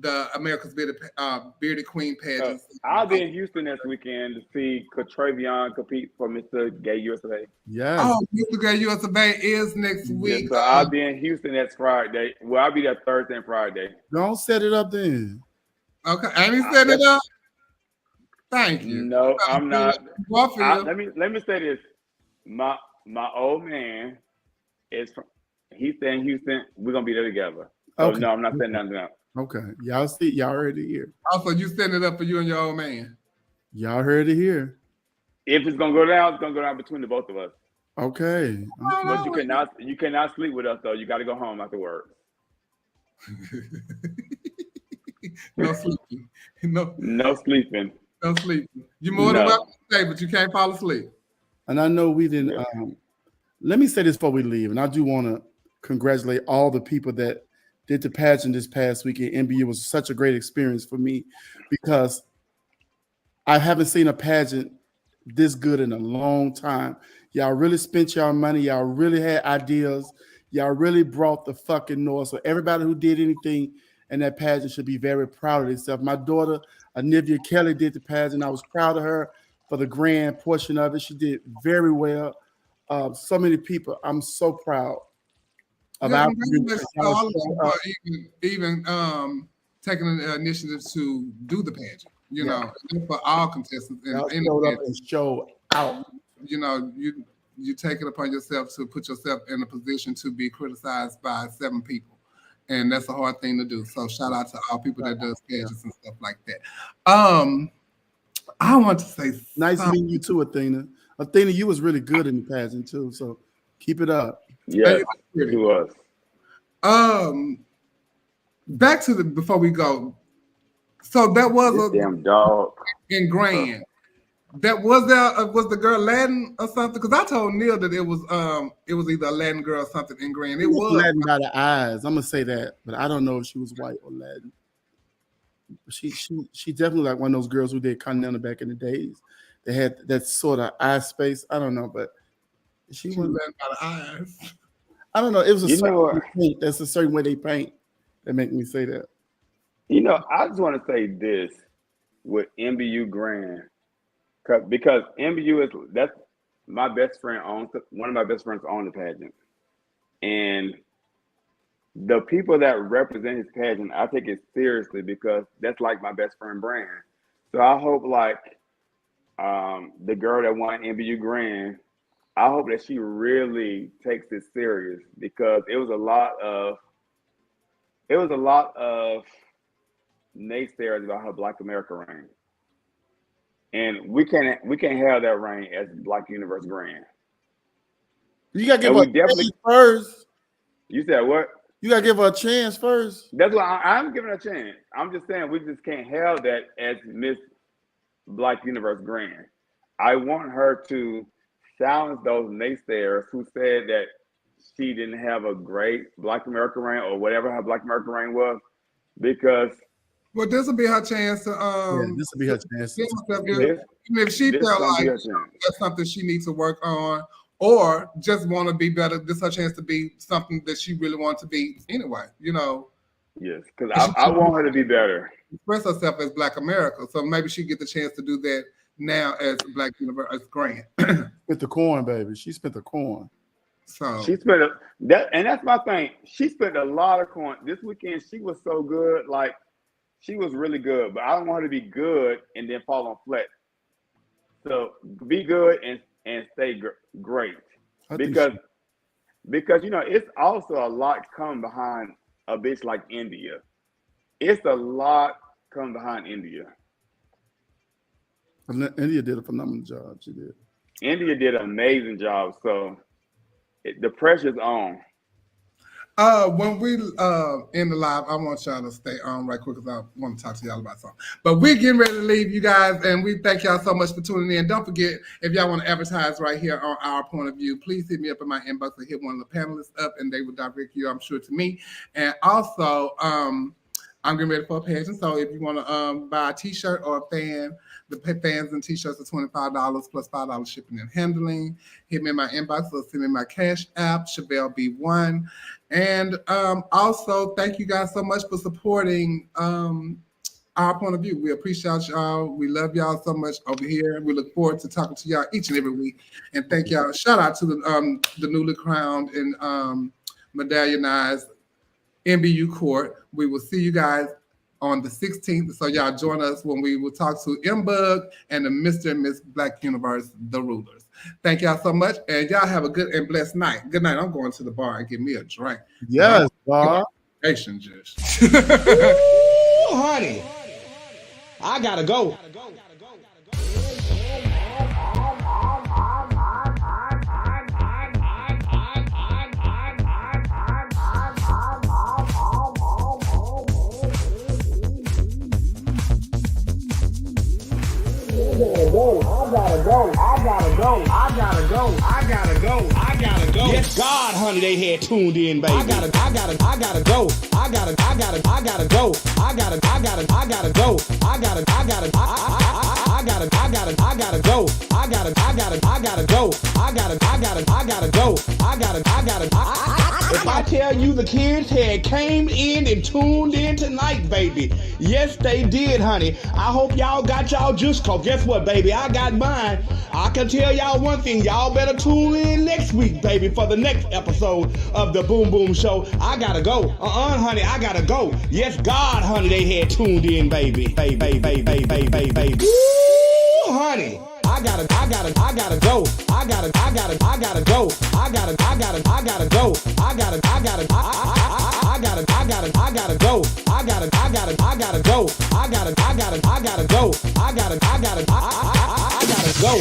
Speaker 3: the America's Bearded Queen pageant.
Speaker 4: I'll be in Houston next weekend to see Travion compete for Mr. Gay USA.
Speaker 5: Yeah.
Speaker 3: Oh, Mr. Gay USA is next week.
Speaker 4: Yes, so I'll be in Houston next Friday. Well, I'll be there Thursday and Friday.
Speaker 5: Don't set it up then.
Speaker 3: Okay, and he set it up. Thank you.
Speaker 4: No, I'm not. Let me say this. My old man is from. He's staying in Houston. We're gonna be there together. So no, I'm not setting nothing up.
Speaker 5: Okay, y'all see, y'all heard it here.
Speaker 3: Also, you setting it up for you and your old man.
Speaker 5: Y'all heard it here.
Speaker 4: If it's gonna go down, it's gonna go down between the both of us.
Speaker 5: Okay.
Speaker 4: But you cannot sleep with us though. You got to go home after work.
Speaker 3: No sleeping.
Speaker 4: No sleeping.
Speaker 3: No sleeping. You're more than welcome to stay, but you can't fall asleep.
Speaker 5: And I know we didn't. Let me say this before we leave, and I do want to congratulate all the people that did the pageant this past weekend. NBU was such a great experience for me because I haven't seen a pageant this good in a long time. Y'all really spent y'all money. Y'all really had ideas. Y'all really brought the fucking noise. So everybody who did anything in that pageant should be very proud of themselves. My daughter, Anivia Kelly, did the pageant. I was proud of her for the grand portion of it. She did very well. So many people. I'm so proud of our
Speaker 3: even taking the initiative to do the pageant. You know, for all contestants
Speaker 5: and show out.
Speaker 3: You know, you take it upon yourself to put yourself in a position to be criticized by 7 people. And that's a hard thing to do. So shout out to all people that does pageants and stuff like that. I want to say
Speaker 5: nice meeting you too, Athena. Athena, you was really good in the pageant too. So keep it up.
Speaker 4: Yeah, it was.
Speaker 3: Back to before we go. So that was
Speaker 4: a damn dog
Speaker 3: in Grand. That was the girl Latin or something? Because I told Neil that it was either a Latin girl or something in Grand. It was
Speaker 5: Latin by the eyes. I'm gonna say that, but I don't know if she was white or Latin. She definitely like one of those girls who did Continental back in the days. They had that sort of eye space. I don't know, but she was
Speaker 3: Latin by the eyes.
Speaker 5: I don't know. It was a certain paint. That's a certain way they paint that make me say that.
Speaker 4: You know, I just want to say this with NBU Grand, because NBU that's my best friend owns one of my best friends own the pageant, and the people that represent his pageant, I take it seriously because that's like my best friend brand. So I hope like the girl that won NBU Grand, I hope that she really takes it serious because it was a lot of it was a lot of naysayers about how Black America ran, and we can't have that reign as Black Universe Grand.
Speaker 5: You gotta give her a chance first.
Speaker 4: You said what?
Speaker 5: You gotta give her a chance first.
Speaker 4: That's why I'm giving her a chance. I'm just saying we just can't have that as Miss Black Universe Grand. I want her to silence those naysayers who said that she didn't have a great Black America reign or whatever her Black America reign was, because
Speaker 3: well, this will be her chance to
Speaker 5: this will be her chance.
Speaker 3: If she felt like that's something she needs to work on, or just want to be better, this is her chance to be something that she really wants to be anyway. You know.
Speaker 4: Yes, because I want her to be better.
Speaker 3: Express herself as Black America, so maybe she get the chance to do that now as Black Universe Grand.
Speaker 5: Spent the coin, baby. She spent the coin.
Speaker 3: So
Speaker 4: she spent and that's my thing. She spent a lot of coin this weekend. She was so good, like she was really good. But I don't want her to be good and then fall on flat. So be good and stay great, because you know it's also a lot coming behind a bitch like India. It's a lot coming behind India.
Speaker 5: India did a phenomenal job. She did.
Speaker 4: India did an amazing job. So the pressure's on.
Speaker 3: When we end the live, I want y'all to stay on right quick because I want to talk to y'all about something. But we're getting ready to leave, you guys, and we thank y'all so much for tuning in. Don't forget, if y'all want to advertise right here on Our Point of View, please hit me up in my inbox and hit one of the panelists up, and they will direct you, I'm sure, to me. And also, I'm getting ready for a pageant, so if you want to buy a T-shirt or a fan, the fans and T-shirts are $25 plus $5 shipping and handling. Hit me in my inbox or send me my cash app, Chevelle B1. And also, thank you guys so much for supporting Our Point of View. We appreciate y'all. We love y'all so much over here. We look forward to talking to y'all each and every week. And thank y'all. Shout out to the newly crowned and medallionized NBU Court. We will see you guys on the 16th. So y'all join us when we will talk to M-Bug and the Mr. and Miss Black Universe, the rulers. Thank y'all so much. And y'all have a good and blessed night. Good night. I'm going to the bar and get me a drink.
Speaker 5: Yes, bar.
Speaker 3: Patient just.
Speaker 1: Ooh, honey. I gotta go. I gotta go. Yes, God, honey, they had tuned in, baby. I gotta go. I gotta go. I gotta go. I gotta go. I gotta go. If I tell you the kids had came in and tuned in tonight, baby. Yes, they did, honey. I hope y'all got y'all juice, cause guess what, baby? I got mine. I can tell y'all one thing. Y'all better tune in next week, baby, for the next episode of the Boom Boom Show. I gotta go. Honey, I gotta go. Yes, God, honey, they had tuned in, baby. Baby. Ooh, honey. I gotta go. I gotta go. I gotta go. I gotta go. I gotta go. I gotta go. I gotta go. I gotta go. I gotta go.